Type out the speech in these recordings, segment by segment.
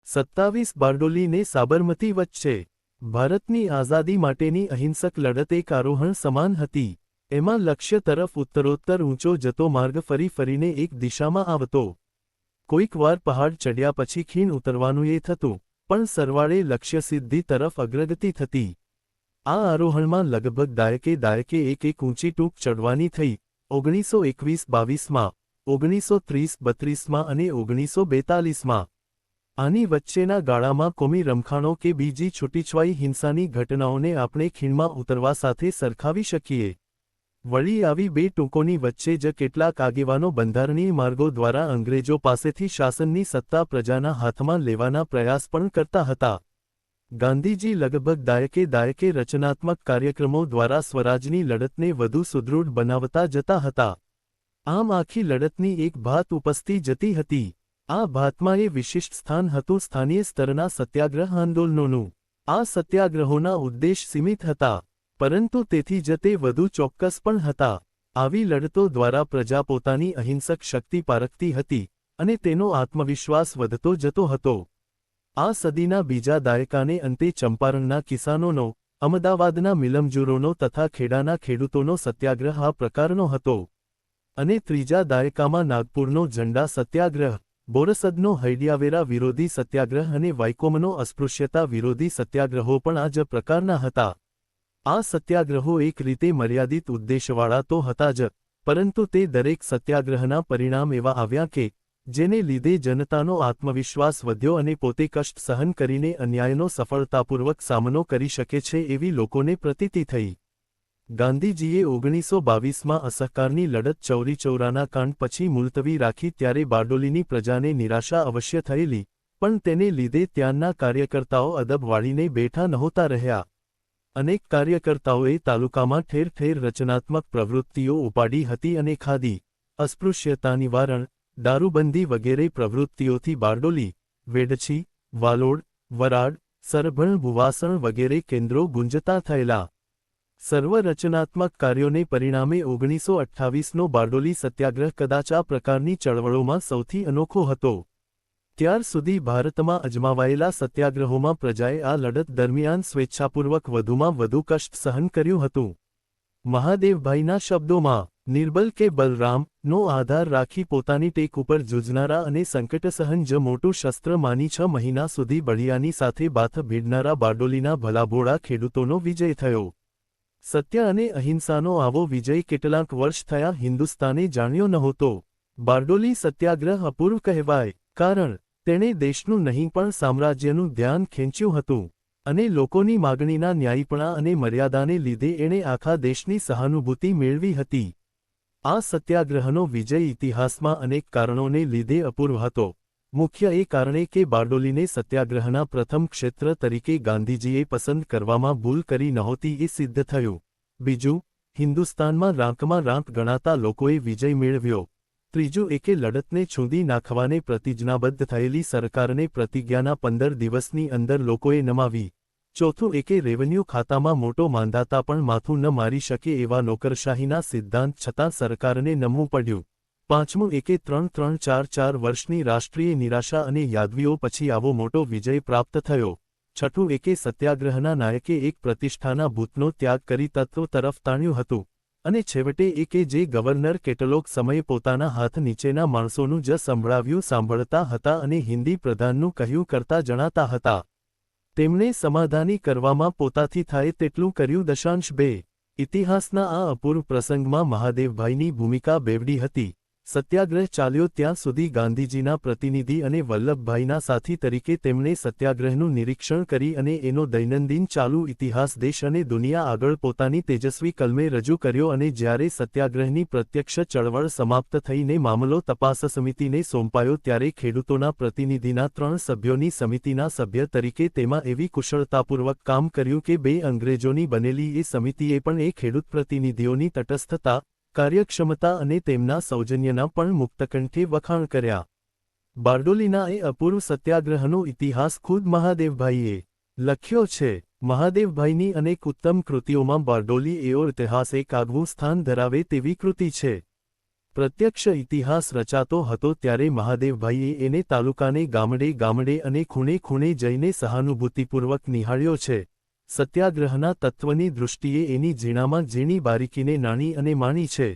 27 બારડોલી ને સાબરમતી વચ્ચે ભારતની આઝાદી માટેની અહિંસક લડત એક આરોહણ સમાન હતી। એમાં લક્ષ્ય તરફ ઉત્તરોત્તર ઊંચો જતો માર્ગ ફરી ફરીને એક દિશામાં આવતો। કોઈક વાર પહાડ ચડ્યા પછી ખીણ ઉતરવાનું એ થતું, પણ સરવાળે લક્ષ્યસિદ્ધિ તરફ અગ્રગતિ થતી। આ આરોહણમાં લગભગ દાયકે એક ઊંચી ટૂંક ચડવાની થઈ। 1921-22માં, 1930-32માં અને 1942માં। આની વચ્ચેના ગાળામાં કોમી રમખાણો કે બીજી છૂટીછવાઈ હિંસાની ઘટનાઓને આપણે ખીણમાં ઉતરવા સાથે સરખાવી શકીએ। વળી આવી બે ટૂંકોની વચ્ચે જ કેટલાક આગેવાનો બંધારણીય માર્ગો દ્વારા અંગ્રેજો પાસેથી શાસનની સત્તા પ્રજાના હાથમાં લેવાના પ્રયાસ પણ કરતા હતા। ગાંધીજી લગભગ દાયકે રચનાત્મક કાર્યક્રમો દ્વારા સ્વરાજની લડતને વધુ સુદૃઢ બનાવતા જતા હતા। આમ આખી લડતની એક ભાત ઉપસતી જતી હતી। આ ભાતમાં એ વિશિષ્ટ સ્થાન હતું સ્થાનીય સ્તરના સત્યાગ્રહ આંદોલનોનું। આ સત્યાગ્રહોના ઉદ્દેશ સીમિત હતા, પરંતુ તેથી જ તે વધુ ચોક્કસ પણ હતા। આવી લડતો દ્વારા પ્રજા પોતાની અહિંસક શક્તિ પારખતી હતી અને તેનો આત્મવિશ્વાસ વધતો જતો હતો। આ સદીના બીજા દાયકાને અંતે ચંપારણના કિસાનોનો, અમદાવાદના મિલમજૂરોનો તથા ખેડાના ખેડૂતોનો સત્યાગ્રહ આ પ્રકારનો હતો। અને ત્રીજા દાયકામાં નાગપુરનો ઝંડા સત્યાગ્રહ, બોરસદનો હૈડિયાવેરા વિરોધી સત્યાગ્રહ અને વાઇકોમનો અસ્પૃશ્યતા વિરોધી સત્યાગ્રહો પણ આ જ પ્રકારના હતા। આ સત્યાગ્રહો એક રીતે મર્યાદિત ઉદ્દેશવાળા તો હતા જ, પરંતુ તે દરેક સત્યાગ્રહના પરિણામ એવા આવ્યા કે જેને લીધે જનતાનો આત્મવિશ્વાસ વધ્યો અને પોતે કષ્ટ સહન કરીને અન્યાયનો સફળતાપૂર્વક સામનો કરી શકે છે એવી લોકોને પ્રતીતિ થઈ। ગાંધીજીએ 1922માં અસહકારની લડત ચૌરીચૌરાના કાંડ પછી મુલતવી રાખી ત્યારે બારડોલીની પ્રજાને નિરાશા અવશ્ય થયેલી, પણ તેને લીધે ત્યાંના કાર્યકર્તાઓ અદબ વાળીને બેઠા નહોતા રહ્યા। અનેક કાર્યકર્તાઓએ તાલુકામાં ઠેર ઠેર રચનાત્મક પ્રવૃત્તિઓ ઉપાડી હતી અને ખાદી, અસ્પૃશ્યતા નિવારણ, દારૂબંધી વગેરે પ્રવૃત્તિઓથી બારડોલી, વેડછી, વાલોડ, વરાડ, સરભણ ભુવાસણ વગેરે કેન્દ્રો ગુંજતા થયેલા। સર્વ રચનાત્મક કાર્યોને પરિણામે 1928નો બારડોલી સત્યાગ્રહ કદાચ આ પ્રકારની ચળવળોમાં સૌથી અનોખો હતો। ત્યાર સુધી ભારતમાં અજમાવાયેલા સત્યાગ્રહોમાં પ્રજાએ આ લડત દરમિયાન સ્વેચ્છાપૂર્વક વધુમાં વધુ કષ્ટ સહન કર્યું હતું। મહાદેવભાઈના શબ્દોમાં, નિર્બલ કે બલરામ નો આધાર રાખી પોતાની ટેક ઉપર જૂજનારા અને સંકટસહન જ મોટું શસ્ત્ર માની 6 મહિના સુધી બળિયાની સાથે બાથ ભીડનારા બારડોલીના ભલાભોળા ખેડૂતોનો વિજય થયો। સત્ય અને અહિંસાનો આવો વિજય કેટલાક વર્ષ થયા હિન્દુસ્તાને જાણ્યો નહોતો। બારડોલી સત્યાગ્રહ અપૂર્વ કહેવાય, કારણ તેણે દેશનું નહીં પણ સામ્રાજ્યનું ધ્યાન ખેંચ્યું હતું, અને લોકોની માગણીના ન્યાયીપણા અને મર્યાદાને લીધે એણે આખા દેશની સહાનુભૂતિ મેળવી હતી। આ સત્યાગ્રહનો વિજય ઇતિહાસમાં અનેક કારણોને લીધે અપૂર્વ હતો। મુખ્ય એ કારણે કે બારડોલીને સત્યાગ્રહના પ્રથમ ક્ષેત્ર તરીકે ગાંધીજીએ પસંદ કરવામાં ભૂલ કરી નહોતી એ સિદ્ધ થયું। બીજું, હિન્દુસ્તાનમાં રાંકમાં રાંક ગણાતા લોકોએ વિજય મેળવ્યો। ત્રીજું એ કે લડતને છૂંદી નાખવાને પ્રતિજ્ઞાબદ્ધ થયેલી સરકારને પ્રતિજ્ઞાના 15 દિવસની અંદર લોકોએ નમાવી। ચોથું એ કે રેવન્યુ ખાતામાં મોટો માંધાતા પણ માથું ન મારી શકે એવા નોકરશાહીના સિદ્ધાંત છતાં સરકારને નમવું પડ્યું। પાંચમું એ કે 3-3-4-4 વર્ષની રાષ્ટ્રીય નિરાશા અને યાદવીઓ પછી આવો મોટો વિજય પ્રાપ્ત થયો। છઠ્ઠું એ કે સત્યાગ્રહના નાયકે એક પ્રતિષ્ઠાના ભૂતનો ત્યાગ કરી તત્વ તરફ તાણ્યું હતું, અને છેવટે એ કે જે ગવર્નર કેટલોક સમય પોતાના હાથ નીચેના માણસોનું જ સંભળાવ્યું સાંભળતા હતા અને હિન્દી પ્રધાનનું કહ્યું કરતા જણાતા હતા। તેમણે સમાધાની કરવામાં પોતાથી થાય તેટલું કર્યું। 2. ઇતિહાસના આ અપૂર્વ પ્રસંગમાં મહાદેવભાઈની ભૂમિકા બેવડી હતી। સત્યાગ્રહ ચાલ્યો ત્યાં સુધી ગાંધીજીના પ્રતિનિધિ અને વલ્લભભાઈના સાથી તરીકે તેમણે સત્યાગ્રહનું નિરીક્ષણ કરી અને એનો દૈનંદિન ચાલુ ઇતિહાસ દેશ અને દુનિયા આગળ પોતાની તેજસ્વી કલમે રજૂ કર્યો અને જ્યારે સત્યાગ્રહની પ્રત્યક્ષ ચળવળ સમાપ્ત થઈને મામલો તપાસ સમિતિને સોંપાયો ત્યારે ખેડૂતોના પ્રતિનિધિના 3 સભ્યોની સમિતિના સભ્ય તરીકે તેમાં એવી કુશળતાપૂર્વક કામ કર્યું કે 2 અંગ્રેજોની બનેલી એ સમિતિએ પણ એ ખેડૂત પ્રતિનિધિઓની તટસ્થતા, કાર્યક્ષમતા અને તેમના સૌજન્યના પણ મુક્તકંઠે વખાણ કર્યા। બારડોલીના એ અપૂર્વ સત્યાગ્રહનો ઇતિહાસ ખુદ મહાદેવભાઈએ લખ્યો છે। મહાદેવભાઈની અનેક ઉત્તમ કૃતિઓમાં બારડોલી એવો ઇતિહાસ એક આગવું સ્થાન ધરાવે તેવી કૃતિ છે। પ્રત્યક્ષ ઇતિહાસ રચાતો હતો ત્યારે મહાદેવભાઈએ એને તાલુકાને ગામડે ગામડે અને ખૂણે ખૂણે જઈને સહાનુભૂતિપૂર્વક નિહાળ્યો છે. સત્યાગ્રહના તત્વની દૃષ્ટિએ એની ઝીણામાં ઝીણી બારીકીને નાની અને માણી છે.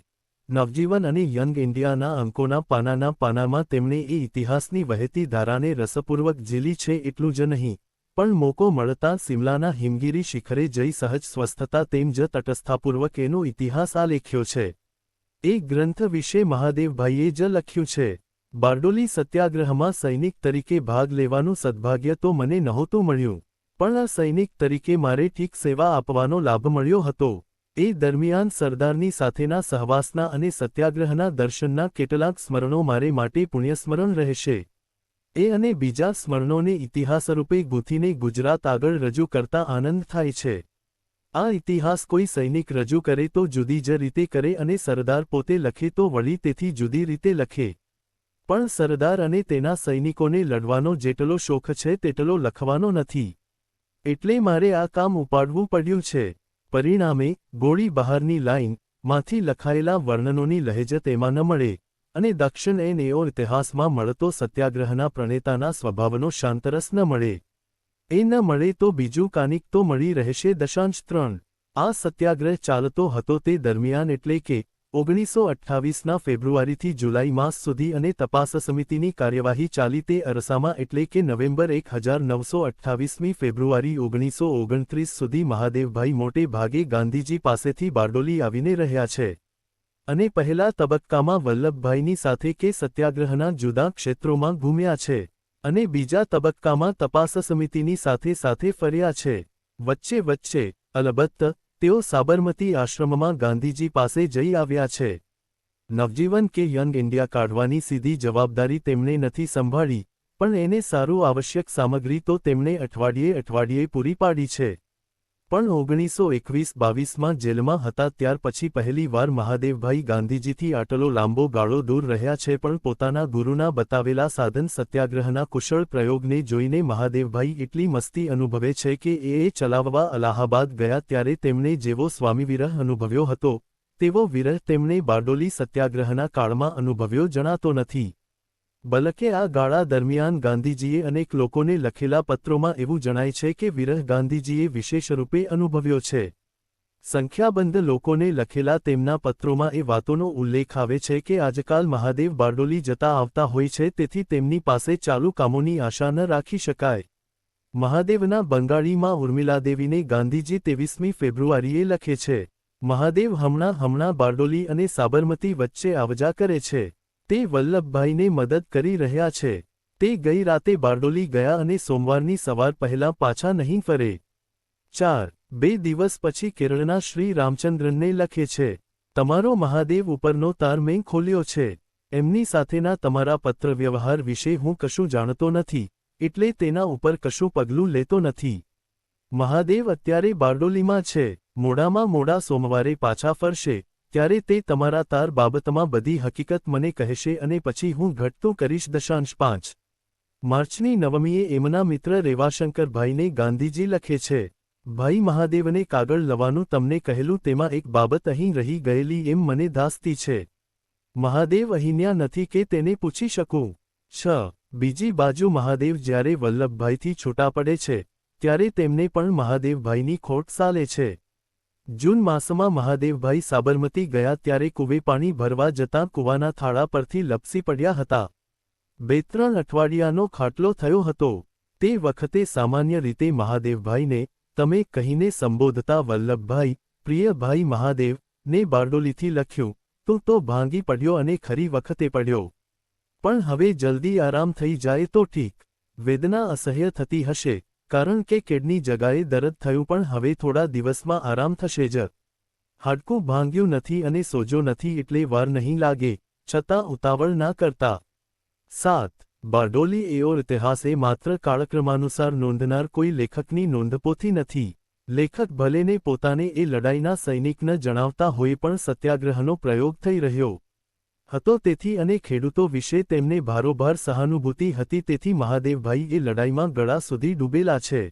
નવજીવન અને યંગ ઇન્ડિયાના અંકોના પાનામાં તેમણે એ ઇતિહાસની વહેતી ધારાને રસપૂર્વક ઝીલી છે. એટલું જ નહીં, પણ મોકો મળતા સિમલાના હિમગીરી શિખરે જઈ સહજ સ્વસ્થતા તેમ જ તટસ્થતાપૂર્વક એનો ઇતિહાસ આલેખ્યો છે. એ ગ્રંથ વિશે મહાદેવભાઈએ જ લખ્યું છે. બારડોલી સત્યાગ્રહમાં સૈનિક તરીકે ભાગ લેવાનું સદભાગ્ય તો મને નહોતું મળ્યું, પણ આ સૈનિક તરીકે મારે ઠીક સેવા આપવાનો લાભ મળ્યો હતો. એ દરમિયાન સરદારની સાથેના સહવાસના અને સત્યાગ્રહના દર્શનના કેટલાક સ્મરણો મારે માટે પુણ્યસ્મરણ રહેશે. એ અને બીજા સ્મરણોને ઇતિહાસરૂપે ગૂંથીને ગુજરાત આગળ રજૂ કરતા આનંદ થાય છે. આ ઇતિહાસ કોઈ સૈનિક રજૂ કરે તો જુદી જ રીતે કરે અને સરદાર પોતે લખે તો વળી તેથી જુદી રીતે લખે. પણ સરદાર અને તેના સૈનિકોને લડવાનો જેટલો શોખ છે તેટલો લખવાનો નથી. એટલે મારે આ કામ ઉપાડવું પડ્યું છે. પરિણામે ગોળી બહારની લાઈન માંથી લખાયેલા વર્ણનોની લહેજ તેમાં ન મળે અને દક્ષિણ એનો ઇતિહાસમાં મળતો સત્યાગ્રહના પ્રણેતાના સ્વભાવનો શાંતરસ ન મળે. એ ન મળે તો બીજું કાનિક તો મળી રહેશે. 3. આ સત્યાગ્રહ ચાલતો હતો તે દરમિયાન એટલે કે 1928ના ફેબ્રુઆરીથી જુલાઈ માસ સુધી અને તપાસ સમિતિની કાર્યવાહી ચાલી તે અરસામાં એટલે કે નવેમ્બર 1928મી ફેબ્રુઆરી 1929 સુધી મહાદેવભાઈ મોટે ભાગે ગાંધીજી પાસેથી બારડોલી આવીને રહ્યા છે. અને પહેલા તબક્કામાં વલ્લભભાઈની સાથે કે સત્યાગ્રહના જુદા ક્ષેત્રોમાં ઘૂમ્યા છે અને બીજા તબક્કામાં તપાસ સમિતિની સાથે ફર્યા છે. વચ્ચે અલબત્ત તેઓ સાબરમતી આશ્રમમાં ગાંધીજી પાસે જઈ આવ્યા છે. નવજીવન કે યંગ ઇન્ડિયા કાઢવાની સીધી જવાબદારી તેમણે નથી સંભાળી, પણ એને સારું આવશ્યક સામગ્રી તો તેમણે અઠવાડિયે પૂરી પાડી છે. પણ 1921-22માં જેલમાં હતા ત્યાર પછી પહેલી વાર મહાદેવભાઈ ગાંધીજીથી આટલો લાંબો ગાળો દૂર રહ્યા છે. પણ પોતાના ગુરુના બતાવેલા સાધન સત્યાગ્રહના કુશળ પ્રયોગને જોઈને મહાદેવભાઈ એટલી મસ્તી અનુભવે છે કે એ ચલાવવા અલાહાબાદ ગયા ત્યારે તેમણે જેવો સ્વામીવિરહ અનુભવ્યો હતો તેવો વિરહ તેમણે બારડોલી સત્યાગ્રહના કાળમાં અનુભવ્યો જણાતો નથી. બલકે આ ગાળા દરમિયાન ગાંધીજીએ અનેક લોકોને લખેલા પત્રોમાં એવું જણાય છે કે વિરહ ગાંધીજીએ વિશેષરૂપે અનુભવ્યો છે. સંખ્યાબંધ લોકોને લખેલા તેમના પત્રોમાં એ વાતોનો ઉલ્લેખ આવે છે કે આજકાલ મહાદેવ બારડોલી જતા આવતા હોય છે, તેથી તેમની પાસે ચાલુ કામોની આશા ન રાખી શકાય. મહાદેવના બંગાળીમાં ઉર્મિલાદેવીને ગાંધીજી 23મી ફેબ્રુઆરીએ લખે છે, મહાદેવ હમણાં બારડોલી અને સાબરમતી વચ્ચે આવજા કરે છે. તે વલ્લભભાઈને મદદ કરી રહ્યા છે. તે ગઈ રાતે બારડોલી ગયા અને સોમવારની સવાર પહેલાં પાછા નહીં ફરે. 4. 2 દિવસ પછી કેરળના શ્રી રામચંદ્રનને લખે છે, તમારો મહાદેવ ઉપરનો તાર મેં ખોલ્યો છે. એમની સાથેના તમારા પત્રવ્યવહાર વિશે હું કશું જાણતો નથી, એટલે તેના ઉપર કશું પગલું લેતો નથી. મહાદેવ અત્યારે બારડોલીમાં છે. મોડા સોમવારે પાછા ફરશે ત્યારે તે તમારા તાર બાબતમાં બધી હકીકત મને કહેશે અને પછી હું ઘટતું કરીશ. 5. માર્ચની 9મીએ એમના મિત્ર રેવાશંકરભાઈને ગાંધીજી લખે છે, ભાઈ મહાદેવને કાગળ લવાનું તમને કહેલું તેમાં એક બાબત અહીં રહી ગયેલી એમ મને ધાસ્તી છે. મહાદેવ અહીંન્યા નથી કે તેને પૂછી શકું. 6. બીજી બાજુ મહાદેવ જ્યારે વલ્લભભાઈથી છૂટા પડે છે ત્યારે તેમને પણ મહાદેવભાઈની ખોટ સાલે છે. જૂન માસમાં મહાદેવભાઈ સાબરમતી ગયા ત્યારે કૂવે પાણી ભરવા જતાં કૂવાના થાળા પરથી લપસી પડ્યા હતા. 2-3 અઠવાડિયાનો ખાટલો થયો હતો. તે વખતે સામાન્ય રીતે મહાદેવભાઈને તમે કહીને સંબોધતા વલ્લભભાઈ, પ્રિય ભાઈ મહાદેવ ને બારડોલીથી લખ્યું, તું તો ભાંગી પડ્યો અને ખરી વખતે પડ્યો. પણ હવે જલ્દી આરામ થઈ જાય તો ઠીક. વેદના અસહ્ય થતી હશે, કારણ કે કેડની જગાએ દર્દ થયું, પણ હવે થોડા દિવસમાં આરામ થશે જ. હાડકું ભાંગ્યું નથી અને સોજો નથી એટલે વાર નહીં લાગે, છતાં ઉતાવળ ના કરતા. 7. બારડોલી એવો ઇતિહાસ એ માત્ર કાળક્રમાનુસાર નોંધનાર કોઈ લેખકની નોંધપોથી નથી. લેખક ભલેને પોતાને એ લડાઈના સૈનિક ન જણાવતા હોય, પણ સત્યાગ્રહનો પ્રયોગ થઈ રહ્યો હતો તેથી અને ખેડૂતો વિશે તેમને ભારોભાર સહાનુભૂતિ હતી, તેથી મહાદેવભાઈ એ લડાઈમાં ગળા સુધી ડૂબેલા છે.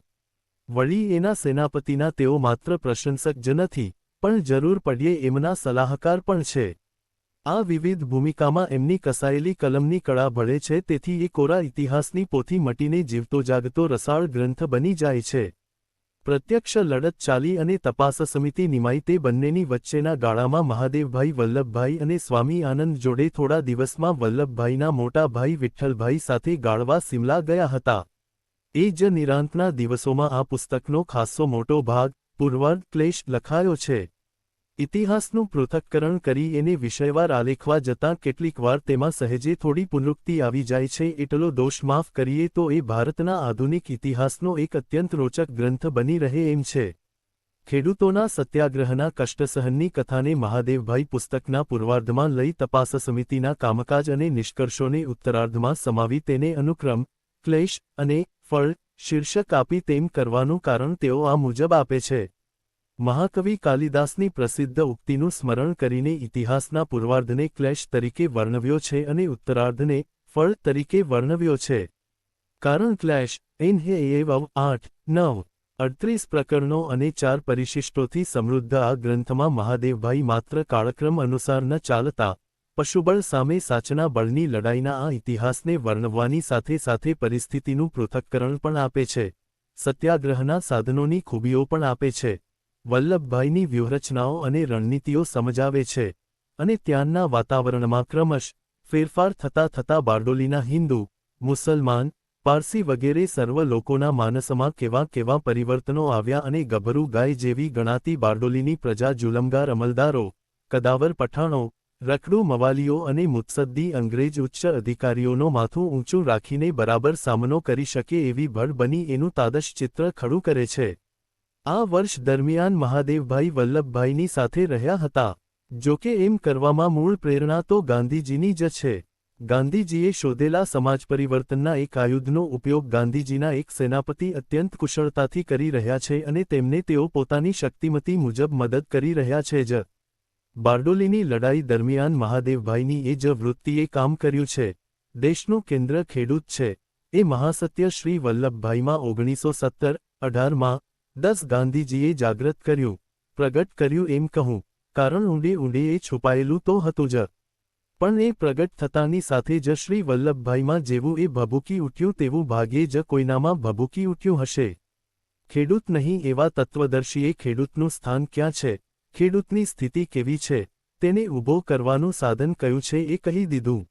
વળી એના સેનાપતિના તેઓ માત્ર પ્રશંસક જ નથી, પણ જરૂર પડ્યે એમના સલાહકાર પણ છે. આ વિવિધ ભૂમિકામાં એમની કસાયેલી કલમની કળા ભળે છે, તેથી એ કોરા ઇતિહાસની પોથી મટીને જીવતો જાગતો રસાળ ગ્રંથ બની જાય છે. પ્રત્યક્ષ લડત ચાલી અને તપાસ સમિતિ નિમાઈ તે બંનેની વચ્ચેના ગાળામાં મહાદેવભાઈ વલ્લભભાઈ અને સ્વામી આનંદ જોડે થોડા દિવસમાં વલ્લભભાઈના મોટા ભાઈ વિઠ્ઠલભાઈ સાથે ગાળવા સિમલા ગયા હતા. એ જ નિરાંતના દિવસોમાં આ પુસ્તકનો ખાસ્સો મોટો ભાગ પૂર્વાર્ધ ક્લેશ લખાયો છે. ઇતિહાસનું પૃથક્કરણ કરી એને વિષયવાર આલેખવા જતાં કેટલીકવાર તેમાં સહેજે થોડી પુનરુક્તિ આવી જાય છે. એટલો દોષ માફ કરીએ તો એ ભારતના આધુનિક ઇતિહાસનો એક અત્યંત રોચક ગ્રંથ બની રહે એમ છે. ખેડૂતોના સત્યાગ્રહના કષ્ટસહનની કથાને મહાદેવભાઈ પુસ્તકના પૂર્વાર્ધમાં લઈ તપાસ સમિતિના કામકાજ અને નિષ્કર્ષોને ઉત્તરાર્ધમાં સમાવી તેને અનુક્રમ, ક્લેશ અને ફળ શીર્ષક આપી તેમ કરવાનું કારણ તેઓ આ મુજબ આપે છે. મહાકવિ કાલિદાસની પ્રસિદ્ધ ઉક્તિનું સ્મરણ કરીને ઇતિહાસના પૂર્વાર્ધને ક્લેશ તરીકે વર્ણવ્યો છે અને ઉત્તરાર્ધને ફળ તરીકે વર્ણવ્યો છે. કારણ ક્લેશ એન હે એવ 8-9-38 પ્રકરણો અને 4 પરિશિષ્ટોથી સમૃદ્ધ આ ગ્રંથમાં મહાદેવભાઈ માત્ર કાળક્રમ અનુસાર ન ચાલતા પશુબળ સામે સાચના બળની લડાઈના આ ઇતિહાસને વર્ણવવાની સાથે સાથે પરિસ્થિતિનું પૃથક્કરણ પણ આપે છે. સત્યાગ્રહના સાધનોની ખૂબીઓ પણ આપે છે. વલ્લભભાઈની વ્યૂહરચનાઓ અને રણનીતિઓ સમજાવે છે અને ત્યાંના વાતાવરણમાં ક્રમશ ફેરફાર થતાં બારડોલીના હિન્દુ, મુસલમાન, પારસી વગેરે સર્વ લોકોના માનસમાં કેવા પરિવર્તનો આવ્યા અને ગભરૂ ગાય જેવી ગણાતી બારડોલીની પ્રજા જુલમગાર અમલદારો, કદાવર પઠાણો, રખડુ મવાલીઓ અને મુત્સદ્દી અંગ્રેજ ઉચ્ચ અધિકારીઓનો માથું ઊંચું રાખીને બરાબર સામનો કરી શકે એવી ભળ બની એનું તાદશ ચિત્ર ખડું કરે છે. આ વર્ષ દરમિયાન મહાદેવભાઈ વલ્લભભાઈની સાથે રહ્યા હતા. જોકે એમ કરવામાં મૂળ પ્રેરણા તો ગાંધીજીની જ છે. ગાંધીજીએ શોધેલા સમાજ પરિવર્તનના એક આયુધનો ઉપયોગ ગાંધીજીના એક સેનાપતિ અત્યંત કુશળતાથી કરી રહ્યા છે અને તેમને તેઓ પોતાની શક્તિમતી મુજબ મદદ કરી રહ્યા છે જ. બારડોલીની લડાઈ દરમિયાન મહાદેવભાઈની એ જ વૃત્તિએ કામ કર્યું છે. દેશનું કેન્દ્ર ખેડૂત છે એ મહાસત્ય શ્રી વલ્લભભાઈમાં 1917-18માં 10 ગાંધીજીએ જાગૃત કર્યું, પ્રગટ કર્યું એમ કહું, કારણ ઊંડે એ છુપાયેલું તો હતું જ. પણ એ પ્રગટ થતાની સાથે જ શ્રી વલ્લભભાઈમાં જેવું એ ભભૂકી ઉઠ્યું તેવું ભાગ્યે જ કોઈનામાં ભભૂકી ઉઠ્યું હશે. ખેડૂત નહીં એવા તત્વદર્શીએ ખેડૂતનું સ્થાન ક્યાં છે, ખેડૂતની સ્થિતિ કેવી છે, તેને ઊભો કરવાનું સાધન કયું છે એ કહી દીધું.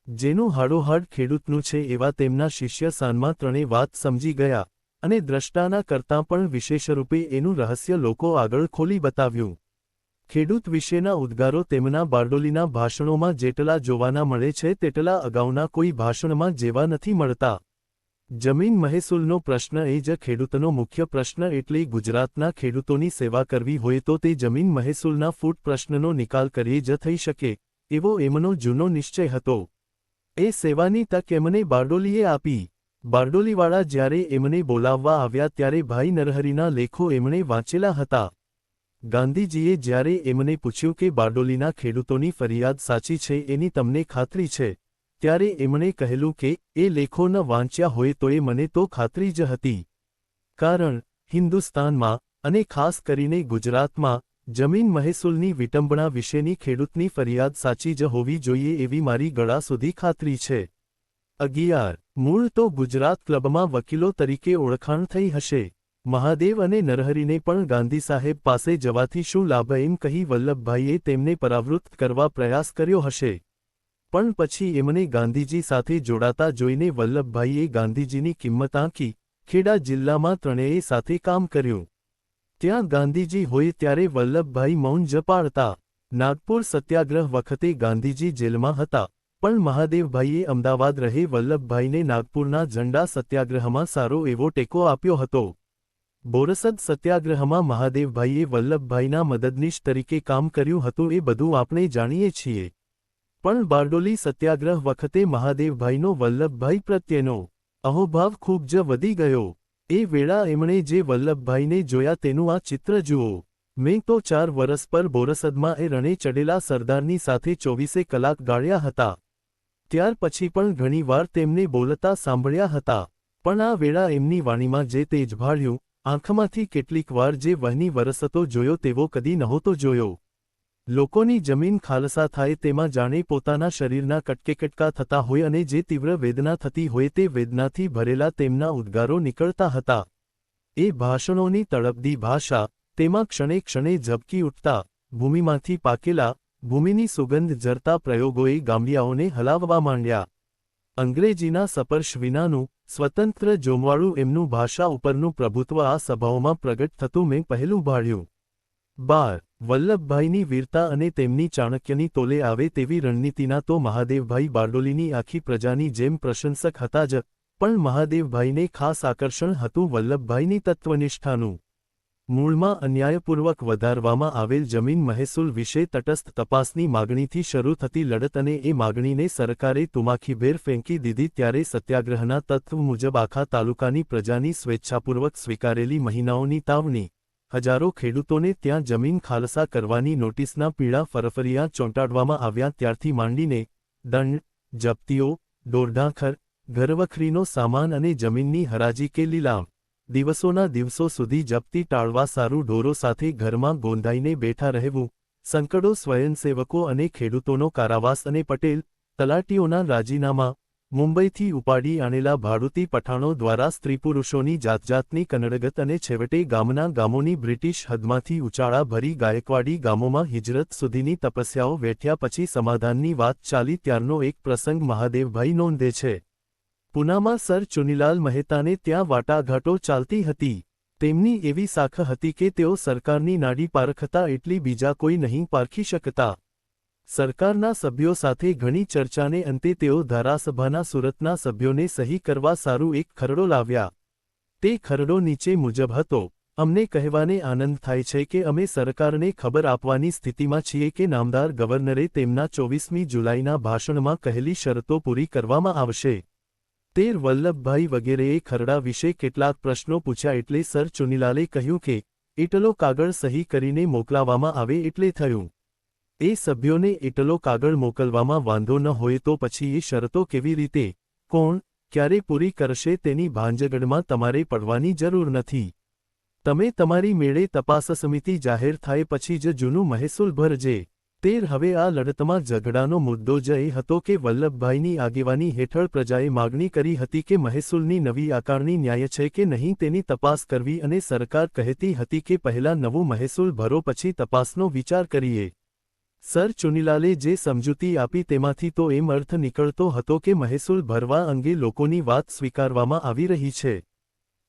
જેનું હાડોહાડ ખેડૂતનું છે એવા તેમના શિષ્ય સાનમાં ત્રણે વાત સમજી ગયા અને દ્રષ્ટાના કરતાં પણ વિશેષરૂપે એનું રહસ્ય લોકો આગળ ખોલી બતાવ્યું. ખેડૂત વિશેના ઉદ્ગારો તેમના બારડોલીના ભાષણોમાં જેટલા જોવાના મળે છે તેટલા અગાઉના કોઈ ભાષણમાં જેવા નથી મળતા. જમીન મહેસૂલનો પ્રશ્ન એ જ ખેડૂતનો મુખ્ય પ્રશ્ન એટલે ગુજરાતના ખેડૂતોની સેવા કરવી હોય તો તે જમીન મહેસૂલના ફૂટ પ્રશ્નનો નિકાલ કરીએ જ થઈ શકે એવો એમનો જૂનો નિશ્ચય હતો. એ સેવાની તક એમને બારડોલીએ આપી. બારડોલીવાળા જ્યારે એમને બોલાવવા આવ્યા ત્યારે ભાઈ નરહરિના લેખો એમણે વાંચેલા હતા. ગાંધીજીએ જ્યારે એમને પૂછ્યું કે બારડોલીના ખેડૂતોની ફરિયાદ સાચી છે એની તમને ખાતરી છે, ત્યારે એમણે કહેલું કે એ લેખો ન વાંચ્યા હોય તોય મને તો ખાતરી જ હતી. કારણ હિન્દુસ્તાનમાં અને ખાસ કરીને ગુજરાતમાં જમીન મહેસૂલની વિટંબણા વિશેની ખેડૂતની ફરિયાદ સાચી જ હોવી જોઈએ એવી મારી ગળા સુધી ખાતરી છે. 11 મૂળ તો ગુજરાત ક્લબમાં વકીલો તરીકે ઓળખાણ થઈ હશે. મહાદેવ અને નરહરિને પણ ગાંધી સાહેબ પાસે જવાથી શું લાભ એમ કહી વલ્લભભાઈએ તેમને પરાવૃત્ત કરવા પ્રયાસ કર્યો હશે. પણ પછી એમને ગાંધીજી સાથે જોડાતા જોઈને વલ્લભભાઈએ ગાંધીજીની કિંમત આંકી ખેડા જિલ્લામાં ત્રણેય સાથે કામ કર્યું. ત્યાં ગાંધીજી હોય ત્યારે વલ્લભભાઈ મૌન જ પાળતા. નાગપુર સત્યાગ્રહ વખતે ગાંધીજી જેલમાં હતા, પણ મહાદેવભાઈએ અમદાવાદ રહે વલ્લભભાઈને નાગપુરના ઝંડા સત્યાગ્રહમાં સારો એવો ટેકો આપ્યો હતો. બોરસદ સત્યાગ્રહમાં મહાદેવભાઈએ વલ્લભભાઈના મદદનીશ તરીકે કામ કર્યું હતું એ બધું આપણે જાણીએ છીએ. પણ બારડોલી સત્યાગ્રહ વખતે મહાદેવભાઈનો વલ્લભભાઈ પ્રત્યેનો અહોભાવ ખૂબ જ વધી ગયો. એ વેળા એમણે જે વલ્લભભાઈને જોયા તેનું આ ચિત્ર જુઓ. મેં તો 4 વરસ પર બોરસદમાં એ રણે ચડેલા સરદારની સાથે 24 કલાક ગાળ્યા હતા. ત્યાર પછી પણ ઘણીવાર તેમને બોલતા સાંભળ્યા હતા. પણ આ વેળા એમની વાણીમાં જે તેજ ભાળ્યું, આંખમાંથી કેટલીક વાર જે વહની વરસતો જોયો તેવો કદી નહોતો જોયો. લોકોની જમીન ખાલસા થાય તેમાં જાણે પોતાના શરીરના કટકે થતા હોય અને જે તીવ્ર વેદના થતી હોય તે વેદનાથી ભરેલા તેમના ઉદ્ગારો નીકળતા હતા. એ ભાષણોની તળપદી ભાષા, તેમાં ક્ષણે ક્ષણે ઝબકી ઉઠતા, ભૂમિમાંથી પાકેલા, ભૂમિની સુગંધ જરતા પ્રયોગોએ ગામડિયાઓને હલાવવા માંડ્યા. અંગ્રેજીના સ્પર્શ વિનાનું, સ્વતંત્ર જોમવાળું એમનું ભાષા ઉપરનું પ્રભુત્વ આ સભાઓમાં પ્રગટ થતું મેં પહેલું ભાળ્યું. 12. વલ્લભભાઈની વીરતા અને તેમની ચાણક્યની તોલે આવે તેવી રણનીતિના તો મહાદેવભાઈ બારડોલીની આખી પ્રજાની જેમ પ્રશંસક હતા જ, પણ મહાદેવભાઈને ખાસ આકર્ષણ હતું વલ્લભભાઈની તત્વનિષ્ઠાનું. મૂળમાં અન્યાયપૂર્વક વધારવામાં આવેલ જમીન મહેસૂલ વિશે તટસ્થ તપાસની માગણીથી શરૂ થતી લડત અને એ માગણીને સરકારે તુમાખીભેર ફેંકી દીધી ત્યારે સત્યાગ્રહના તત્વ મુજબ આખા તાલુકાની પ્રજાની સ્વેચ્છાપૂર્વક સ્વીકારેલી મહિનાઓની તાવણી, હજારો ખેડૂતોને ત્યાં જમીન ખાલસા કરવાની નોટિસના પીળા ફરફરિયા ચોંટાડવામાં આવ્યા ત્યારથી માંડીને દંડ, જપ્તીઓ, દોરડાખર, ઘરવખરીનો સામાન અને જમીનની હરાજી કે લીલામ, દિવસોના દિવસો સુધી જપ્તી ટાળવા સારું ઢોરો સાથે ઘરમાં ગોંધાઈને બેઠા રહેવું, સંકડો સ્વયંસેવકો અને ખેડૂતોનો કારાવાસ અને પટેલ, તલાટીઓના રાજીનામા, મુંબઈથી ઉપાડી આણેલા ભાડૂતી પઠાણો દ્વારા સ્ત્રીપુરુષોની જાતજાતની કનડગત અને છેવટે ગામોની બ્રિટિશ હદમાંથી ઉચાળા ભરી ગાયકવાડી ગામોમાં હિજરત સુધીની તપસ્યાઓ વેઠ્યા પછી સમાધાનની વાત ચાલી ત્યારનો એક પ્રસંગ મહાદેવભાઈ નોંધે છે. પૂનામાં સર ચુનીલાલ મહેતાને ત્યાં વાટાઘાટો ચાલતી હતી. તેમની એવી સાખ હતી કે તેઓ સરકારની નાડી પારખતા એટલી બીજા કોઈ નહીં પારખી શકતા. સરકારના સભ્યો સાથે ઘણી ચર્ચાને અંતે તેઓ ધારાસભાના સુરતના સભ્યોને સહી કરવા સારું એક ખરડો લાવ્યા. તે ખરડો નીચે મુજબ હતો: અમને કહેવાને આનંદ થાય છે કે અમે સરકારને ખબર આપવાની સ્થિતિમાં છીએ કે નામદાર ગવર્નરે તેમના 24મી જુલાઈના ભાષણમાં કહેલી શરતો પૂરી કરવામાં આવશે. વલ્લભભાઈ વગેરેએ ખરડા વિશે કેટલાક પ્રશ્નો પૂછ્યા એટલે સર ચુનીલાલે કહ્યું કે એટલો કાગળ સહી કરીને મોકલાવવામાં આવે એટલે થયું. એ સભ્યોને એટલો કાગળ મોકલવામાં વાંધો ન હોય તો પછી એ શરતો કેવી રીતે, કોણ, ક્યારે પૂરી કરશે તેની ભાંજગડમાં તમારે પડવાની જરૂર નથી. તમે તમારી મેળે તપાસ સમિતિ જાહેર થાય પછી જ જૂનું મહેસૂલ ભરજે. હવે આ લડતમાં ઝઘડાનો મુદ્દો જ એ હતો કે વલ્લભભાઈની આગેવાની હેઠળ પ્રજાએ માગણી કરી હતી કે મહેસૂલની નવી આકારણી ન્યાય છે કે નહીં તેની તપાસ કરવી અને સરકાર કહેતી હતી કે પહેલા નવું મહેસૂલ ભરો પછી તપાસનો વિચાર કરીએ. સર ચુનીલાલે જે સમજૂતી આપી તેમાંથી તો એમ અર્થ નીકળતો હતો કે મહેસૂલ ભરવા અંગે લોકોની વાત સ્વીકારવામાં આવી રહી છે.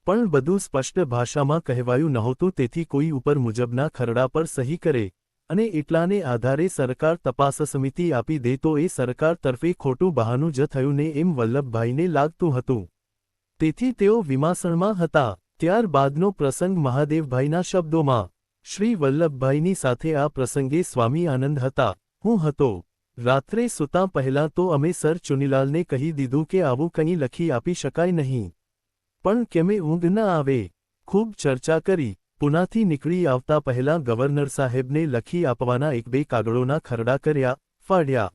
પણ બધું સ્પષ્ટ ભાષામાં કહેવાયું નહોતું તેથી કોઈ ઉપર મુજબના ખરડા પર સહી કરે અને એટલાને આધારે સરકાર તપાસ સમિતિ આપી દે તો એ સરકાર તરફે ખોટું બહાનું જ થયું ને એમ વલ્લભભાઈને લાગતું હતું. તેથી તેઓ વિમાસણમાં હતા. ત્યારબાદનો પ્રસંગ મહાદેવભાઈના શબ્દોમાં: શ્રી વલ્લભભાઈની સાથે આ પ્રસંગે સ્વામી આનંદ હતા, હું હતો. રાત્રે સૂતા પહેલાં તો અમે સર ચુનીલાલને કહી દીધું કે આવું કંઈ લખી આપી શકાય નહીં. પણ કેમે ઊંઘ ન આવે. ખૂબ ચર્ચા કરી. પૂનાથી નીકળી આવતા પહેલાં ગવર્નર સાહેબને લખી આપવાના 1-2 કાગળોના ખરડા કર્યા, ફાડ્યા.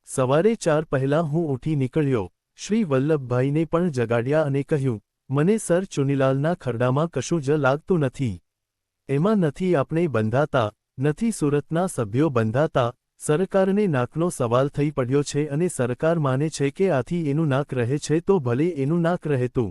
સવારે 4 પહેલાં હું ઉઠી નીકળ્યો. શ્રી વલ્લભભાઈને પણ જગાડ્યા અને કહ્યું, મને સર ચુનીલાલના ખરડામાં કશું જ લાગતું નથી. એમાં નથી આપણે બંધાતા, નથી સુરતના સભ્યો બંધાતા. સરકારને નાકનો સવાલ થઈ પડ્યો છે અને સરકાર માને છે કે આથી એનું નાક રહે છે તો ભલે એનું નાક રહેતું.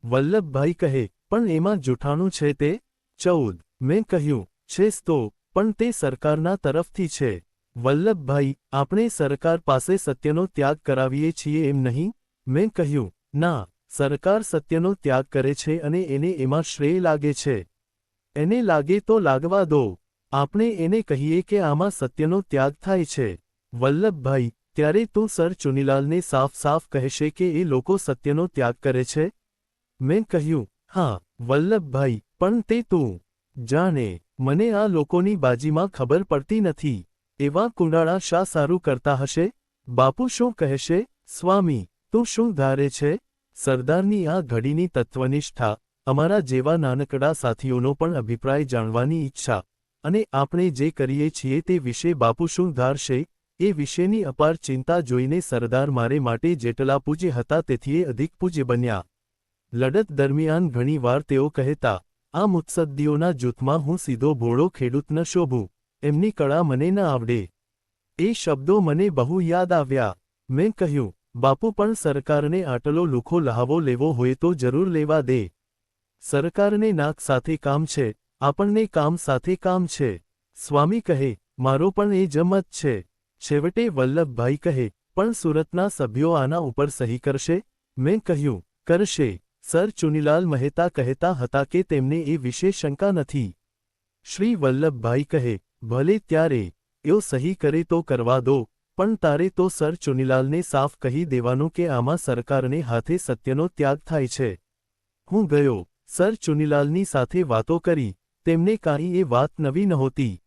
વલ્લભભાઈ કહે, પણ એમાં જૂઠાણું છે તે? 14. મેં કહ્યું, છેસ તો, પણ તે સરકારના તરફથી છે. વલ્લભભાઈ, આપણે સરકાર પાસે સત્યનો ત્યાગ કરાવીએ છીએ એમ નહીં? મેં કહ્યું, ના, સરકાર સત્યનો ત્યાગ કરે છે અને એને એમાં શ્રેય લાગે છે. એને લાગે તો લાગવા દો. આપણે એને કહીએ કે આમાં સત્યનો ત્યાગ થાય છે. વલ્લભભાઈ, ત્યારે તું સર ચુનીલાલને સાફ સાફ કહેશે કે એ લોકો સત્યનો ત્યાગ કરે છે? મેં કહ્યું, હા. વલ્લભભાઈ, પણ તે તું જાણે. મને આ લોકોની બાજીમાં ખબર પડતી નથી. એવા કુંડાળા શા સારું કરતા હશે? બાપુ શું કહેશે? સ્વામી, તું શું ધારે છે? સરદારની આ ઘડીની તત્વનિષ્ઠા, અમારા જેવા નાનકડા સાથીઓનો પણ અભિપ્રાય જાણવાની ઈચ્છા, અને આપણે જે કરીએ છીએ તે વિશે બાપુ શું ધારશે, એ વિશેની અપાર ચિંતા જોઈને સરદાર મારે માટે જેટલા પૂજ્ય હતા તેથી એ અધિક પૂજ્ય બન્યા. લડત દરમિયાન ઘણીવાર તેઓ કહેતા, આ મુત્સદ્દીઓના જૂથમાં હું સીધો ભોળો ખેડૂત ન શોભું. એમની કળા મને ન આવડે. એ શબ્દો મને બહુ યાદ આવ્યા. મેં કહ્યું, બાપુ પણ સરકારને આટલો લુખો લહાવો લેવો હોય તો જરૂર લેવા દે. સરકારને નાક સાથે કામ છે, આપણને કામ સાથે કામ છે. સ્વામી કહે, મારો પણ એ જ મત છે. છેવટે વલ્લભભાઈ કહે, પણ સુરતના સભ્યો આના ઉપર સહી કરશે? મેં કહ્યું, કરશે. સર ચુનીલાલ મહેતા કહેતા હતા કે તેમને એ વિશે શંકા નથી. શ્રી વલ્લભભાઈ કહે, ભલે ત્યારે એઓ સહી કરે તો કરવા દો, પણ તારે તો સર ચુનીલાલને સાફ કહી દેવાનું કે આમાં સરકારને હાથે સત્યનો ત્યાગ થાય છે. હું ગયો, સર ચુનીલાલની સાથે વાતો કરી. તેમને કાંઈ એ વાત નવી નહોતી.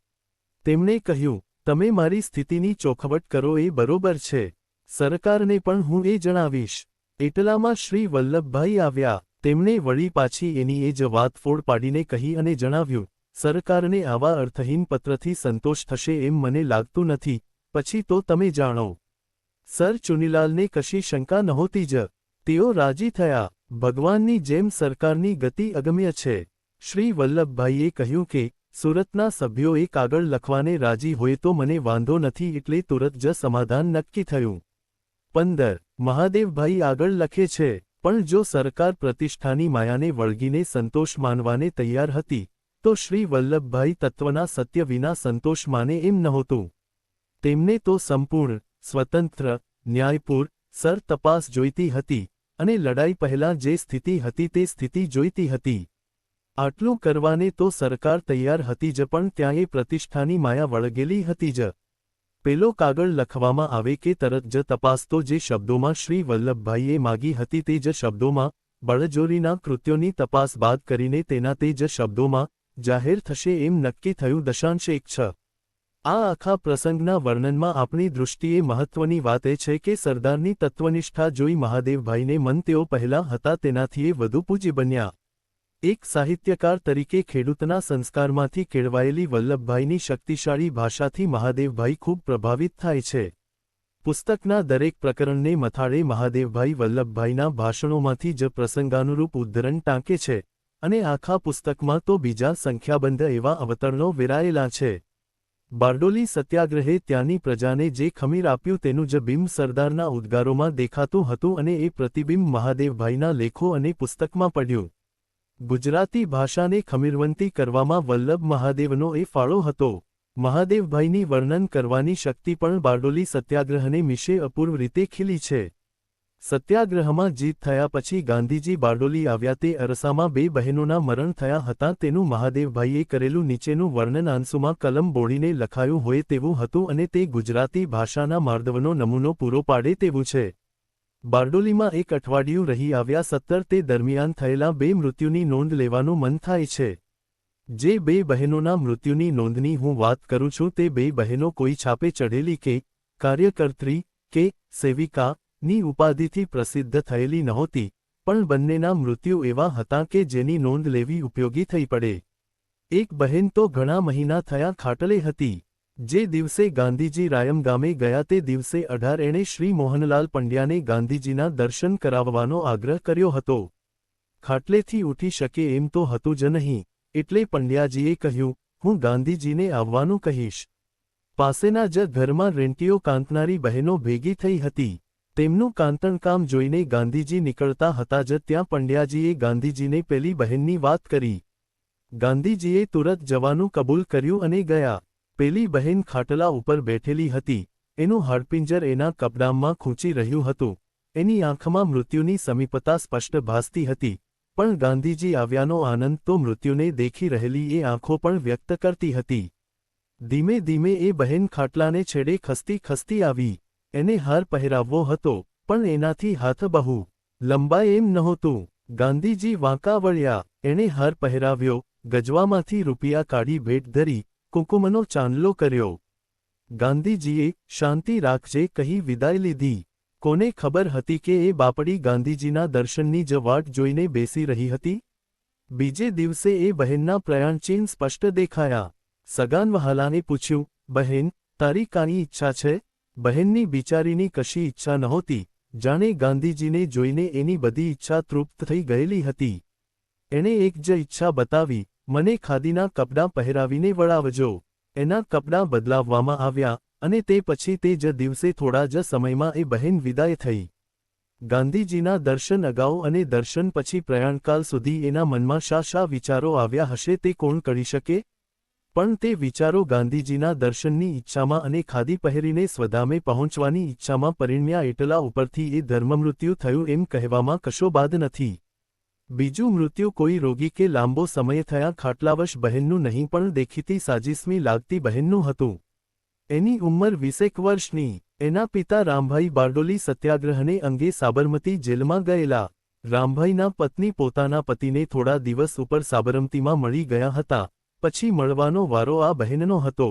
તેમણે કહ્યું, તમે મારી સ્થિતિની ચોખવટ કરો એ બરોબર છે. સરકારને પણ હું એ જણાવીશ. એટલામાં શ્રી વલ્લભભાઈ આવ્યા. તેમણે વળી પાછી એની એ જ વાત ફોડ પાડીને કહી અને જણાવ્યું, સરકારને આવા અર્થહીન પત્રથી સંતોષ થશે એમ મને લાગતું નથી, પછી તો તમે જાણો. સર ચુનીલાલને કશી શંકા નહોતી જ. તેઓ રાજી થયા. ભગવાનની જેમ સરકારની ગતિ અગમ્ય છે. શ્રી વલ્લભભાઈએ કહ્યું કે સુરતના સભ્યો એ કાગળ લખવાને રાજી હોય તો મને વાંધો નથી, એટલે તુરત જ સમાધાન નક્કી થયું. 15. મહાદેવભાઈ આગળ લખે છે, પણ જો સરકાર પ્રતિષ્ઠાની માયાને વળગીને સંતોષ માનવાને તૈયાર હતી, તો શ્રી વલ્લભભાઈ તત્વના સત્ય વિના સંતોષ માને એમ નહોતું. તેમને તો સંપૂર્ણ, સ્વતંત્ર, ન્યાયપૂર સર તપાસ જોઈતી હતી, અને લડાઈ પહેલાં જે સ્થિતિ હતી તે સ્થિતિ જોઈતી હતી. આટલું કરવાને તો સરકાર તૈયાર હતી જ, પણ ત્યાં એ પ્રતિષ્ઠાની માયા વળગેલી હતી જ. પેલો કાગળ લખવામાં આવે કે તરત જ તપાસ તો જે શબ્દોમાં શ્રી વલ્લભભાઈએ માગી હતી તે જ શબ્દોમાં, બળજોરીના કૃત્યોની તપાસ બાદ કરીને તેના તે જ શબ્દોમાં જાહેર થશે એમ નક્કી થયું. 6. આ આખા પ્રસંગના વર્ણનમાં આપણી દૃષ્ટિએ મહત્વની વાત એ છે કે સરદારની તત્વનિષ્ઠા જોઈ મહાદેવભાઈને મન તેઓ પહેલાં હતા તેનાથી એ વધુ પૂજ્ય બન્યા. એક સાહિત્યકાર તરીકે ખેડૂતના સંસ્કારમાંથી કેળવાયેલી વલ્લભભાઈની શક્તિશાળી ભાષાથી મહાદેવભાઈ ખૂબ પ્રભાવિત થાય છે. પુસ્તકના દરેક પ્રકરણને મથાળે મહાદેવભાઈ વલ્લભભાઈના ભાષણોમાંથી જ પ્રસંગાનુરૂપ ઉદ્ધરણ ટાંકે છે, અને આખા પુસ્તકમાં તો બીજા સંખ્યાબંધ એવા અવતરણો વેરાયેલા છે. બારડોલી સત્યાગ્રહે ત્યાંની પ્રજાને જે ખમીર આપ્યું તેનું જ બિંબ સરદારના ઉદ્ગારોમાં દેખાતું હતું, અને એ પ્રતિબિંબ મહાદેવભાઈના લેખો અને પુસ્તકમાં પડ્યું. ગુજરાતી ભાષાને ખમીરવંતી કરવામાં વલ્લભ મહાદેવનો એ ફાળો હતો. મહાદેવભાઈની વર્ણન કરવાની શક્તિ પણ બારડોલી સત્યાગ્રહને મિશે અપૂર્વ રીતે ખીલી છે. સત્યાગ્રહમાં જીત થયા પછી ગાંધીજી બારડોલી આવ્યા તે અરસામાં બે બહેનોના મરણ થયા હતા. તેનું મહાદેવભાઈએ કરેલું નીચેનું વર્ણન આંસુમાં કલમ બોળીને લખાયું હોય તેવું હતું, અને તે ગુજરાતી ભાષાના માર્દવનો નમૂનો પૂરો પાડે તેવું છે. બારડોલીમાં એક અઠવાડિયું રહી આવ્યા 17 તે દરમિયાન થયેલા બે મૃત્યુની નોંધ લેવાનું મન થાય છે. જે બે બહેનોના મૃત્યુની નોંધની હું વાત કરું છું તે બે બહેનો કોઈ છાપે ચઢેલી કે કાર્યકર્ત્રી કે સેવિકા ની ઉપાધિથી પ્રસિદ્ધ થયેલી નહોતી, પણ બંનેના મૃત્યુ એવા હતા કે જેની નોંધ લેવી ઉપયોગી થઈ પડે. એક બહેન તો ઘણા મહિના થયા ખાટલે હતી. જે દિવસે ગાંધીજી રાયમ ગામે ગયા તે દિવસે 18 એણે શ્રી મોહનલાલ પંડ્યાને ગાંધીજીના દર્શન કરાવવાનો આગ્રહ કર્યો હતો. ખાટલેથી ઉઠી શકે એમ તો હતું જ નહીં, એટલે પંડ્યાજીએ કહ્યું, હું ગાંધીજીને આવવાનું કહીશ. પાસેના જ ઘરમાં રેંટીઓ કાંતનારી બહેનો ભેગી થઈ હતી. તેમનું કાંતણકામ જોઈને ગાંધીજી નીકળતા હતા જ ત્યાં પંડ્યાજીએ ગાંધીજીને પેલી બહેનની વાત કરી. ગાંધીજીએ તુરત જવાનું કબૂલ કર્યું અને ગયા. પેલી બહેન ખાટલા ઉપર બેઠેલી હતી. એનું હાડપિંજર એના કપડામાં ખૂંચી રહ્યું હતું. એની આંખમાં મૃત્યુની સમીપતા સ્પષ્ટ ભાસતી હતી, પણ ગાંધીજી આવ્યાનો આનંદ તો મૃત્યુને દેખી રહેલી એ આંખો પણ વ્યક્ત કરતી હતી. ધીમે ધીમે એ બહેન ખાટલાને છેડે ખસતી ખસતી આવી. એને હાર પહેરાવવો હતો, પણ એનાથી હાથ બહુ લંબાય એમ નહોતું. ગાંધીજી વાંકા વળ્યા. એણે હાર પહેરાવ્યો, ગજવામાંથી રૂપિયા કાઢી ભેટ ધરી, કુંકુમનો ચાંદલો કર્યો. ગાંધીજીએ શાંતિ રાખજે કહી વિદાય લીધી. કોને ખબર હતી કે એ બાપડી ગાંધીજીના દર્શનની જ વાટ જોઈને બેસી રહી હતી? બીજે દિવસે એ બહેનના પ્રયાણચિહ્ન સ્પષ્ટ દેખાયા. સગાનવહાલાને પૂછ્યું, બહેન, તારી કાંઈ ઈચ્છા છે? બહેનની બિચારીની કશી ઈચ્છા નહોતી, જાણે ગાંધીજીને જોઈને એની બધી ઈચ્છા તૃપ્ત થઈ ગયેલી હતી. એણે એક જ ઈચ્છા બતાવી, મને ખાદીના કપડાં પહેરાવીને વળાવજો. એના કપડાં બદલાવવામાં આવ્યા અને તે પછી તે જ દિવસે થોડા જ સમયમાં એ બહેન વિદાય થઈ. ગાંધીજીના દર્શન અગાઉ અને દર્શન પછી પ્રયાણકાલ સુધી એના મનમાં શા વિચારો આવ્યા હશે તે કોણ કરી શકે? પણ તે વિચારો ગાંધીજીના દર્શનની ઈચ્છામાં અને ખાદી પહેરીને સ્વધામે પહોંચવાની ઈચ્છામાં પરિણમ્યા. એટલા ઉપરથી એ ધર્મમૃત્યુ થયું એમ કહેવામાં કશો બાદ નથી. બીજું મૃત્યુ કોઈ રોગી કે લાંબો સમય થયા ખાટલાવશ બહેનનું નહીં પણ દેખીતી સાજીસમી લાગતી બહેનનું હતું. એની ઉંમર 20 વર્ષની. એના પિતા રામભાઈ બારડોલી સત્યાગ્રહને અંગે સાબરમતી જેલમાં ગયેલા. રામભાઈના પત્ની પોતાના પતિને થોડા દિવસ ઉપર સાબરમતીમાં મળી ગયા હતા. પછી મળવાનો વારો આ બહેનનો હતો.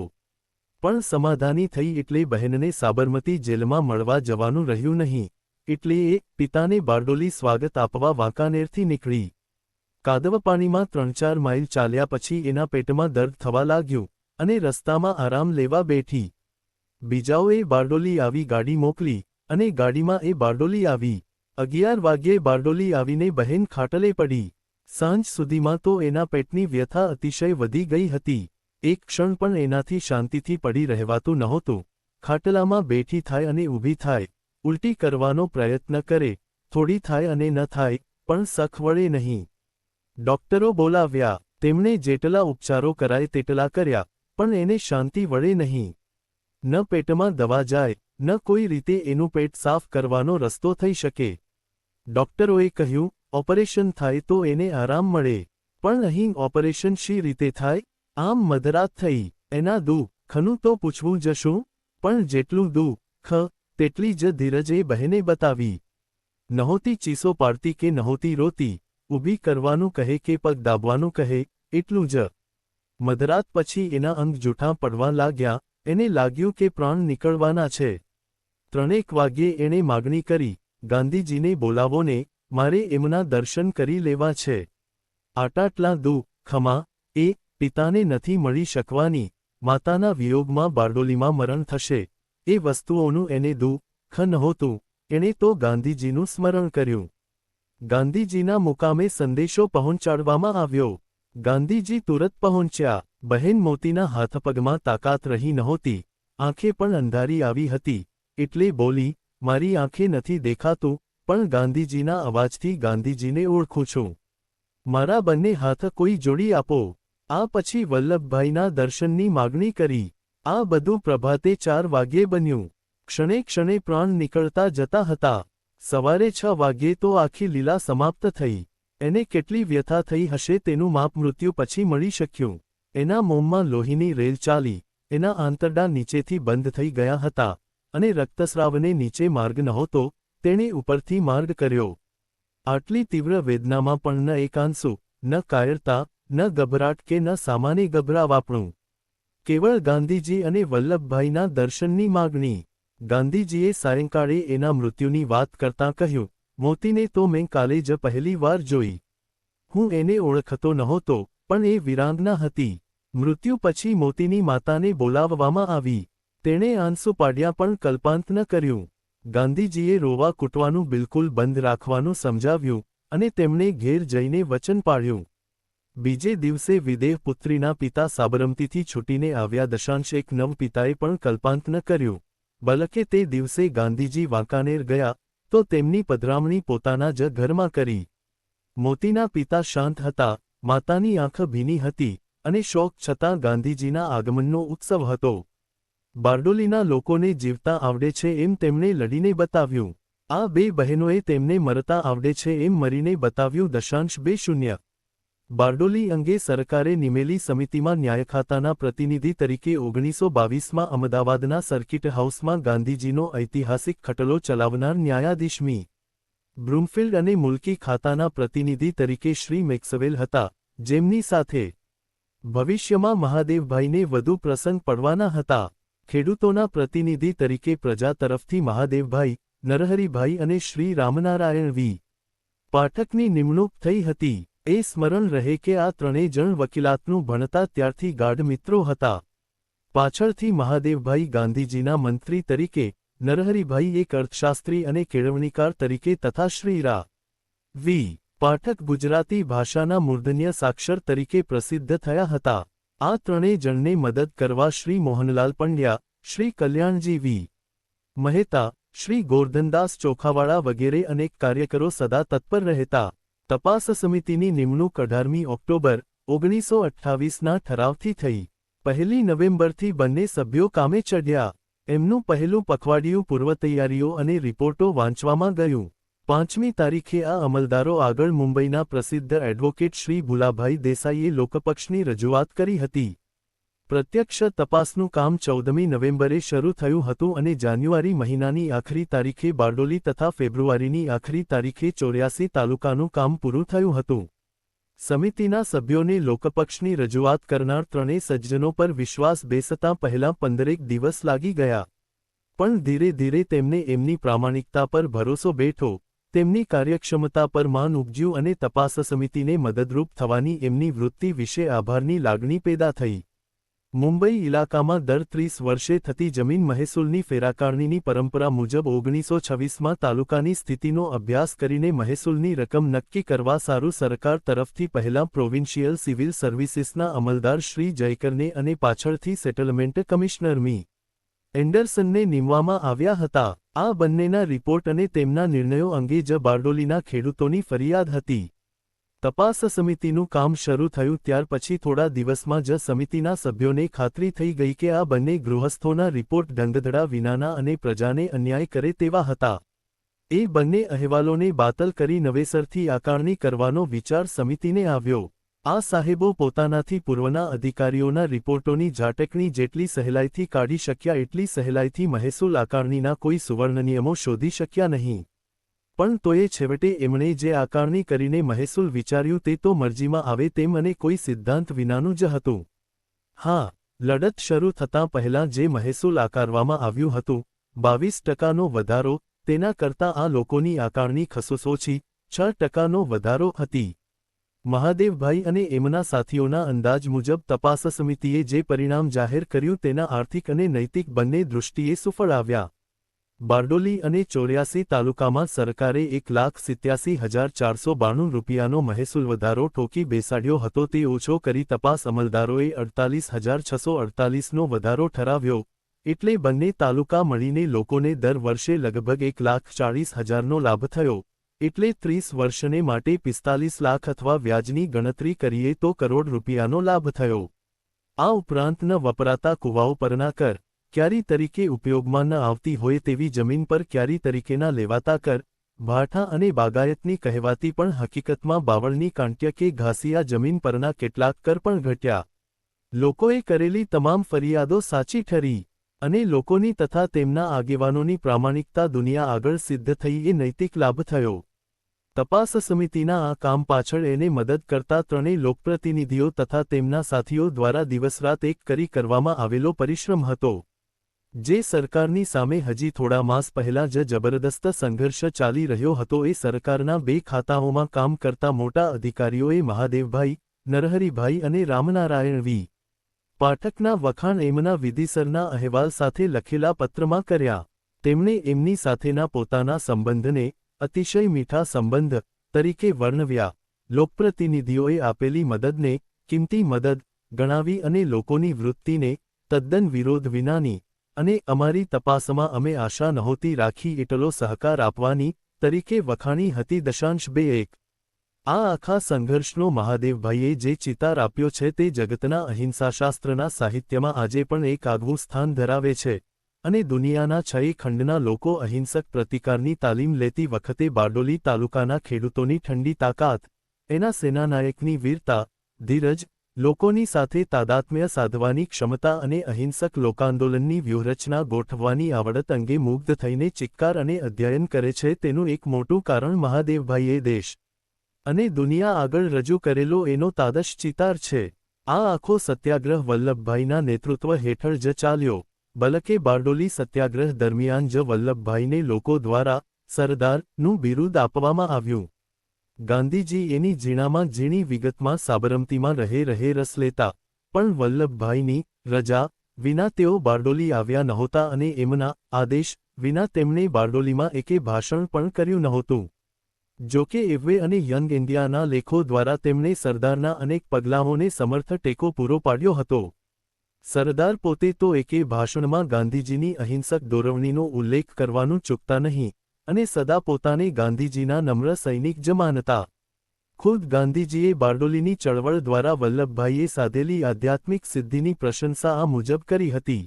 પણ સમાધાની થઈ એટલે બહેનને સાબરમતી જેલમાં મળવા જવાનું રહ્યું નહીં. એટલે એ પિતાને બારડોલી સ્વાગત આપવા વાંકાનેરથી નીકળી. કાદવપાણીમાં 3-4 માઇલ ચાલ્યા પછી એના પેટમાં દર્દ થવા લાગ્યું અને રસ્તામાં આરામ લેવા બેઠી. બીજાઓએ બારડોલી આવી ગાડી મોકલી અને ગાડીમાં એ બારડોલી આવી. 11 વાગ્યે બારડોલી આવીને બહેન ખાટલે પડી. સાંજ સુધીમાં તો એના પેટની વ્યથા અતિશય વધી ગઈ હતી. એક ક્ષણ પણ એનાથી શાંતિથી પડી રહેવાતું નહોતું. ખાટલામાં બેઠી થાય અને ઊભી થાય, ઉલટી કરવાનો પ્રયત્ન કરે, થોડી થાય અને ન થાય, પણ સખ વળે નહીં. ડોક્ટરો બોલાવ્યા, તેમણે જેટલા ઉપચારો કરાય તેટલા કર્યા, પણ એને શાંતિ વળે નહીં. ન પેટમાં દવા જાય, ન કોઈ રીતે એનું પેટ સાફ કરવાનો રસ્તો થઈ શકે. ડોક્ટરોએ કહ્યું, ઓપરેશન થાય તો એને આરામ મળે. પણ અહીં ઓપરેશન શી રીતે થાય? આમ મધરાત થઈ. એના દુઃખનું તો પૂછવું જ શું? પણ જેટલું દુઃખ તેટલી જ ધીરજ એ બહેને બતાવી. નહોતી ચીસો પાડતી કે નહોતી રોતી. ઊભી કરવાનું કહે કે પગ દાબવાનું કહે, એટલું જ. મધરાત પછી એના અંગ જૂઠા પડવા લાગ્યા. એને લાગ્યું કે પ્રાણ નીકળવાના છે. 3 વાગ્યે એણે માગણી કરી, ગાંધીજીને બોલાવો ને, મારે એમના દર્શન કરી લેવા છે. આટલા દુઃખમાં એ પિતાને નથી મળી શકવાની. માતાના વિયોગમાં બારડોલીમાં મરણ થશે. એ વસ્તુઓનું એને દુઃખ નહોતું. એણે તો ગાંધીજીનું સ્મરણ કર્યું. ગાંધીજીના મુકામે સંદેશો પહોંચાડવામાં આવ્યો. ગાંધીજી તુરત પહોંચ્યા. બહેન મોતીના હાથપગમાં તાકાત રહી નહોતી. આંખે પણ અંધારી આવી હતી. એટલે બોલી, મારી આંખે નથી દેખાતું, પણ ગાંધીજીના અવાજથી ગાંધીજીને ઓળખું છું. મારા બંને હાથ કોઈ જોડી આપો. આ પછી વલ્લભભાઈના દર્શનની માગણી કરી. આ બધું પ્રભાતે 4 વાગ્યે બન્યું. ક્ષણે ક્ષણે પ્રાણ નીકળતા જતા હતા. સવારે 6 વાગ્યે તો આખી લીલા સમાપ્ત થઈ. એને કેટલી વ્યથા થઈ હશે તેનું માપ મૃત્યુ પછી મળી શક્યું. એના મોંમાં લોહીની રેલ ચાલી. એના આંતરડા નીચેથી બંધ થઈ ગયા હતા અને રક્તસ્રાવને નીચે માર્ગ નહોતો. તેણે ઉપરથી માર્ગ કર્યો. આટલી તીવ્ર વેદનામાં પણ ન એકાંસુ, ન કાયરતા, ન ગભરાટ કે ન સામાન્ય ગભરાવાપણું. કેવળ ગાંધીજી અને વલ્લભભાઈના દર્શનની માગણી. ગાંધીજીએ સાયંકાળે એના મૃત્યુની વાત કરતાં કહ્યું, મોતીને તો મેં કાલે જ પહેલી વાર જોઈ. હું એને ઓળખતો નહોતો, પણ એ વીરાંગના હતી. મૃત્યુ પછી મોતીની માતાને બોલાવવામાં આવી. તેણે આંસુ પાડ્યા પણ કલ્પાંત ન કર્યું. ગાંધીજીએ રોવા કૂટવાનું બિલકુલ બંધ રાખવાનું સમજાવ્યું અને તેમણે ઘેર જઈને વચન પાળ્યું. બીજે દિવસે વિદેહ પુત્રીના પિતા સાબરમતીથી છૂટીને આવ્યા. 1 પિતાએ પણ કલ્પાંત ન કર્યું. બલકે તે દિવસે ગાંધીજી વાંકાનેર ગયા તો તેમની પધરામણી પોતાના જ ઘરમાં કરી. મોતીના પિતા શાંત હતા, માતાની આંખ ભીની હતી અને શોક છતાં ગાંધીજીના આગમનનો ઉત્સવ હતો. બારડોલીના લોકોને જીવતા આવડે છે એમ તેમણે લડીને બતાવ્યું. આ 2 બહેનોએ તેમને મરતા આવડે છે એમ મરીને બતાવ્યું. 2.0 બારડોલી અંગે સરકારે નિમેલી સમિતિમાં ન્યાયખાતાના પ્રતિનિધિ તરીકે 1922માં અમદાવાદના સર્કિટ હાઉસમાં ગાંધીજીનો ઐતિહાસિક ખટલો ચલાવનાર ન્યાયાધીશ મી. બ્રૂમફિલ્ડ અને મુલકી ખાતાના પ્રતિનિધિ તરીકે શ્રી મેક્સવેલ હતા, જેમની સાથે ભવિષ્યમાં મહાદેવભાઈને વધુ પ્રસંગ પડવાના હતા. ખેડૂતોના પ્રતિનિધિ તરીકે પ્રજા તરફથી મહાદેવભાઈ, નરહરિભાઈ અને શ્રી રામનારાયણ વી. પાઠકની નિમણૂક થઈ હતી. એ સ્મરણ રહે કે આ 3 જણ વકીલાતનું ભણતા ત્યારથી ગાઢ મિત્રો હતા. પાછળથી મહાદેવભાઈ ગાંધીજીના મંત્રી તરીકે, નરહરિભાઈ એક અર્થશાસ્ત્રી અને કેળવણીકાર તરીકે તથા શ્રી રા. વી. પાઠક ગુજરાતી ભાષાના મૂર્ધન્ય સાક્ષર તરીકે પ્રસિદ્ધ થયા હતા. આ ત્રણેય જણને મદદ કરવા શ્રી મોહનલાલ પંડ્યા, શ્રી કલ્યાણજી વી. મહેતા, શ્રી ગોરધનદાસ ચોખાવાળા વગેરે અનેક કાર્યકરો સદા તત્પર રહેતા. તપાસ સમિતિની નિમણૂક 18મી ઓક્ટોબર 1928ના ઠરાવથી થઈ. 1 નવેમ્બરથી બંને સભ્યો કામે ચઢ્યા. એમનું પહેલું પખવાડિયું પૂર્વતૈયારીઓ અને રિપોર્ટો વાંચવામાં ગયું. 5મી તારીખે આ અમલદારો આગળ મુંબઈના પ્રસિદ્ધ એડવોકેટ શ્રી ભુલાભાઈ દેસાઈએ લોકપક્ષની રજૂઆત કરી હતી. પ્રત્યક્ષ તપાસનું કામ 14મી નવેમ્બરે શરૂ થયું હતું અને જાન્યુઆરી મહિનાની આખરી તારીખે બારડોલી તથા ફેબ્રુઆરીની આખરી તારીખે 84 તાલુકાનું કામ પૂરું થયું હતું. સમિતિના સભ્યોને લોકપક્ષની રજૂઆત કરનાર ત્રણેય સજ્જનો પર વિશ્વાસ બેસતાં પહેલાં 15 દિવસ લાગી ગયા. પણ ધીરે ધીરે તેમને એમની પ્રામાણિકતા પર ભરોસો બેઠો, તેમની કાર્યક્ષમતા પર માન ઉપજ્યું અને તપાસ સમિતિને મદદરૂપ થવાની એમની વૃત્તિ વિશે આભારની લાગણી પેદા થઈ. મુંબઈ ઇલાકામાં દર 30 વર્ષે થતી જમીન મહેસૂલની ફેરાકારણીની પરંપરા મુજબ 1926માં તાલુકાની સ્થિતિનો અભ્યાસ કરીને મહેસૂલની રકમ નક્કી કરવા સારું સરકાર તરફથી પહેલાં પ્રોવિન્શિયલ સિવિલ સર્વિસીસના અમલદાર શ્રી જયકરને અને પાછળથી સેટલમેન્ટ કમિશનર મી. એન્ડરસનને નીમવામાં આવ્યા હતા. આ બંનેના રિપોર્ટ અને તેમના નિર્ણયો અંગે જ બારડોલીના ખેડૂતોની ફરિયાદ હતી. તપાસ સમિતિનું કામ શરૂ થયું ત્યાર પછી થોડા દિવસમાં જ સમિતિના સભ્યોને ખાતરી થઈ ગઈ કે આ બંને ગૃહસ્થોના રિપોર્ટ ઢંગધડા વિનાના અને પ્રજાને અન્યાય કરે તેવા હતા. એ બંને અહેવાલોને બાતલ કરી નવેસરથી આકારણી કરવાનો વિચાર સમિતિને આવ્યો. આ સાહેબો પોતાનાથી પૂર્વના અધિકારીઓના રિપોર્ટોની ઝાટકણી જેટલી સહેલાઈથી કાઢી શક્યા એટલી સહેલાઈથી મહેસૂલ આકારણીના કોઈ સુવર્ણ નિયમો શોધી શક્યા નહીં. પણ તોય છેવટે એમણે જે આકારણી કરીને મહેસૂલ વિચાર્યું તે તો મરજીમાં આવે તેમ અને કોઈ સિદ્ધાંત વિનાનું જ હતું. હા, લડત શરૂ થતાં પહેલાં જે મહેસૂલ આકારવામાં આવ્યું હતું, 22%નો વધારો, તેના કરતાં આ લોકોની આકારણી ખસોસ ઓછી, 6%નો વધારો હતી. મહાદેવભાઈ અને એમના સાથીઓના અંદાજ મુજબ તપાસ સમિતિએ જે પરિણામ જાહેર કર્યું તેના આર્થિક અને નૈતિક બંને દૃષ્ટિએ સુફળ આવ્યા. બારડોલી અને 84 તાલુકામાં સરકારે 1,87,492 રૂપિયાનો મહેસૂલ વધારો ઠોકી બેસાડ્યો હતો તે ઓછો કરી તપાસ અમલદારોએ 48,648નો વધારો ઠરાવ્યો, એટલે બંને તાલુકા મળીને લોકોને દર વર્ષે લગભગ 1,40,000નો લાભ થયો, એટલે 30 વર્ષને માટે 45 લાખ અથવા વ્યાજની ગણતરી કરીએ તો કરોડ રૂપિયાનો લાભ થયો. આ ઉપરાંત ન વપરાતા કૂવાઓ પરના કર, ક્યારી તરીકે ઉપયોગમાં ન આવતી હોય તેવી જમીન પર ક્યારી તરીકેના લેવાતા કર, ભાઠા અને બાગાયતની કહેવાતી પણ હકીકતમાં બાવળની કાંટ્ય કે ઘાસિયા જમીન પરના કેટલાક કર પણ ઘટ્યા. લોકોએ કરેલી તમામ ફરિયાદો સાચી ઠરી અને લોકોની તથા તેમના આગેવાનોની પ્રામાણિકતા દુનિયા આગળ સિદ્ધ થઈ એ નૈતિક લાભ થયો. તપાસ સમિતિના આ કામ પાછળ એને મદદ કરતા ત્રણેય લોકપ્રતિનિધિઓ તથા તેમના સાથીઓ દ્વારા દિવસરાત એક કરી કરવામાં આવેલો પરિશ્રમ હતો. જે સરકારની સામે હજી થોડા માસ પહેલાં જ જબરદસ્ત સંઘર્ષ ચાલી રહ્યો હતો એ સરકારના બે ખાતાઓમાં કામ કરતા મોટા અધિકારીઓએ મહાદેવભાઈ, નરહરિભાઈ અને રામનારાયણ વી. પાઠકના વખાણ એમના વિધિસરના અહેવાલ સાથે લખેલા પત્રમાં કર્યા. તેમણે એમની સાથેના પોતાના સંબંધને અતિશય મીઠા સંબંધ તરીકે વર્ણવ્યા. લોકપ્રતિનિધિઓએ આપેલી મદદને કિંમતી મદદ ગણાવી અને લોકોની વૃત્તિને તદ્દન વિરોધ વિનાની અને અમારી તપાસમાં અમે આશા નહોતી રાખી એટલો સહકાર આપવાની તરીકે વખાણી હતી. 2.1 આ આખા સંઘર્ષનો મહાદેવભાઈએ જે ચિતાર આપ્યો છે તે જગતના અહિંસાશાસ્ત્રના સાહિત્યમાં આજે પણ એક આગવું સ્થાન ધરાવે છે અને દુનિયાના 6 ખંડના લોકો અહિંસક પ્રતિકારની તાલીમ લેતી વખતે બારડોલી તાલુકાના ખેડૂતોની ઠંડી તાકાત, એના સેનાનાયકની વીરતા, ધીરજ, લોકોની સાથે તાદાત્મ્ય સાધવાની ક્ષમતા અને અહિંસક લોકાંદોલનની વ્યૂહરચના ગોઠવવાની આવડત અંગે મુગ્ધ થઈને ચિક્કાર અને અધ્યયન કરે છે તેનું એક મોટું કારણ મહાદેવભાઈએ દેશ અને દુનિયા આગળ રજૂ કરેલો એનો તાદશ ચિતાર છે. આ આખો સત્યાગ્રહ વલ્લભભાઈના નેતૃત્વ હેઠળ જ ચાલ્યો. બલકે બારડોલી સત્યાગ્રહ દરમિયાન જ વલ્લભભાઈને લોકો દ્વારા સરદારનું બિરુદ આપવામાં આવ્યું. ગાંધીજી એની ઝીણામાં ઝીણી વિગતમાં સાબરમતીમાં રહે રસ લેતા, પણ વલ્લભભાઈની રજા વિના તેઓ બારડોલી આવ્યા નહોતા અને એમના આદેશ વિના તેમણે બારડોલીમાં એકે ભાષણ પણ કર્યું નહોતું. જો કે એવે અને યંગ ઇન્ડિયાના લેખો દ્વારા તેમણે સરદારના અનેક પગલાંઓને સમર્થ ટેકો પૂરો પાડ્યો હતો. સરદાર પોતે તો એકે ભાષણમાં ગાંધીજીની અહિંસક દોરવણીનો ઉલ્લેખ કરવાનું ચૂકતા નહીં અને સદા પોતાને ગાંધીજીના નમ્ર સૈનિક જ માનતા. ખુદ ગાંધીજીએ બારડોલીની ચળવળ દ્વારા વલ્લભભાઈએ સાધેલી આધ્યાત્મિક સિદ્ધિની પ્રશંસા આ મુજબ કરી હતી.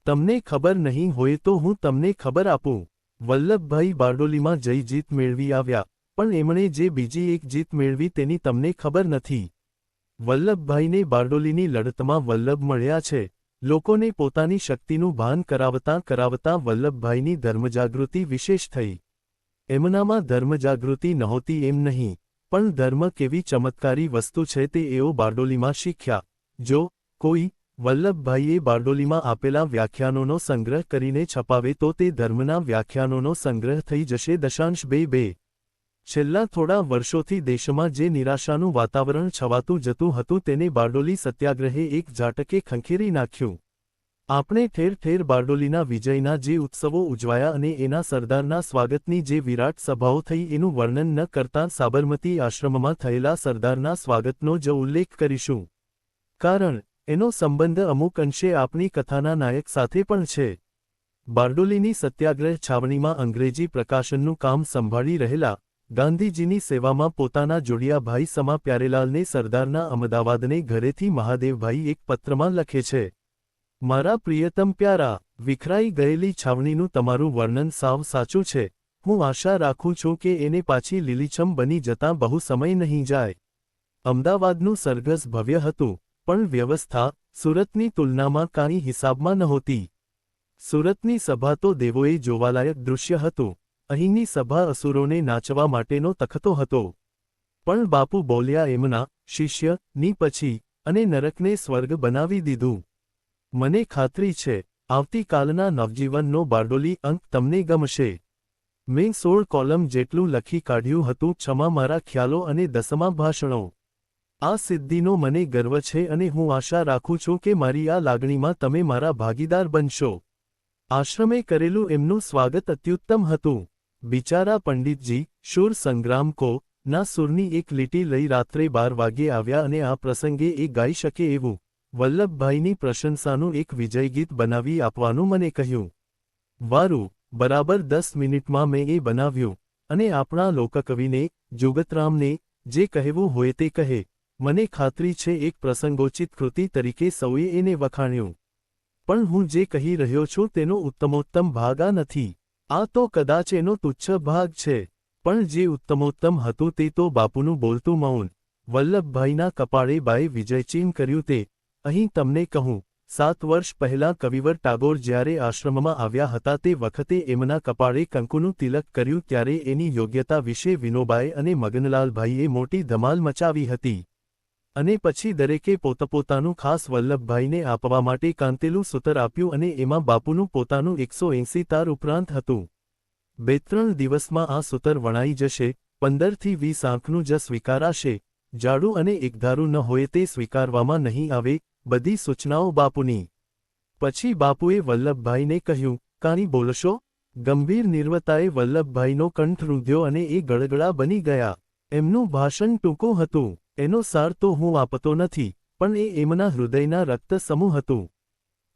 તમને ખબર નહીં હોય તો હું તમને ખબર આપું. વલ્લભભાઈ બારડોલીમાં જઈ જીત મેળવી આવ્યા, પણ એમણે જે બીજી એક જીત મેળવી તેની તમને ખબર નથી. વલ્લભભાઈને બારડોલીની લડતમાં વલ્લભ મળ્યા છે. લોકોને પોતાની શક્તિનું ભાન કરાવતાં કરાવતાં વલ્લભભાઈની ધર્મજાગૃતિ વિશેષ થઈ. એમનામાં ધર્મજાગૃતિ નહોતી એમ નહીં, પણ ધર્મ કેવી ચમત્કારી વસ્તુ છે તે એઓ બારડોલીમાં શીખ્યા. જો કોઈ વલ્લભભાઈએ બારડોલીમાં આપેલા વ્યાખ્યાનોનો સંગ્રહ કરીને છપાવે તો તે ધર્મના વ્યાખ્યાનોનો સંગ્રહ થઈ જશે. 2.2 છેલ્લા થોડા વર્ષોથી દેશમાં જે નિરાશાનું વાતાવરણ છવાતું જતું હતું તેને બારડોલી સત્યાગ્રહે એક ઝાટકે ખંખેરી નાખ્યું. આપણે ઠેર ઠેર બારડોલીના વિજયના જે ઉત્સવો ઉજવાયા અને એના સરદારના સ્વાગતની જે વિરાટ સભાઓ થઈ એનું વર્ણન ન કરતાં સાબરમતી આશ્રમમાં થયેલા સરદારના સ્વાગતનો જ ઉલ્લેખ કરીશું. કારણ એનો સંબંધ અમુક અંશે આપણી કથાના નાયક સાથે પણ છે. બારડોલીની સત્યાગ્રહ છાવણીમાં અંગ્રેજી પ્રકાશનનું કામ સંભાળી રહેલા ગાંધીજીની સેવામાં પોતાના જોડિયા ભાઈ સમા પ્યારેલાલને સરદારના અમદાવાદને ઘરેથી મહાદેવભાઈ એક પત્રમાં લખે છે. મારા પ્રિયતમ પ્યારા, વિખરાઈ ગયેલી છાવણીનું તમારું વર્ણન સાવ સાચું છે. હું આશા રાખું છું કે એને પાછી લીલીછમ બની જતાં બહુ સમય નહીં જાય. અમદાવાદનું સરઘસ ભવ્ય હતું, પણ વ્યવસ્થા સુરતની તુલનામાં કાંઈ હિસાબમાં નહોતી. સુરતની સભા તો દેવોએ જોવાલાયક દૃશ્ય હતું. અહીંની સભા અસુરોને નાચવા માટેનો તખતો હતો. પણ બાપુ બોલ્યા એમના શિષ્ય ની પછી અને નરકને સ્વર્ગ બનાવી દીધું. મને ખાતરી છે આવતીકાલના નવજીવનનો બારડોલી અંક તમને ગમશે. મેં 16 કોલમ જેટલું લખી કાઢ્યું હતું. છમા મારા ખ્યાલો અને 10મા ભાષણો. આ સિદ્ધિનો મને ગર્વ છે અને હું આશા રાખું છું કે મારી આ લાગણીમાં તમે મારા ભાગીદાર બનશો. આશ્રમે કરેલું એમનું સ્વાગત અત્યુત્તમ હતું. બિચારા પંડિતજી શૂર સંગ્રામ કો ના સૂરની એક લીટી લઈ રાત્રે 12 વાગ્યે આવ્યા અને આ પ્રસંગે એ ગાઈ શકે એવું વલ્લભભાઈની પ્રશંસાનું એક વિજયગીત બનાવી આપવાનું મને કહ્યું. વારું, બરાબર 10 મિનિટમાં મેં એ બનાવ્યું અને આપણા લોકકવિને જુગતરામને જે કહેવું હોય તે કહે. મને ખાતરી છે એક પ્રસંગોચિત કૃતિ તરીકે સૌએ એને વખાણ્યું. પણ હું જે કહી રહ્યો છું તેનો ઉત્તમોત્તમ ભાગ આ નથી. આ તો કદાચ એનો તુચ્છ ભાગ છે. પણ જે ઉત્તમોત્તમ હતું તે તો બાપુનું બોલતું મૌન. વલ્લભભાઈના કપાળે બાએ વિજયચિહ્ન કર્યું તે અહીં તમને કહું. 7 વર્ષ પહેલાં કવિવર ટાગોર જ્યારે આશ્રમમાં આવ્યા હતા તે વખતે એમના કપાળે કંકુનું તિલક કર્યું ત્યારે એની યોગ્યતા વિશે વિનોબાએ અને મગનલાલભાઈએ મોટી ધમાલ મચાવી હતી. અને પછી દરેકે પોતપોતાનું ખાસ વલ્લભભાઈને આપવા માટે કાંતેલું સૂત્ર આપ્યું અને એમાં બાપુનું પોતાનું 180 તાર ઉપરાંત હતું. 2-3 દિવસમાં આ સૂત્ર વણાઈ જશે. 15 થી 20 આંખનું જ સ્વીકારાશે. જાડું અને એકધારું ન હોય તે સ્વીકારવામાં નહીં આવે. બધી સૂચનાઓ બાપુની. પછી બાપુએ વલ્લભભાઈને કહ્યું, કાંઈ બોલશો? ગંભીર નિર્વતાએ વલ્લભભાઈનો કંઠ રૂંધ્યો અને એ ગળગળા બની ગયા. એમનું ભાષણ ટૂંકું હતું. એનો સાર તો હું આપતો નથી, પણ એ એમના હૃદયના રક્ત સમૂહ હતું.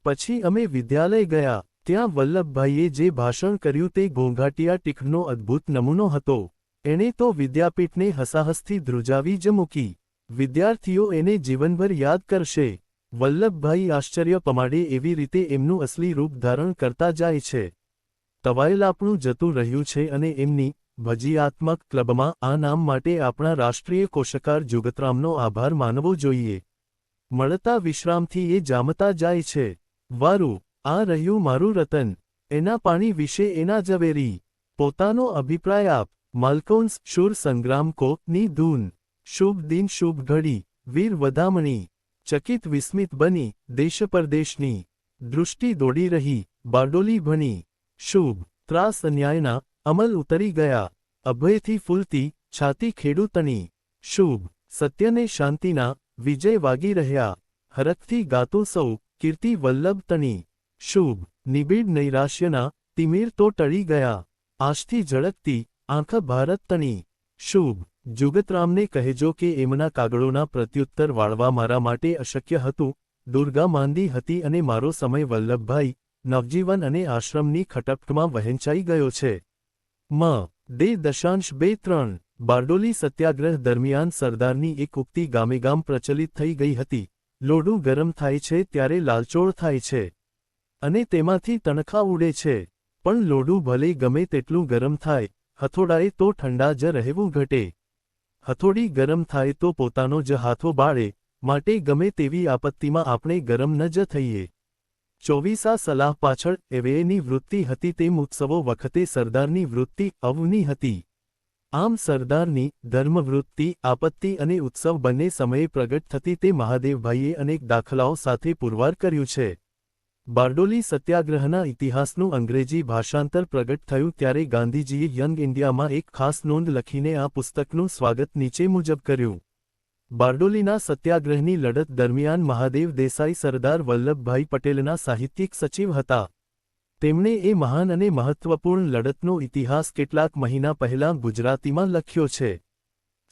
પછી અમે વિદ્યાલય ગયા. ત્યાં વલ્લભભાઈએ જે ભાષણ કર્યું તે ઘોંઘાટિયા ટીખનો અદ્ભુત નમૂનો હતો. એણે તો વિદ્યાપીઠને હસાહસથી ધ્રુજાવી જ મૂકી. વિદ્યાર્થીઓ એને જીવનભર યાદ કરશે. વલ્લભભાઈ આશ્ચર્ય પમાડે એવી રીતે એમનું અસલી રૂપ ધારણ કરતા જાય છે. તવાયેલ આપણું જતું રહ્યું છે અને એમની ભજીયાત્મક ક્લબમાં આ નામ માટે આપણા રાષ્ટ્રીય કોષકાર જુગતરામનો આભાર માનવો જોઈએ. મળતા વિશ્રામથી એ જામતા જાય છે. વારું, આ રહ્યું મારું રતન. એના પાણી વિશે એના ઝવેરી. પોતાનો અભિપ્રાય આપ. માલ્કોન્સ શૂર સંગ્રામ કો ની ધૂન. શુભ દિન શુભ ઘડી. વીર વધામણી. ચકિત વિસ્મિત બની દેશ પરદેશની. દૃષ્ટિ દોડી રહી બારડોલી ભણી. શુભ ત્રાસ અન્યાયના અમલ ઉતરી ગયા. અભયથી ફૂલતી છાતી ખેડૂતની. શુભ સત્યને શાંતિના વિજય વાગી રહ્યા. હરખથી ગાતું સૌ કીર્તિ વલ્લભ તણી. શુભ નિબીડ નૈરાશ્યના તિમિર તો ટળી ગયા. આજથી ઝળકતી આંખ ભારત તણી. શુભ. જુગતરામને કહેજો કે એમના કાગળોના પ્રત્યુત્તર વાળવા મારા માટે અશક્ય હતું. દુર્ગા માંદી હતી અને મારો સમય વલ્લભભાઈ, નવજીવન અને આશ્રમની ખટપટમાં વહેંચાઈ ગયો છે. .2.3 બારડોલી સત્યાગ્રહ દરમિયાન સરદારની એક ઉક્તિ ગામેગામ પ્રચલિત થઈ ગઈ હતી. લોઢું ગરમ થાય છે ત્યારે લાલચોળ થાય છે. અને તેમાંથી તણખા ઉડે છે. પણ લોઢું ભલે ગમે તેટલું ગરમ થાય, હથોડાએ તો ઠંડા જ રહેવું ઘટે. હથોડી ગરમ થાય તો પોતાનો જ હાથો બાળે, માટે ગમે તેવી આપત્તિમાં આપણે ગરમ ન જ થઈએ. 24 આ સલાહ પાછળ એવેની વૃત્તિ હતી તેમ ઉત્સવો વખતે સરદારની વૃત્તિ અવની હતી. આમ સરદારની ધર્મવૃત્તિ આપત્તિ અને ઉત્સવ બંને સમયે પ્રગટ થતી તે મહાદેવભાઈએ અનેક દાખલાઓ સાથે પુરવાર કર્યું છે. બારડોલી સત્યાગ્રહના ઇતિહાસનું અંગ્રેજી ભાષાંતર પ્રગટ થયું ત્યારે ગાંધીજીએ યંગ ઇન્ડિયામાં એક ખાસ નોંધ લખીને આ પુસ્તકનું સ્વાગત નીચે મુજબ કર્યું. બારડોલીના સત્યાગ્રહની લડત દરમિયાન મહાદેવ દેસાઈ સરદાર વલ્લભભાઈ પટેલના સાહિત્યિક સચિવ હતા. તેમણે એ મહાન અને મહત્વપૂર્ણ લડતનો ઇતિહાસ કેટલાક મહિના પહેલાં ગુજરાતીમાં લખ્યો છે.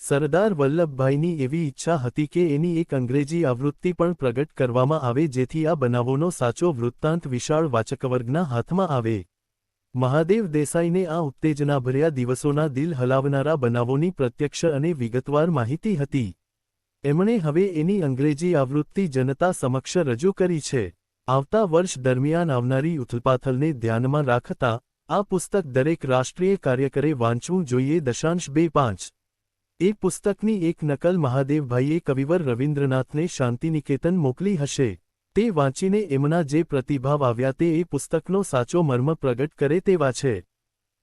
સરદાર વલ્લભભાઈની એવી ઈચ્છા હતી કે એની એક અંગ્રેજી આવૃત્તિ પણ પ્રગટ કરવામાં આવે જેથી આ બનાવોનો સાચો વૃત્તાંત વિશાળ વાચકવર્ગના હાથમાં આવે. મહાદેવ દેસાઈને આ ઉત્તેજનાભર્યા દિવસોના દિલ હલાવનારા બનાવોની પ્રત્યક્ષ અને વિગતવાર માહિતી હતી. એમણે હવે એની અંગ્રેજી આવૃત્તિ જનતા સમક્ષ રજૂ કરી છે. આવતા વર્ષ દરમિયાન આવનારી ઉથલપાથલને ધ્યાનમાં રાખતા આ પુસ્તક દરેક રાષ્ટ્રીય કાર્યકરે વાંચવું જોઈએ. 2.5 એ પુસ્તકની એક નકલ મહાદેવભાઈએ કવિવર રવિન્દ્રનાથને શાંતિનિકેતન મોકલી હશે. તે વાંચીને એમના જે પ્રતિભાવ આવ્યા તે એ પુસ્તકનો સાચો મર્મ પ્રગટ કરે તેવા છે.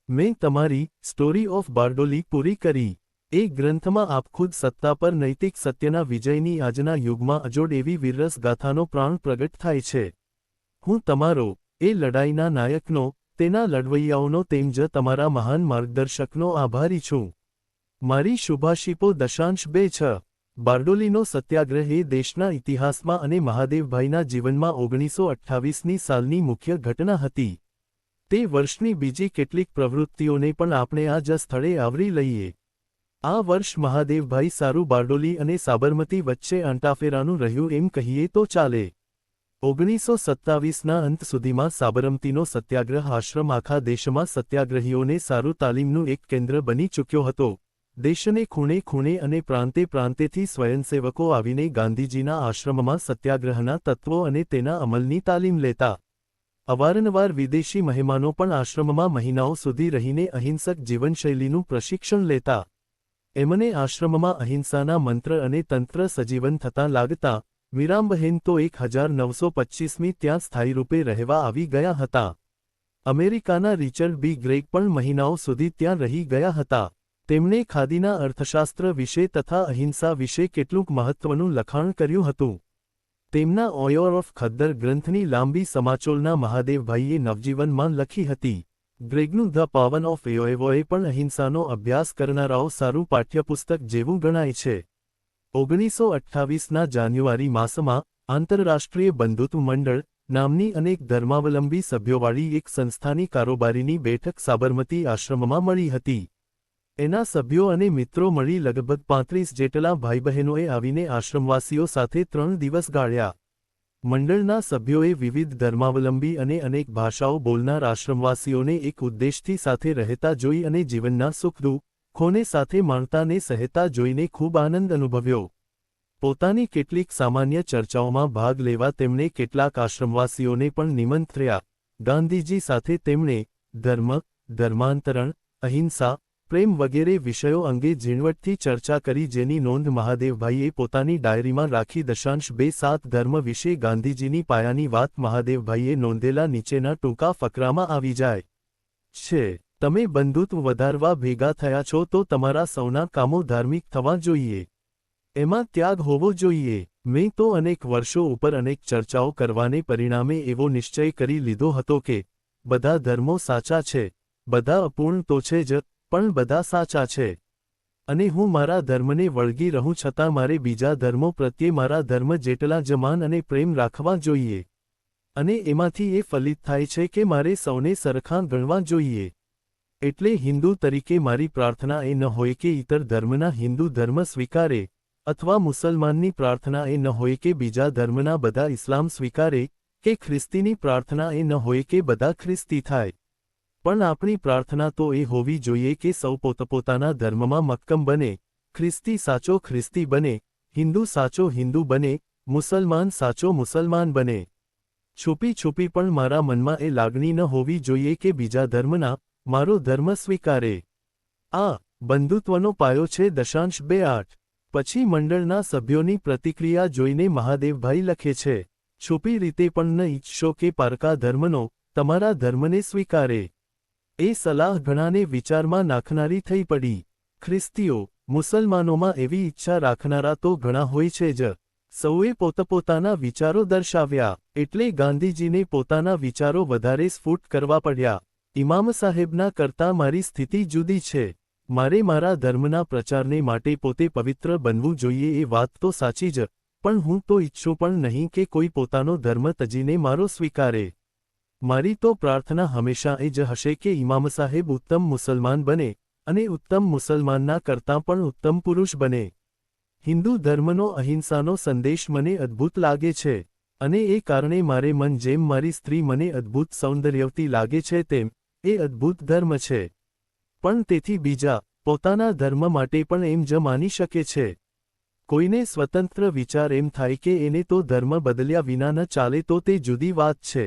મેં તમારી સ્ટોરી ઓફ બારડોલી પૂરી કરી. એ ગ્રંથમાં આપ ખુદ સત્તા પર નૈતિક સત્યના વિજયની આજના યુગમાં અજોડ એવી વીરરસ ગાથાનો પ્રાણ પ્રગટ થાય છે. હું તમારો એ લડાઈના નાયકનો, તેના લડવૈયાઓનો તેમ જ તમારા મહાન માર્ગદર્શકનો આભારી છું. મારી શુભાશીપો 2.6 બારડોલીનો સત્યાગ્રહ એ દેશના ઇતિહાસમાં અને મહાદેવભાઈના જીવનમાં 1928ની સાલની મુખ્ય ઘટના હતી. તે વર્ષની બીજી કેટલીક પ્રવૃત્તિઓને પણ આપણે આ જ સ્થળે આવરી લઈએ. આ વર્ષ મહાદેવભાઈ સારું બારડોલી અને સાબરમતી વચ્ચે આંટાફેરાનું રહ્યું એમ કહીએ તો ચાલે. 1927ના અંત સુધીમાં સાબરમતીનો સત્યાગ્રહ આશ્રમ આખા દેશમાં સત્યાગ્રહીઓને સારું તાલીમનું એક કેન્દ્ર બની ચૂક્યો હતો. દેશને ખૂણે ખૂણે અને પ્રાંતે પ્રાંતેથી સ્વયંસેવકો આવીને ગાંધીજીના આશ્રમમાં સત્યાગ્રહના તત્વો અને તેના અમલની તાલીમ લેતા. અવારનવાર વિદેશી મહેમાનો પણ આશ્રમમાં મહિનાઓ સુધી રહીને અહિંસક જીવનશૈલીનું પ્રશિક્ષણ લેતા. એમને આશ્રમમાં અહિંસાના મંત્ર અને તંત્ર સજીવન થતાં લાગતા. મીરાંબહેન તો 1925મી ત્યાં સ્થાયી રૂપે રહેવા આવી ગયા હતા. અમેરિકાના રિચર્ડ બી ગ્રેગ પણ મહિનાઓ સુધી ત્યાં રહી ગયા હતા. તેમણે ખાદીના અર્થશાસ્ત્ર વિશે તથા અહિંસા વિશે કેટલુંક મહત્વનું લખાણ કર્યું હતું. તેમના ઓયોર ઓફ ખદ્દર ગ્રંથની લાંબી સમાચોલના મહાદેવભાઈએ નવજીવનમાં લખી હતી. ગ્રેગનું ધ પાવન ઓફ એયોએવોએ પણ અહિંસાનો અભ્યાસ કરનારાઓ સારું પાઠ્યપુસ્તક જેવું ગણાય છે. 1928ના જાન્યુઆરી માસમાં આંતરરાષ્ટ્રીય બંધુત્વ મંડળ નામની અનેક ધર્માવલંબી સભ્યોવાળી એક સંસ્થાની કારોબારીની બેઠક સાબરમતી આશ્રમમાં મળી હતી. એના સભ્યો અને મિત્રો મળી લગભગ 35 જેટલા ભાઈબહેનોએ આવીને આશ્રમવાસીઓ સાથે 3 દિવસ ગાળ્યા. મંડળના સભ્યોએ વિવિધ ધર્માવલંબી અને અનેક ભાષાઓ બોલનાર આશ્રમવાસીઓને એક ઉદ્દેશથી સાથે રહેતા જોઈ અને જીવનના સુખ દુઃખોને સાથે માણતાને સહેતા જોઈને ખૂબ આનંદ અનુભવ્યો. પોતાની કેટલીક સામાન્ય ચર્ચાઓમાં ભાગ લેવા તેમણે કેટલાક આશ્રમવાસીઓને પણ નિમંત્ર્યા. ગાંધીજી સાથે તેમણે ધર્મ, ધર્માંતરણ, અહિંસા, પ્રેમ વગેરે વિષયો અંગે ઝીણવટથી ચર્ચા કરી જેની નોંધ મહાદેવભાઈએ પોતાની ડાયરીમાં રાખી. 2.7 ધર્મ વિશે ગાંધીજીની પાયાની વાત મહાદેવભાઈએ નોંધેલા નીચેના ટૂંકા ફકરામાં આવી જાય છે. તમે બંધુત્વ વધારવા ભેગા થયા છો તો તમારા સૌના કામો ધાર્મિક થવા જોઈએ. એમાં ત્યાગ હોવો જોઈએ. મેં તો અનેક વર્ષો ઉપર અનેક ચર્ચાઓ કરવાને પરિણામે એવો નિશ્ચય કરી લીધો હતો કે બધા ધર્મો સાચા છે, બધા અપૂર્ણ તો છે જ, પણ બધા સાચા છે. અને હું મારા ધર્મને વળગી રહું છતાં મારે બીજા ધર્મો પ્રત્યે મારા ધર્મ જેટલા જ માન અને પ્રેમ રાખવા જોઈએ. અને એમાંથી એ ફલિત થાય છે કે મારે સૌને સરખા ગણવા જોઈએ. એટલે હિન્દુ તરીકે મારી પ્રાર્થના એ ન હોય કે ઇતર ધર્મના હિન્દુ ધર્મ સ્વીકારે, અથવા મુસલમાનની પ્રાર્થના એ ન હોય કે બીજા ધર્મના બધા ઇસ્લામ સ્વીકારે, કે ખ્રિસ્તીની પ્રાર્થના એ ન હોય કે બધા ખ્રિસ્તી થાય. પણ આપણી પ્રાર્થના તો એ હોવી જોઈએ કે સૌ પોતપોતાના ધર્મમાં મક્કમ બને, ખ્રિસ્તી સાચો ખ્રિસ્તી બને, હિન્દુ સાચો હિન્દુ બને, મુસલમાન સાચો મુસલમાન બને. છુપી છુપી પણ મારા મનમાં એ લાગણી ન હોવી જોઈએ કે બીજા ધર્મના મારો ધર્મ સ્વીકારે. આ બંધુત્વનો પાયો છે. 2.8 પછી મંડળના સભ્યોની પ્રતિક્રિયા જોઈને મહાદેવભાઈ લખે છે, છુપી રીતે પણ ન ઈચ્છશો કે પારકા ધર્મનો તમારા ધર્મને સ્વીકારે. એ સલાહ ઘણાને વિચારમાં નાખનારી થઈ પડી. ખ્રિસ્તીઓ, મુસલમાનોમાં એવી ઈચ્છા રાખનારા તો ઘણા હોય છે જ. સૌએ પોતપોતાના વિચારો દર્શાવ્યા, એટલે ગાંધીજીને પોતાના વિચારો વધારે સ્ફુટ કરવા પડ્યા. ઇમામ સાહેબના કરતાં મારી સ્થિતિ જુદી છે. મારે મારા ધર્મના પ્રચારને માટે પોતે પવિત્ર બનવું જોઈએ. એ વાત તો સાચી જ, પણ હું તો ઈચ્છું પણ નહીં કે કોઈ પોતાનો ધર્મ તજીને મારો સ્વીકારે. મારી તો પ્રાર્થના હંમેશા એ જ હશે કે ઇમામ સાહેબ ઉત્તમ મુસલમાન બને, અને ઉત્તમ મુસલમાનના કરતાં પણ ઉત્તમ પુરુષ બને. હિન્દુ ધર્મનો અહિંસાનો સંદેશ મને અદ્ભુત લાગે છે, અને એ કારણે મારે મન જેમ મારી સ્ત્રી મને અદ્ભુત સૌંદર્યવતી લાગે છે તેમ એ અદ્ભુત ધર્મ છે. પણ તેથી બીજા પોતાના ધર્મ માટે પણ એમ જ માની શકે છે. કોઈને સ્વતંત્ર વિચાર એમ થાય કે એને તો ધર્મ બદલ્યા વિના ન ચાલે તો તે જુદી વાત છે.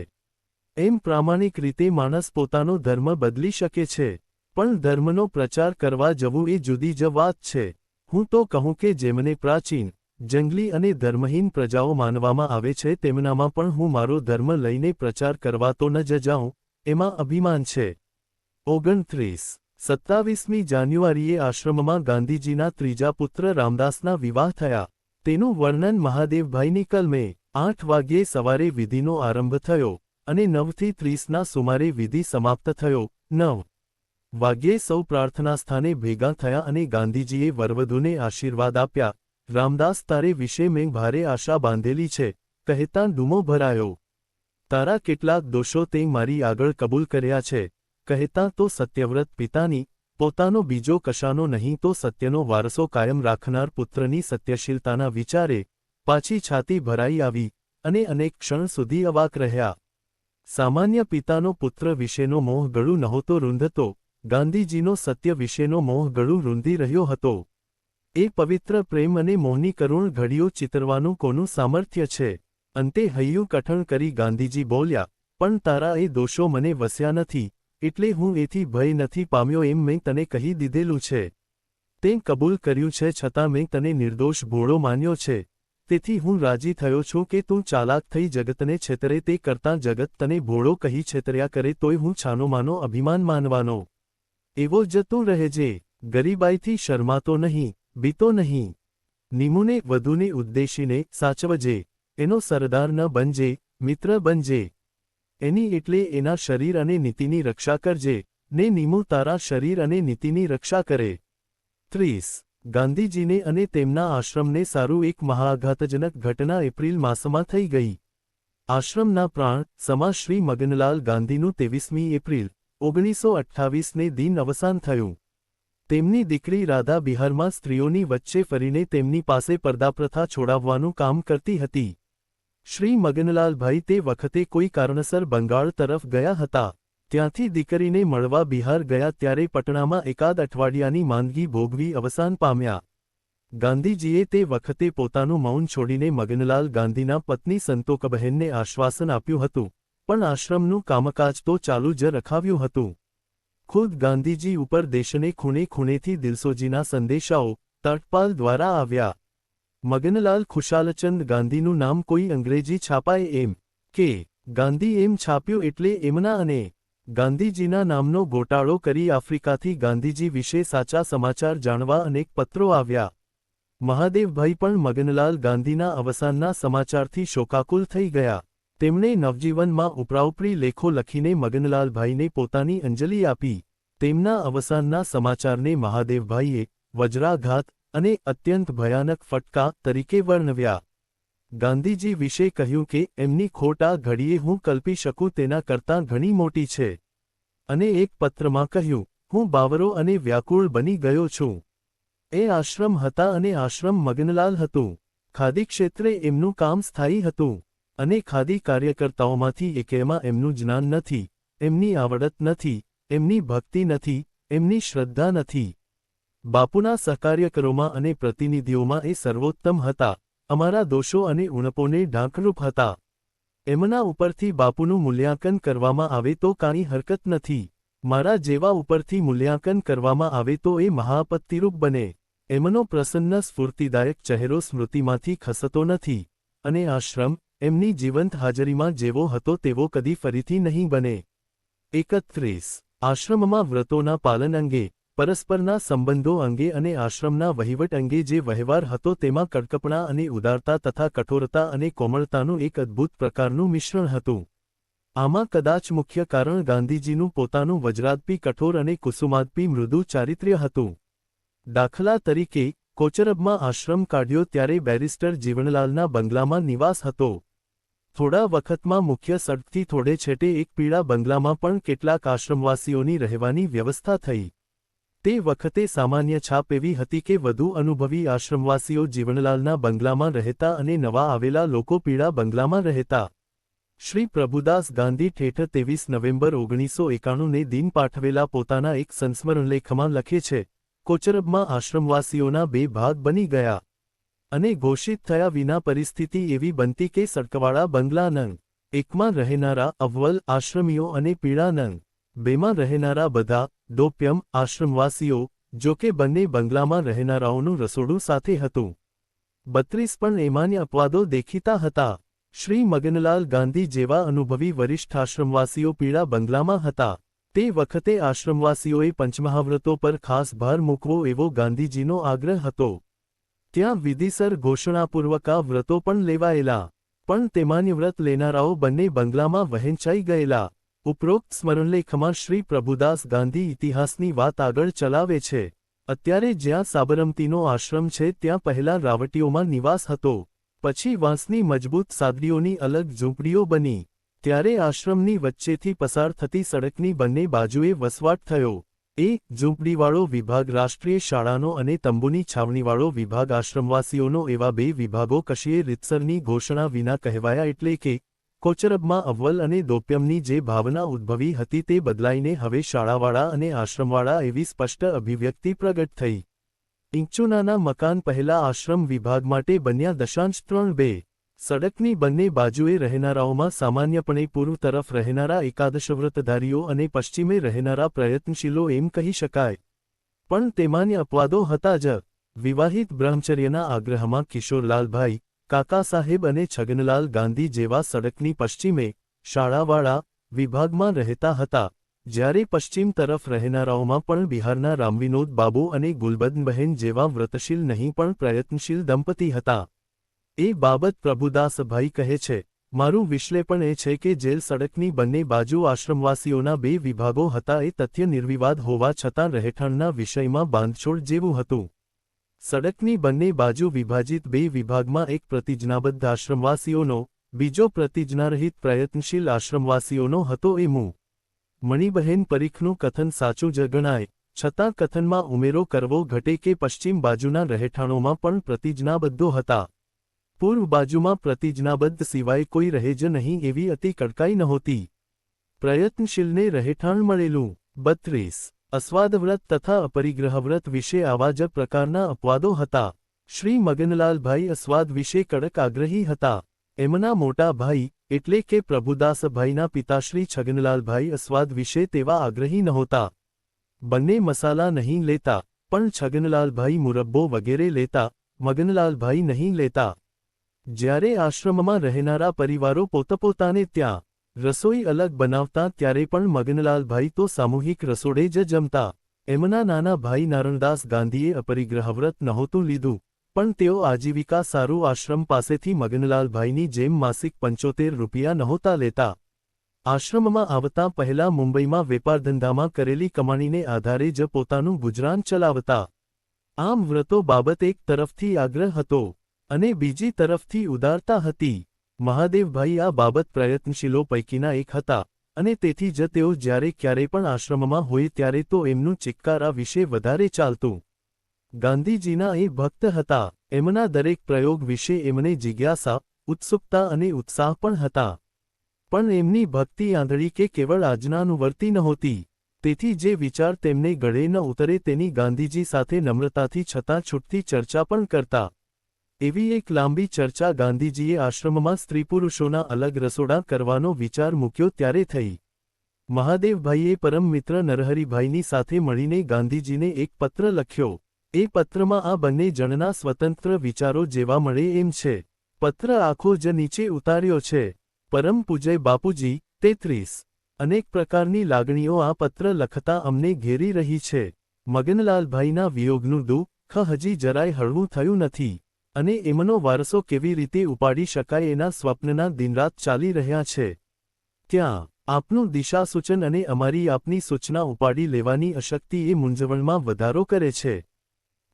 એમ પ્રામાણિક રીતે માણસ પોતાનો ધર્મ બદલી શકે છે, પણ ધર્મનો પ્રચાર કરવા જવું એ જુદી જ વાત છે. હું તો કહું કે જેમને પ્રાચીન, જંગલી અને ધર્મહીન પ્રજાઓ માનવામાં આવે છે તેમનામાં પણ હું મારો ધર્મ લઈને પ્રચાર કરવા તો ન જ જાઉં, એમાં અભિમાન છે. 27મી જાન્યુઆરીએ આશ્રમમાં ગાંધીજીના ત્રીજા પુત્ર રામદાસના વિવાહ થયા. તેનું વર્ણન મહાદેવભાઈની કલમે. 8 વાગ્યે સવારે વિધિનો આરંભ થયો, અને 9:30ના સુમારે વિધિ સમાપ્ત થયો. 9 વાગ્યે સૌ પ્રાર્થના સ્થાને ભેગા થયા અને ગાંધીજીએ વરવધૂને આશીર્વાદ આપ્યા. રામદાસ, તારે વિશે મેં ભારે આશા બાંધેલી છે, કહેતાં ડૂમો ભરાયો. તારા કેટલાક દોષો તે મારી આગળ કબૂલ કર્યા છે, કહેતાં તો સત્યવ્રત પિતાની, પોતાનો બીજો કશાનો નહીં તો સત્યનો વારસો કાયમ રાખનાર પુત્રની સત્યશીલતાના વિચારે પાછી છાતી ભરાઈ આવી, અને અનેક ક્ષણ સુધી અવાક રહ્યા. સામાન્ય પિતાનો પુત્ર વિશેનો મોહ ગળું નહોતો રૂંધતો, ગાંધીજીનો સત્ય વિશેનો મોહ ગળું રૂંધી રહ્યો હતો. એ પવિત્ર પ્રેમ અને મોહની કરુણ ઘડીઓ ચિતરવાનું કોનું સામર્થ્ય છે? અંતે હૈયું કઠણ કરી ગાંધીજી બોલ્યા, પણ તારા એ દોષો મને વસ્યા નથી, એટલે હું એથી ભય નથી પામ્યો એમ મેં તને કહી દીધેલું છે. તે કબૂલ કર્યું છે છતાં મેં તને નિર્દોષ ભોળો માન્યો છે, તેથી હું રાજી થયો છું કે તું ચાલાક થઈ જગતને છેતરે તે કરતાં જગત તને ભોળો કહી છેતર્યા કરે તોય હું છાનોમાનો અભિમાન માનવાનો એવો જ તું રહેજે. ગરીબાઈથી શરમાતો નહીં, બીતો નહીં. નિમુને વધુને ઉદ્દેશીને સાચવજે, એનો સરદાર ન બનજે, મિત્ર બનજે. એની એટલે એના શરીર અને નીતિની રક્ષા કરજે, ને નિમુ તારા શરીર અને નીતિની રક્ષા કરે. 30 ગાંધીજીને અને તેમના આશ્રમને સારું એક મહાઆઘાતજનક ઘટના એપ્રિલ માસમાં થઈ ગઈ. આશ્રમના પ્રાણ સમા શ્રી મગનલાલ ગાંધીનું 23મી એપ્રિલ 1928ને દિન અવસાન થયું. તેમની દીકરી રાધા બિહારમાં સ્ત્રીઓની વચ્ચે ફરીને તેમની પાસે પડદાપ્રથા છોડાવવાનું કામ કરતી હતી. શ્રી મગનલાલભાઈ તે વખતે કોઈ કારણસર બંગાળ તરફ ગયા હતા. ત્યાંથી દીકરીને મળવા બિહાર ગયા ત્યારે પટણામાં એકાદ અઠવાડિયાની માંદગી ભોગવી અવસાન પામ્યા. ગાંધીજીએ તે વખતે પોતાનું મૌન છોડીને મગનલાલ ગાંધીના પત્ની સંતોકબહેનને આશ્વાસન આપ્યું હતું, પણ આશ્રમનું કામકાજ તો ચાલુ જ રખાવ્યું હતું. ખુદ ગાંધીજી ઉપર દેશને ખૂણે ખૂણેથી દિલસોજીના સંદેશાઓ તટપાલ દ્વારા આવ્યા. મગનલાલ ખુશાલચંદ ગાંધીનું નામ કોઈ અંગ્રેજી છાપાએ એમ કે ગાંધી એમ છાપ્યું એટલે એમના અને ગાંધીજીના નામનો ગોટાળો કરી આફ્રિકાથી ગાંધીજી વિશે સાચા સમાચાર જાણવા અનેક પત્રો આવ્યા. મહાદેવભાઈ પણ મગનલાલ ગાંધીના અવસાનના સમાચારથી શોકાકુલ થઈ ગયા. તેમણે નવજીવનમાં ઉપરાઉપરી લેખો લખીને મગનલાલભાઈને પોતાની અંજલિ આપી. તેમના અવસાનના સમાચારને મહાદેવભાઈએ વજ્રાઘાત અને અત્યંત ભયાનક ફટકા તરીકે વર્ણવ્યા. ગાંધીજી વિશે કહ્યું કે એમની ખોટ આ ઘડીએ હું કલ્પી શકું તેના કરતાં ઘણી મોટી છે. અને એક પત્રમાં કહ્યું, હું બાવરો અને વ્યાકુળ બની ગયો છું. એ આશ્રમ હતા અને આશ્રમ મગનલાલ હતું. ખાદી ક્ષેત્રે એમનું કામ સ્થાયી હતું. અને ખાદી કાર્યકર્તાઓમાંથી એકેયમાં એમનું જ્ઞાન નથી, એમની આવડત નથી, એમની ભક્તિ નથી, એમની શ્રદ્ધા નથી. બાપુના સહકાર્યકરોમાં અને પ્રતિનિધિઓમાં એ સર્વોત્તમ હતા, અમારા દોષો અને ઉણપોને ઢાંકરૂપ હતા. એમના ઉપરથી બાપુનું મૂલ્યાંકન કરવામાં આવે તો કાંઈ હરકત નથી. મારા જેવા ઉપરથી મૂલ્યાંકન કરવામાં આવે તો એ મહાપત્તિરૂપ બને. એમનો પ્રસન્ન સ્ફૂર્તિદાયક ચહેરો સ્મૃતિમાંથી ખસતો નથી. અને આશ્રમ એમની જીવંત હાજરીમાં જેવો હતો તેવો કદી ફરીથી નહીં બને. 31. આશ્રમમાં વ્રતોના પાલન અંગે, પરસ્પરના સંબંધો અંગે અને આશ્રમના વહીવટ અંગે જે વહેવાર હતો તેમાં કડકપણા અને ઉદારતા તથા કઠોરતા અને કોમળતાનું એક અદ્ભુત પ્રકારનું મિશ્રણ હતું. આમાં કદાચ મુખ્ય કારણ ગાંધીજીનું પોતાનું વજ્રાદપી કઠોર અને કુસુમાદપી મૃદુ ચારિત્ર્ય હતું. દાખલા તરીકે, કોચરબમાં આશ્રમ કાઢ્યો ત્યારે બેરિસ્ટર જીવનલાલના બંગલામાં નિવાસ હતો. થોડા વખતમાં મુખ્ય સડકથી થોડે છેટે એક પીળા બંગલામાં પણ કેટલાક આશ્રમવાસીઓની રહેવાની વ્યવસ્થા થઈ. તે વખતે સામાન્ય છાપ એવી હતી કે વધુ અનુભવી આશ્રમવાસીઓ જીવનલાલના બંગલામાં રહેતા અને નવા આવેલા લોકો પીળા બંગલામાં રહેતા. શ્રી પ્રભુદાસ ગાંધી ઠેઠ 23 નવેમ્બર 1991ને દિન પાઠવેલા પોતાના એક સંસ્મરણલેખમાં લખે છે, કોચરબમાં આશ્રમવાસીઓના બે ભાગ બની ગયા. અને ઘોષિત થયા વિના પરિસ્થિતિ એવી બનતી કે સડકવાળા બંગલા નંગ. એકમાં રહેનારા અવ્વલ આશ્રમીઓ અને પીળા નંગ. બેમાં રહેનારા બધા દોપ્યમ આશ્રમવાસીઓ, જો કે બંને બંગલામાં રહેનારાઓનું રસોડું સાથે હતું. 32 પણ એમાંય અપવાદો દેખીતા હતા. શ્રી મગનલાલ ગાંધી જેવા અનુભવી વરિષ્ઠ આશ્રમવાસીઓ પીળા બંગલામાં હતા. તે વખતે આશ્રમવાસીઓએ પંચમહાવ્રતો પર ખાસ ભાર મૂકવો એવો ગાંધીજીનો આગ્રહ હતો. ત્યાં વિધિસર ઘોષણાપૂર્વક આ વ્રતો પણ લેવાયેલા. પણ તેમાંય વ્રત લેનારાઓ બંને બંગલામાં વહેંચાઈ ગયેલા. ઉપરોક્ત સ્મરણલેખમાં શ્રી પ્રભુદાસ ગાંધી ઇતિહાસની વાત આગળ ચલાવે છે. અત્યારે જ્યાં સાબરમતીનો આશ્રમ છે ત્યાં પહેલા રાવટીઓમાં નિવાસ હતો. પછી વાંસની મજબૂત સાદડીઓની અલગ ઝૂંપડીઓ બની. ત્યારે આશ્રમની વચ્ચેથી પસાર થતી સડકની બંને બાજુએ વસવાટ થયો. એક ઝૂંપડીવાળો વિભાગ રાષ્ટ્રીય શાળાનો અને તંબુની છાવણીવાળો વિભાગ આશ્રમવાસીઓનો. એવા બે વિભાગો કશીએ રીતસરની ઘોષણા વિના કહેવાયા એટલે કે કોચરબમાં અવ્વલ અને દોપ્યમની જે ભાવના ઉદ્ભવી હતી તે બદલાઈને હવે શાળાવાળા અને આશ્રમવાળા એવી સ્પષ્ટ અભિવ્યક્તિ પ્રગટ થઈ. ઇંચુનાના મકાન પહેલા આશ્રમ વિભાગ માટે બન્યા 0.32. સડકની બંને બાજુએ રહેનારાઓમાં સામાન્યપણે પૂર્વ તરફ રહેનારા એકાદશવ્રતધારીઓ અને પશ્ચિમે રહેનારા પ્રયત્નશીલો એમ કહી શકાય. પણ તેમાંય અપવાદો હતા જ. વિવાહિત બ્રહ્મચર્યના આગ્રહમાં કિશોરલાલભાઈ, કાકા સાહેબ અને છગનલાલ ગાંધી જેવા સડકની પશ્ચિમે, શાળાવાળા વિભાગમાં રહેતા હતા. જ્યારે પશ્ચિમ તરફ રહેનારાઓમાં પણ બિહારના રામવિનોદ બાબુ અને ગુલબદનબહેન જેવા વ્રતશીલ નહીં પણ પ્રયત્નશીલ દંપતી હતા. એ બાબત પ્રભુદાસભાઈ કહે છે, મારું વિશ્લેષણ એ છે કે જેલ સડકની બંને બાજુ આશ્રમવાસીઓના બે વિભાગો હતા એ તથ્ય નિર્વિવાદ હોવા છતાં રહેઠાણના વિષયમાં બાંધછોડ જેવું હતું. સડકની બંને બાજુ વિભાજિત બે વિભાગમાં એક પ્રતિજ્ઞાબદ્ધ આશ્રમવાસીઓનો, બીજો પ્રતિજ્ઞારહિત પ્રયત્નશીલ આશ્રમવાસીઓનો હતો. એમું મણિબહેન પરીખનું કથન સાચું જ ગણાય, છતાં કથનમાં ઉમેરો કરવો ઘટે કે પશ્ચિમ બાજુના રહેઠાણોમાં પણ પ્રતિજ્ઞાબદ્ધો હતા. પૂર્વ બાજુમાં પ્રતિજ્ઞાબદ્ધ સિવાય કોઈ રહે જ નહીં એવી અતિ કડકાઈ નહોતી. પ્રયત્નશીલને રહેઠાણ મળેલું. 32. અસ્વાદવ્રત તથા અપરિગ્રહવ્રત વિશે આવા જ પ્રકારના અપવાદો હતા. શ્રી મગનલાલભાઈ અસ્વાદ વિશે કડક આગ્રહી હતા. એમના મોટા ભાઈ એટલે કે પ્રભુદાસભાઈના પિતાશ્રી છગનલાલભાઈ અસ્વાદ વિશે તેવા આગ્રહી નહોતા. બંને મસાલા નહીં લેતા, પણ છગનલાલભાઈ મુરબ્બો વગેરે લેતા, મગનલાલભાઈ નહીં લેતા. જ્યારે આશ્રમમાં રહેનારા પરિવારો પોતપોતાને ત્યાં રસોઈ અલગ બનાવતા ત્યારે પણ મગનલાલભાઈ તો સામૂહિક રસોડે જ જમતા. એમના નાના ભાઈ નારણદાસ ગાંધીએ અપરિગ્રહવ્રત નહોતું લીધું, પણ તેઓ આજીવિકા સારું આશ્રમ પાસેથી મગનલાલભાઈની જેમ માસિક 75 રૂપિયા નહોતા લેતા. આશ્રમમાં આવતા પહેલા મુંબઈમાં વેપારધંધામાં કરેલી કમાણીને આધારે જ પોતાનું ગુજરાન ચલાવતા. આમ વ્રતો બાબત એક તરફથી આગ્રહ હતો, અને બીજી તરફથી ઉદારતા હતી. મહાદેવભાઈ આ બાબત પ્રયત્નશીલો પૈકીના એક હતા, અને તેથી જ તેઓ જ્યારે ક્યારે પણ આશ્રમમાં હોય ત્યારે તો એમનું ચિક્કારા વિશે વધારે ચાલતું. ગાંધીજીના એ ભક્ત હતા. એમના દરેક પ્રયોગ વિશે એમને જિજ્ઞાસા, ઉત્સુકતા અને ઉત્સાહ પણ હતા. પણ એમની ભક્તિ આંધળી કે કેવળ આજ્ઞાનુવર્તી નહોતી. તેથી જે વિચાર તેમને ગળે ન ઉતરે તેની ગાંધીજી સાથે નમ્રતાથી છતાં છૂટથી ચર્ચા પણ કરતા. એવી એક લાંબી ચર્ચા ગાંધીજીએ આશ્રમમાં સ્ત્રીપુરુષોના અલગ રસોડા કરવાનો વિચાર મૂક્યો ત્યારે થઈ. મહાદેવભાઈએ પરમ મિત્ર નરહરિભાઈની સાથે મળીને ગાંધીજીને એક પત્ર લખ્યો. એ પત્રમાં આ બંને જણના સ્વતંત્ર વિચારો જેવા મળે એમ છે. પત્ર આખો જ નીચે ઉતાર્યો છે. પરમ પૂજ્ય બાપુજી, 33. અનેક પ્રકારની લાગણીઓ આ પત્ર લખતા અમને ઘેરી રહી છે. મગનલાલભાઈના વિયોગનું દુઃખ હજી જરાય હળવું થયું નથી. અને એમનો વારસો કેવી રીતે ઉપાડી શકાય એના સ્વપ્નના દિનરાત ચાલી રહ્યા છે. ત્યાં આપનું દિશાસૂચન અને અમારી આપની સૂચના ઉપાડી લેવાની અશક્તિ એ મૂંઝવણમાં વધારો કરે છે.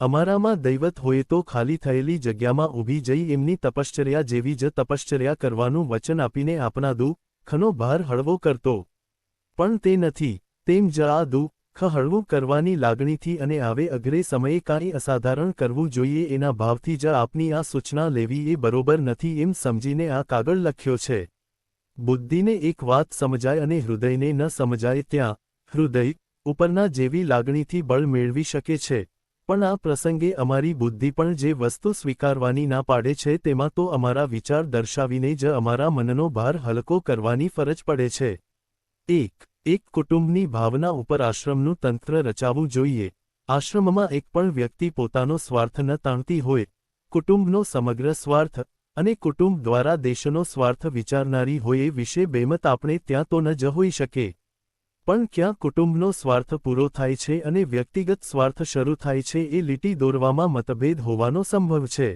અમારામાં દૈવત હોય તો ખાલી થયેલી જગ્યામાં ઊભી જઈ એમની તપશ્ચર્યા જેવી જ તપશ્ચર્યા કરવાનું વચન આપીને આપના દુઃખનો ભાર હળવો કરતો. પણ તે નથી. તેમ જ આ દુઃખ હળવું કરવાની લાગણીથી અને આવે અઘરે સમયે કાંઈ અસાધારણ કરવું જોઈએ એના ભાવથી જ આપની આ સૂચના લેવી એ બરોબર નથી એમ સમજીને આ કાગળ લખ્યો છે. બુદ્ધિને એક વાત સમજાય અને હૃદયને ન સમજાય ત્યાં હૃદય ઉપરના જેવી લાગણીથી બળ મેળવી શકે છે. પણ આ પ્રસંગે અમારી બુદ્ધિ પણ જે વસ્તુ સ્વીકારવાની ના પાડે છે તેમાં તો અમારા વિચાર દર્શાવીને જ અમારા મનનો ભાર હલકો કરવાની ફરજ પડે છે. એક કુટુંબની ભાવના ઉપર આશ્રમનું તંત્ર રચાવવું જોઈએ. આશ્રમમાં એક પણ વ્યક્તિ પોતાનો સ્વાર્થ ન તાણતી હોય. કુટુંબનો સમગ્ર સ્વાર્થ અને કુટુંબ દ્વારા દેશનો સ્વાર્થ વિચારનારી હોય એ વિશે બેમત આપણે ત્યાં તો ન જ હોઈ શકે. પણ ક્યાં કુટુંબનો સ્વાર્થ પૂરો થાય છે અને વ્યક્તિગત સ્વાર્થ શરૂ થાય છે એ લીટી દોરવામાં મતભેદ હોવાનો સંભવ છે.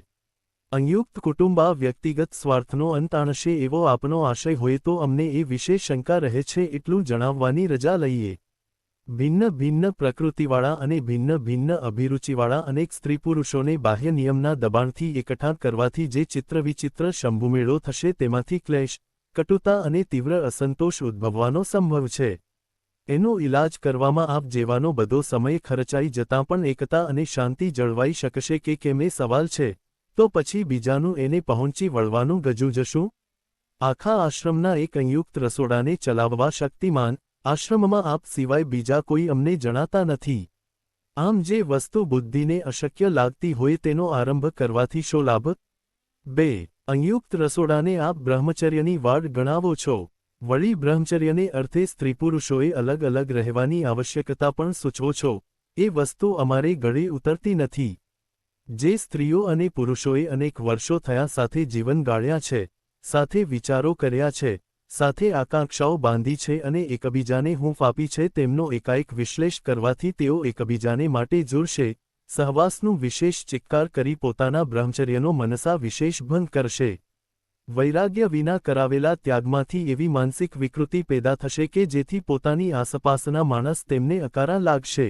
સંયુક્ત કુટુંબ આ વ્યક્તિગત સ્વાર્થનો અંત આણશે એવો આપનો આશય હોય તો અમને એ વિશે શંકા રહે છે એટલું જણાવવાની રજા લઈએ. ભિન્ન ભિન્ન પ્રકૃતિવાળા અને ભિન્ન ભિન્ન અભિરુચિવાળા અનેક સ્ત્રીપુરુષોને બાહ્ય નિયમના દબાણથી એકઠા કરવાથી જે ચિત્રવિચિત્ર શંભુમેળો થશે તેમાંથી ક્લેશ, કટુતા અને તીવ્ર અસંતોષ ઉદ્ભવવાનો સંભવ છે. એનો ઇલાજ કરવામાં આપ જેવાનો બધો સમય ખર્ચાઈ જતાં પણ એકતા અને શાંતિ જળવાઈ શકશે કે કેમ એ સવાલ છે. તો પછી બીજાનું એને પહોંચી વળવાનું ગજું જશું? આખા આશ્રમના એક સંયુક્ત રસોડાને ચલાવવા શક્તિમાન આશ્રમમાં આપ સિવાય બીજા કોઈ અમને જણાતા નથી. આમ જે વસ્તુ બુદ્ધિને અશક્ય લાગતી હોય તેનો આરંભ કરવાથી શો લાભ? 2. સંયુક્ત રસોડાને આપ બ્રહ્મચર્યની વાડ ગણાવો છો. વળી બ્રહ્મચર્યને અર્થે સ્ત્રીપુરુષોએ અલગ અલગ રહેવાની આવશ્યકતા પણ સૂચવો છો. એ વસ્તુ અમારે ગળે ઉતરતી નથી. જે સ્ત્રીઓ અને પુરુષોએ અનેક વર્ષો થયા સાથે જીવન ગાળ્યા છે, સાથે વિચારો કર્યા છે, સાથે આકાંક્ષાઓ બાંધી છે અને એકબીજાને હૂંફ આપી છે તેમનો એકાએક વિશ્લેષ કરવાથી તેઓ એકબીજાને માટે જુરશે, સહવાસનું વિશેષ ચિક્કાર કરી પોતાના બ્રહ્મચર્યનો મનસા વિશેષ ભંગ કરશે. વૈરાગ્ય વિના કરાવેલા ત્યાગમાંથી એવી માનસિક વિકૃતિ પેદા થશે કે જેથી પોતાની આસપાસના માણસ તેમને અકારા લાગશે.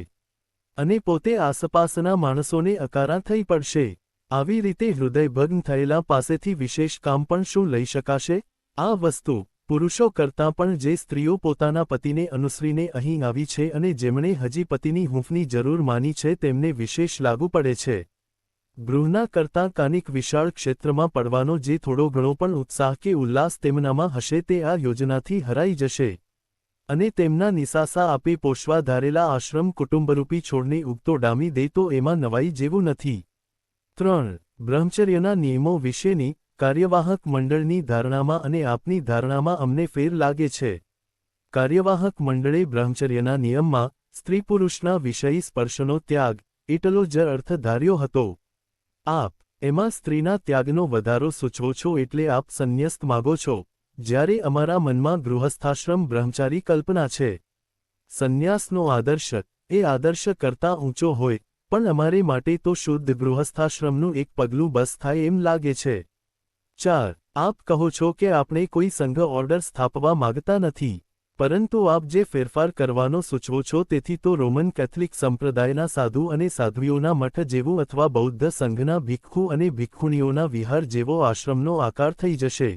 અને પોતે આસપાસના માણસોને અકારા થઈ પડશે. આવી રીતે હૃદયભગ્ન થયેલા પાસેથી વિશેષ કામ પણ શું લઈ શકાશે? આ વસ્તુ પુરુષો કરતાં પણ જે સ્ત્રીઓ પોતાના પતિને અનુસરીને અહીં આવી છે અને જેમણે હજી પતિની હૂંફની જરૂર માની છે તેમને વિશેષ લાગુ પડે છે. ગૃહના કરતાં કાનિક વિશાળ ક્ષેત્રમાં પડવાનો જે થોડો ઘણો પણ ઉત્સાહ કે ઉલ્લાસ તેમનામાં હશે તે આ યોજનાથી હરાઈ જશે. અને તેમના નિસાસા આપે પોષવા ધારેલા આશ્રમ કુટુંબરૂપી છોડને ઉગતો ડામી દે તો એમાં નવાઈ જેવું નથી. 3. બ્રહ્મચર્યના નિયમો વિશેની કાર્યવાહક મંડળની ધારણામાં અને આપની ધારણામાં અમને ફેર લાગે છે. કાર્યવાહક મંડળે બ્રહ્મચર્યના નિયમમાં સ્ત્રીપુરુષના વિષયી સ્પર્શનો ત્યાગ એટલો જ અર્થ ધાર્યો હતો. આપ એમાં સ્ત્રીના ત્યાગનો વધારો સૂચવો છો એટલે આપ સંન્યસ્ત માગો છો, જ્યારે અમારા મનમાં ગૃહસ્થાશ્રમ બ્રહ્મચારી કલ્પના છે. સંન્યાસનો આદર્શ એ આદર્શ કરતાં ઊંચો હોય, પણ અમારે માટે તો શુદ્ધ ગૃહસ્થાશ્રમનું એક પગલું બસ થાય એમ લાગે છે. 4. આપ કહો છો કે આપણે કોઈ સંઘ ઓર્ડર સ્થાપવા માગતા નથી, પરંતુ આપ જે ફેરફાર કરવાનો સૂચવો છો તેથી તો રોમન કેથલિક સંપ્રદાયના સાધુ અને સાધ્વીઓના મઠ જેવું અથવા બૌદ્ધ સંઘના ભિક્ષુ અને ભિક્ષુણીઓના વિહાર જેવો આશ્રમનો આકાર થઈ જશે.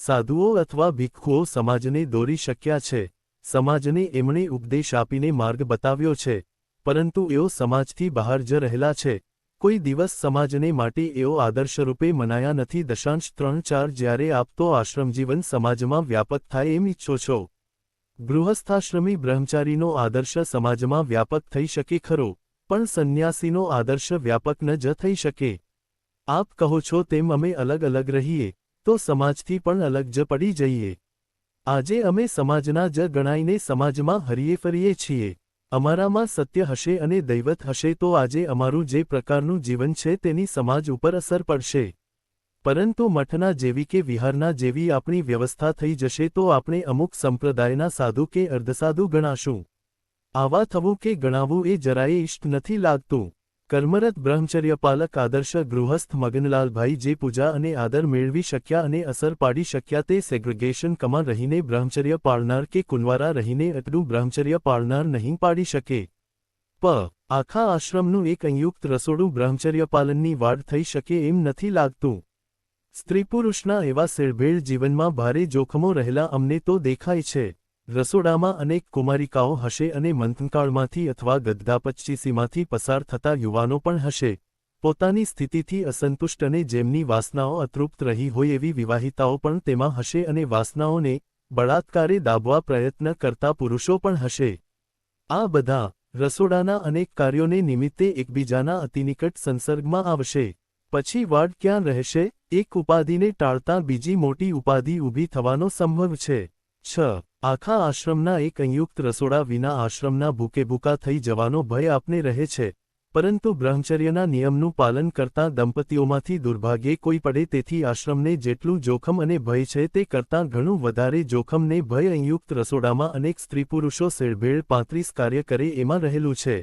સાધુઓ અથવા ભિક્ષુઓ સમાજને દોરી શક્યા છે, સમાજને એમણે ઉપદેશ આપીને માર્ગ બતાવ્યો છે, પરંતુ એઓ સમાજથી બહાર જ રહેલા છે, કોઈ દિવસ સમાજને માટે એઓ આદર્શરૂપે મનાયા નથી. 3.4 જ્યારે આપ તો આશ્રમજીવન સમાજમાં વ્યાપક થાય એમ ઈચ્છો છો. ગૃહસ્થાશ્રમી બ્રહ્મચારીનો આદર્શ સમાજમાં વ્યાપક થઈ શકે ખરો, પણ સંન્યાસીનો આદર્શ વ્યાપક ન જ થઈ શકે. આપ કહો છો તેમ અમે અલગ અલગ રહીએ, તો સમાજથી પણ અલગ જ પડી જઈએ. આજે અમે સમાજના જ ગણાઈને સમાજમાં હરીએ ફરીએ છીએ. અમારામાં સત્ય હશે અને દૈવત હશે તો આજે અમારું જે પ્રકારનું જીવન છે તેની સમાજ ઉપર અસર પડશે. પરંતુ મઠના જેવી કે વિહારના જેવી આપણી વ્યવસ્થા થઈ જશે તો આપણે અમુક સંપ્રદાયના સાધુ કે અર્ધસાધુ ગણાશું. આવા થવું કે ગણાવું એ જરાયે ઇષ્ટ નથી લાગતું. કર્મરત બ્રહ્મચર્યપાલક આદર્શ ગૃહસ્થ મગનલાલભાઈ જે પૂજા અને આદર મેળવી શક્યા અને અસર પાડી શક્યા તે સેગ્રિગેશન કમાં રહીને બ્રહ્મચર્ય પાળનાર કે કુંવારા રહીને એટલું બ્રહ્મચર્ય પાળનાર નહીં પાડી શકે. આખા આશ્રમનું એક સંયુક્ત રસોડું બ્રહ્મચર્યપાલનની વાડ થઈ શકે એમ નથી લાગતું. સ્ત્રીપુરુષના એવા સેળભેળ જીવનમાં ભારે જોખમો રહેલા અમને તો દેખાય છે. રસોડામાં અનેક કુમારિકાઓ હશે અને મંથનકાળમાંથી અથવા ગદ્દાપચ્ચીસીમાંથી પસાર થતા યુવાનો પણ હશે. પોતાની સ્થિતિથી અસંતુષ્ટ અને જેમની વાસનાઓ અતૃપ્ત રહી હોય એવી વિવાહિતાઓ પણ તેમાં હશે અને વાસનાઓને બળાત્કારે દાબવા પ્રયત્ન કરતા પુરુષો પણ હશે. આ બધા રસોડાના અનેક કાર્યોને નિમિત્તે એકબીજાના અતિનિકટ સંસર્ગમાં આવશે. પછી વાડ ક્યાં રહેશે? એક ઉપાધિને ટાળતા બીજી મોટી ઉપાધિ ઊભી થવાનો સંભવ છે. આખા આશ્રમના એક સંયુક્ત રસોડા વિના આશ્રમના ભૂકે ભૂકા થઈ જવાનો ભય આપને રહે છે, પરંતુ બ્રહ્મચર્યના નિયમનું પાલન કરતા દંપતીઓમાંથી દુર્ભાગ્યે કોઈ પડે તેથી આશ્રમને જેટલું જોખમ અને ભય છે તે કરતાં ઘણું વધારે જોખમને ભય સંયુક્ત રસોડામાં અનેક સ્ત્રીપુરુષો સેળભેળ 35 કાર્ય કરે એમાં રહેલું છે.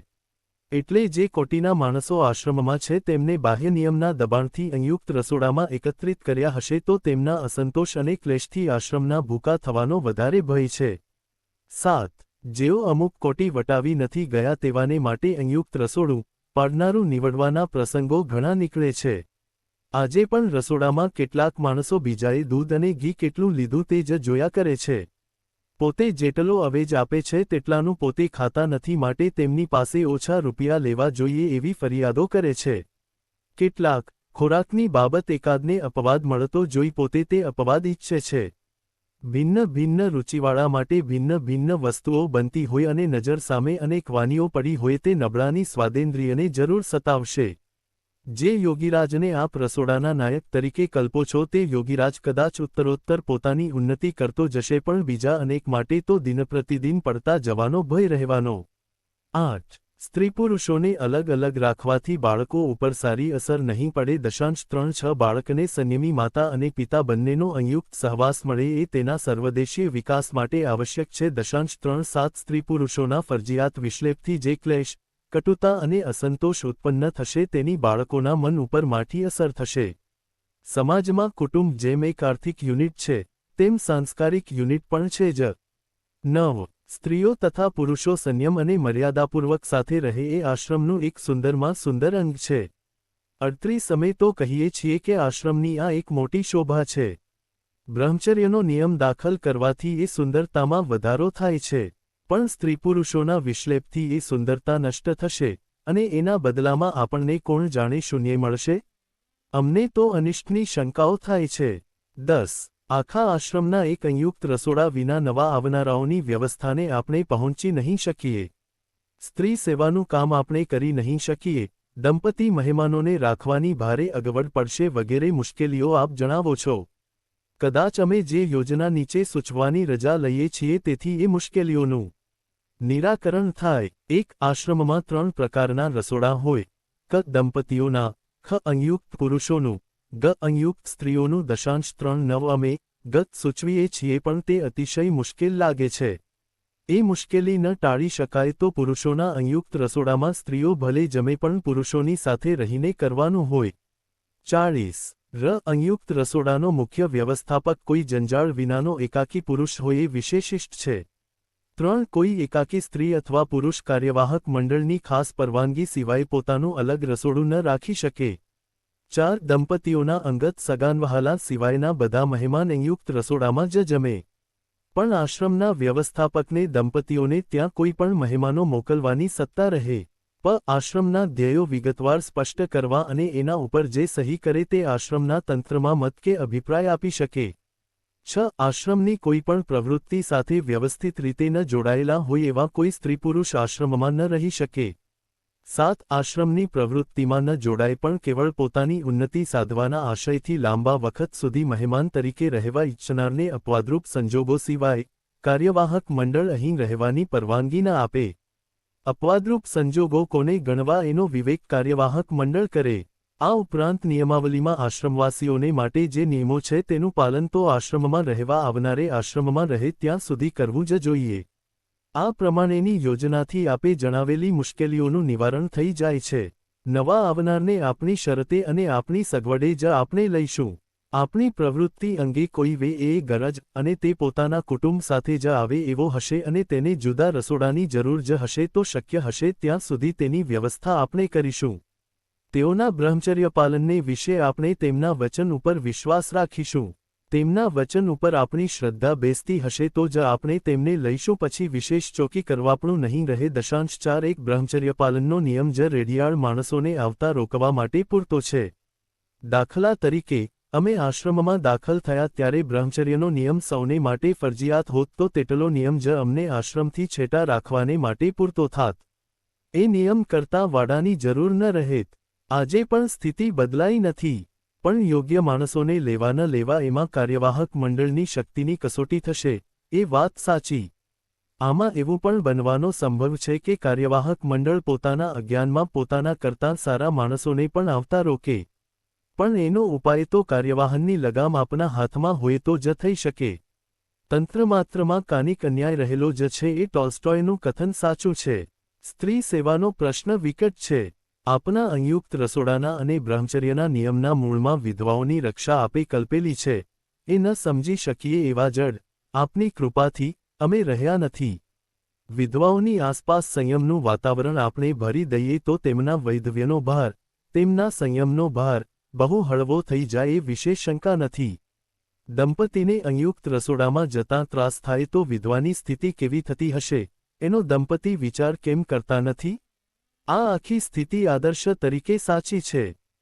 એટલે જે કોટીના માણસો આશ્રમમાં છે તેમને બાહ્ય નિયમના દબાણથી સંયુક્ત રસોડામાં એકત્રિત કર્યા હશે તો તેમના અસંતોષ અને ક્લેશથી આશ્રમના ભૂકા થવાનો વધારે ભય છે. 7. જેઓ અમુક કોટી વટાવી નથી ગયા તેવાને માટે સંયુક્ત રસોડું પાડનારું નીવડવાના પ્રસંગો ઘણા નીકળે છે. આજે પણ રસોડામાં કેટલાક માણસો બીજાએ દૂધ અને ઘી કેટલું લીધું તે જ જોયા કરે છે. પોતે જેટલો અવેજ આપે છે તેટલાનું પોતે ખાતા નથી માટે તેમની પાસે ઓછા રૂપિયા લેવા જોઈએ એવી ફરિયાદો કરે છે. કેટલાક ખોરાકની બાબત એકાદને અપવાદ મળતો જોઈ પોતે તે અપવાદ ઈચ્છે છે. ભિન્ન ભિન્ન રૂચિવાળા માટે ભિન્ન ભિન્ન વસ્તુઓ બનતી હોય અને નજર સામે અનેક વાનીઓ પડી હોય તે નબળાની સ્વાદેન્દ્રિયને જરૂર સતાવશે. જે યોગીરાજને આપ રસોડાના નાયક તરીકે કલ્પો છો તે યોગીરાજ કદાચ ઉત્તરોત્તર પોતાની ઉન્નતિ કરતો જશે પણ બીજા અનેક માટે તો દિનપ્રતિદિન પડતા જવાનો ભય રહેવાનો. 8. સ્ત્રીપુરુષોને અલગ અલગ રાખવાથી બાળકો ઉપર સારી અસર નહીં પડે. 3.6 બાળકને સંયમી માતા અને પિતા બંનેનો સંયુક્ત સહવાસ મળે એ તેના સર્વદેશીય વિકાસ માટે આવશ્યક છે. 3.7 સ્ત્રીપુરુષોના ફરજિયાત વિશ્લેપથી જે ક્લેશ કટુતા અને અસંતોષ ઉત્પન્ન થશે તેની બાળકોના મન ઉપર માઠી અસર થશે. સમાજમાં કુટુંબ જેમ એક આર્થિક યુનિટ છે તેમ સાંસ્કારિક યુનિટ પણ છે જ. 9. સ્ત્રીઓ તથા પુરુષો સંયમ અને મર્યાદાપૂર્વક સાથે રહે એ આશ્રમનું એક સુંદરમાં સુંદર અંગ છે. 38 અમે તો કહીએ છીએ કે આશ્રમની આ એક મોટી શોભા છે. બ્રહ્મચર્યનો નિયમ દાખલ કરવાથી એ સુંદરતામાં વધારો થાય છે, પણ સ્ત્રીપુરુષોના વિશ્લેપથી એ સુંદરતા નષ્ટ થશે અને એના બદલામાં આપણને કોણ જાણે શૂન્ય મળશે? અમને તો અનિષ્ટની શંકાઓ થાય છે. 10. આખા આશ્રમના એક સંયુક્ત રસોડા વિના નવા આવનારાઓની વ્યવસ્થાને આપણે પહોંચી નહીં શકીએ. સ્ત્રી સેવાનું કામ આપણે કરી નહીં શકીએ. દંપતી મહેમાનોને રાખવાની ભારે અગવડ પડશે વગેરે મુશ્કેલીઓ આપ જણાવો છો. કદાચ અમે જે યોજના નીચે સૂચવવાની રજા લઈએ છીએ તેથી એ મુશ્કેલીઓનું નિરાકરણ થાય. 1. આશ્રમમાં 3 પ્રકારના રસોડા હોય. ક. દંપતીઓના. ખ. સંયુક્ત પુરુષોનું. ગ. સંયુક્ત સ્ત્રીઓનું. 3.9 અમે ગત સૂચવીએ છીએ પણ તે અતિશય મુશ્કેલ લાગે છે. એ મુશ્કેલી ન ટાળી શકાય તો પુરુષોના સંયુક્ત રસોડામાં સ્ત્રીઓ ભલે જમે પણ પુરુષોની સાથે રહીને કરવાનું હોય. 40. સંયુક્ત રસોડાનો મુખ્ય વ્યવસ્થાપક કોઈ જંજાળ વિનાનો એકાકી પુરુષ હોય એ વિશેષિષ્ટ છે. 3. કોઈ એકાકી સ્ત્રી અથવા પુરુષ કાર્યવાહક મંડળની ખાસ પરવાનગી સિવાય પોતાનું અલગ રસોડું ન રાખી શકે. 4 દંપતીઓના અંગત સગાનવહાલા સિવાયના બધા મહેમાન સંયુક્ત રસોડામાં જ જમે. પણ આશ્રમના વ્યવસ્થાપકને દંપતીઓને ત્યાં કોઈ પણ મહેમાનો મોકલવાની સત્તા રહે. આશ્રમના ધ્યેયો વિગતવાર સ્પષ્ટ કરવા અને એના ઉપર જે સહી કરે તે આશ્રમના તંત્રમાં મત કે અભિપ્રાય આપી શકે. 6 આશ્રમની કોઈ પણ પ્રવૃત્તિ સાથે વ્યવસ્થિત રીતે ન જોડાયેલા હોય એવા કોઈ સ્ત્રી પુરુષ આશ્રમમાં ન રહી શકે. 7 આશ્રમની પ્રવૃત્તિમાં ન જોડાય પણ કેવળ પોતાની ઉન્નતિ સાધવાના આશયથી લાંબા વખત સુધી મહેમાન તરીકે રહેવા ઈચ્છનારને અપવાદરૂપ સંજોગો સિવાય કાર્યવાહક મંડળ અહીં રહેવાની પરવાનગી ન આપે. અપવાદરૂપ સંજોગો કોને ગણવા એનો વિવેક કાર્યવાહક મંડળ કરે. આ ઉપરાંત નિયમાવલીમાં આશ્રમવાસીઓને માટે જે નિયમો છે તેનું પાલન તો આશ્રમમાં રહેવા આવનારે આશ્રમમાં રહે ત્યાં સુધી કરવું જ જોઈએ. આ પ્રમાણેની યોજનાથી આપે જણાવેલી મુશ્કેલીઓનું નિવારણ થઈ જાય છે. નવા આવનારને આપણી શરતે અને આપણી સગવડે જ આપણે લઈશું. આપણી પ્રવૃત્તિ અંગે કોઈ વે એ ગરજ અને તે પોતાના કુટુંબ સાથે જ આવે એવો હશે અને તેને જુદા રસોડાની જરૂર જ હશે તો શક્ય હશે ત્યાં સુધી તેની વ્યવસ્થા આપણે કરીશું. તેઓના બ્રહ્મચર્ય પાલનને વિશે આપણે તેમના વચન ઉપર વિશ્વાસ રાખીશું. તેમના વચન ઉપર આપણી શ્રદ્ધા બેસતી હશે તો જ આપણે તેમને લઈશું. પછી વિશેષ ચોકી કરવાપણું નહીં રહે. 4 એક બ્રહ્મચર્ય પાલનનો નિયમ જ રેડિયાળ માણસોને આવતા રોકવા માટે પૂરતો છે. દાખલા તરીકે અમે આશ્રમમાં દાખલ થયા ત્યારે બ્રહ્મચર્યનો નિયમ સૌને માટે ફરજિયાત હોત તો તેટલો નિયમ જ અમને આશ્રમથી છેટા રાખવાને માટે પૂરતો થાત. એ નિયમ કરતાં વાડાની જરૂર ન રહેત. આજે પણ સ્થિતિ બદલાઈ નથી. પણ યોગ્ય માણસોને લેવા ન લેવા એમાં કાર્યવાહક મંડળની શક્તિની કસોટી થશે. એ વાત સાચી. આમાં એવું પણ બનવાનો સંભવ છે કે કાર્યવાહક મંડળ પોતાના અજ્ઞાનમાં પોતાના કરતાં સારા માણસોને પણ આવતા રોકે. પણ એનો ઉપાય તો કાર્યવાહનની લગામ આપના હાથમાં હોય તો જ થઈ શકે. તંત્રમાત્રમાં કાનિક અન્યાય રહેલો જ છે એ ટોલ્સ્ટોયનું કથન સાચું છે. સ્ત્રી સેવાનો પ્રશ્ન વિકટ છે. આપના સંયુક્ત રસોડાના અને બ્રહ્મચર્યના નિયમના મૂળમાં વિધવાઓની રક્ષા આપે કલ્પેલી છે. એ ન સમજી શકીએ એવા જડ આપની કૃપાથી અમે રહ્યા નથી. વિધવાઓની આસપાસ સંયમનું વાતાવરણ આપણે ભરી દઈએ તો તેમના વૈધવ્યનો ભાર, તેમના સંયમનો ભાર બહુ હળવો થઈ જાય એ વિશે શંકા નથી. દંપતીને સંયુક્ત રસોડામાં જતાં ત્રાસ થાય તો વિધવાની સ્થિતિ કેવી થતી હશે એનો દંપતી વિચાર કેમ કરતા નથી? આ આખી સ્થિતિ આદર્શ તરીકે સાચી છે.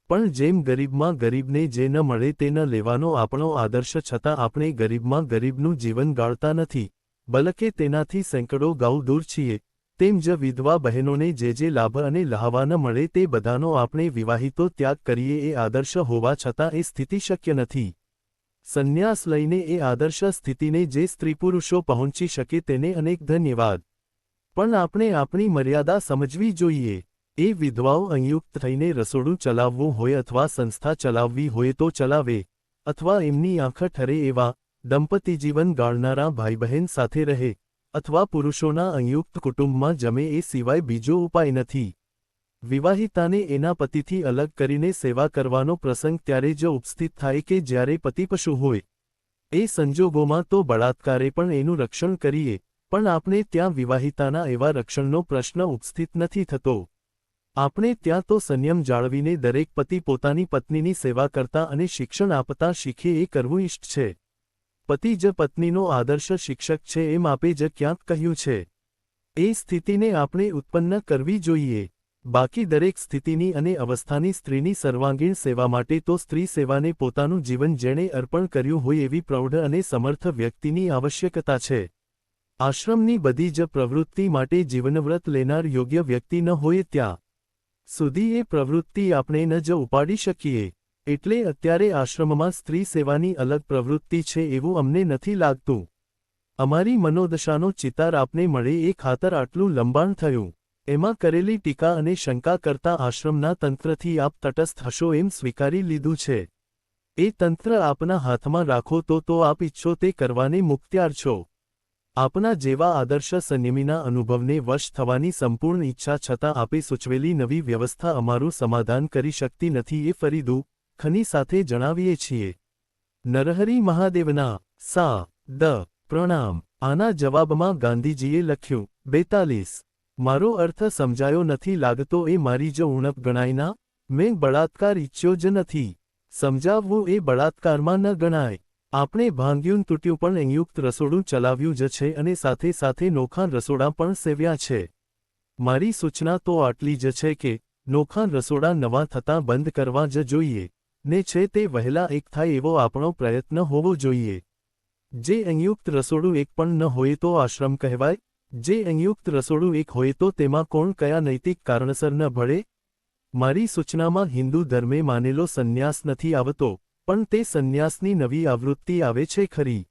પણ જેમ ગરીબમાં ગરીબને જે ન મળે તે ન લેવાનો આપણો આદર્શ છતાં આપણે ગરીબમાં ગરીબનું જીવન ગાળતા નથી, બલકે તેનાથી સેંકડો ગાઉ દૂર છીએ. તેમ જ વિધવા બહેનોને જે લાભ અને લહાવા ન મળે તે બધાનો આપણે વિવાહિતો ત્યાગ કરીએ એ આદર્શ હોવા છતાં એ સ્થિતિ શક્ય નથી. સંન્યાસ લઈને એ આદર્શ સ્થિતિને જે સ્ત્રી પુરુષો પહોંચી શકે તેને અનેક ધન્યવાદ. પણ આપણે આપણી મર્યાદા સમજવી જોઈએ. એ વિધવાઓ સંયુક્ત થઈને રસોડું ચલાવવું હોય અથવા સંસ્થા ચલાવવી હોય તો ચલાવે, અથવા એમની આંખ ઠરે એવા દંપતી જીવન ગાળનારા ભાઈ બહેન સાથે રહે, અથવા પુરુષોના સંયુક્ત કુટુંબમાં જમે એ સિવાય બીજો ઉપાય નથી. વિવાહિતાને એના પતિથી અલગ કરીને સેવા કરવાનો પ્રસંગ ત્યારે જ ઉપસ્થિત થાય કે જ્યારે પતિ પશુ હોય. એ સંજોગોમાં તો બળાત્કારે પણ એનું રક્ષણ કરીએ, પણ આપણે ત્યાં વિવાહિતાના એવા રક્ષણનો પ્રશ્ન ઉપસ્થિત નથી થતો. આપણે ત્યાં તો સંયમ જાળવીને દરેક પતિ પોતાની પત્નીની સેવા કરતા અને શિક્ષણ આપતા શીખે એ કરવું ઇષ્ટ છે. પતિ જ પત્નીનો આદર્શ શિક્ષક છે એમ આપે જ ક્યાંક કહ્યું છે. એ સ્થિતિને આપણે ઉત્પન્ન કરવી જોઈએ. બાકી દરેક સ્થિતિની અને અવસ્થાની સ્ત્રીની સર્વાંગીણ સેવા માટે તો સ્ત્રી સેવાને પોતાનું જીવન જેણે અર્પણ કર્યું હોય એવી પ્રૌઢ અને સમર્થ વ્યક્તિની આવશ્યકતા છે. આશ્રમની બધી જ પ્રવૃત્તિ માટે જીવનવ્રત લેનાર યોગ્ય વ્યક્તિ ન હોય ત્યાં સુધી એ પ્રવૃત્તિ આપણે ન જ ઉપાડી શકીએ. એટલે અત્યારે આશ્રમમાં સ્ત્રી સેવાની અલગ પ્રવૃત્તિ છે એવું અમને નથી લાગતું. અમારી મનોદશાનો ચિતાર આપને મળે એ ખાતર આટલું લંબાણ થયું. એમાં કરેલી ટીકા અને શંકા કરતા આશ્રમના તંત્રથી આપ તટસ્થ હશો એમ સ્વીકારી લીધું છે. એ તંત્ર આપના હાથમાં રાખો તો આપ ઈચ્છો તે કરવાને મુખ્તિયાર છો. આપના જેવા આદર્શ સંયમીના અનુભવને વશ થવાની સંપૂર્ણ ઈચ્છા છતાં આપે સૂચવેલી નવી વ્યવસ્થા અમારું સમાધાન કરી શકતી નથી એ ફરી દુઃખની સાથે જણાવીએ છીએ. નરહરી મહાદેવના પ્રણામ. આના જવાબમાં ગાંધીજીએ લખ્યું 42. મારો અર્થ સમજાયો નથી લાગતો એ મારી જ ઉણપ ગણાય ના? મેં બળાત્કાર ઈચ્છ્યો જ નથી. સમજાવવું એ બળાત્કારમાં ન ગણાય. આપણે ભાંગ્યું તૂટ્યું પણ સંયુક્ત રસોડું ચલાવ્યું જ છે અને સાથે સાથે નોખા રસોડા પણ સેવ્યા છે. મારી સૂચના તો આટલી જ છે કે નોખા રસોડા નવા થતાં બંધ કરવા જ જોઈએ ને છે તે વહેલા એક થાય એવો આપણો પ્રયત્ન હોવો જોઈએ. જે સંયુક્ત રસોડું એક પણ ન હોય તો આશ્રમ કહેવાય? જે સંયુક્ત રસોડું એક હોય તો તેમાં કોણ કયા નૈતિક કારણસર ન ભળે? મારી સૂચનામાં હિન્દુ ધર્મે માનેલો સંન્યાસ નથી આવતો, પણ તે સંન્યાસની નવી આવૃત્તિ આવે છે ખરી.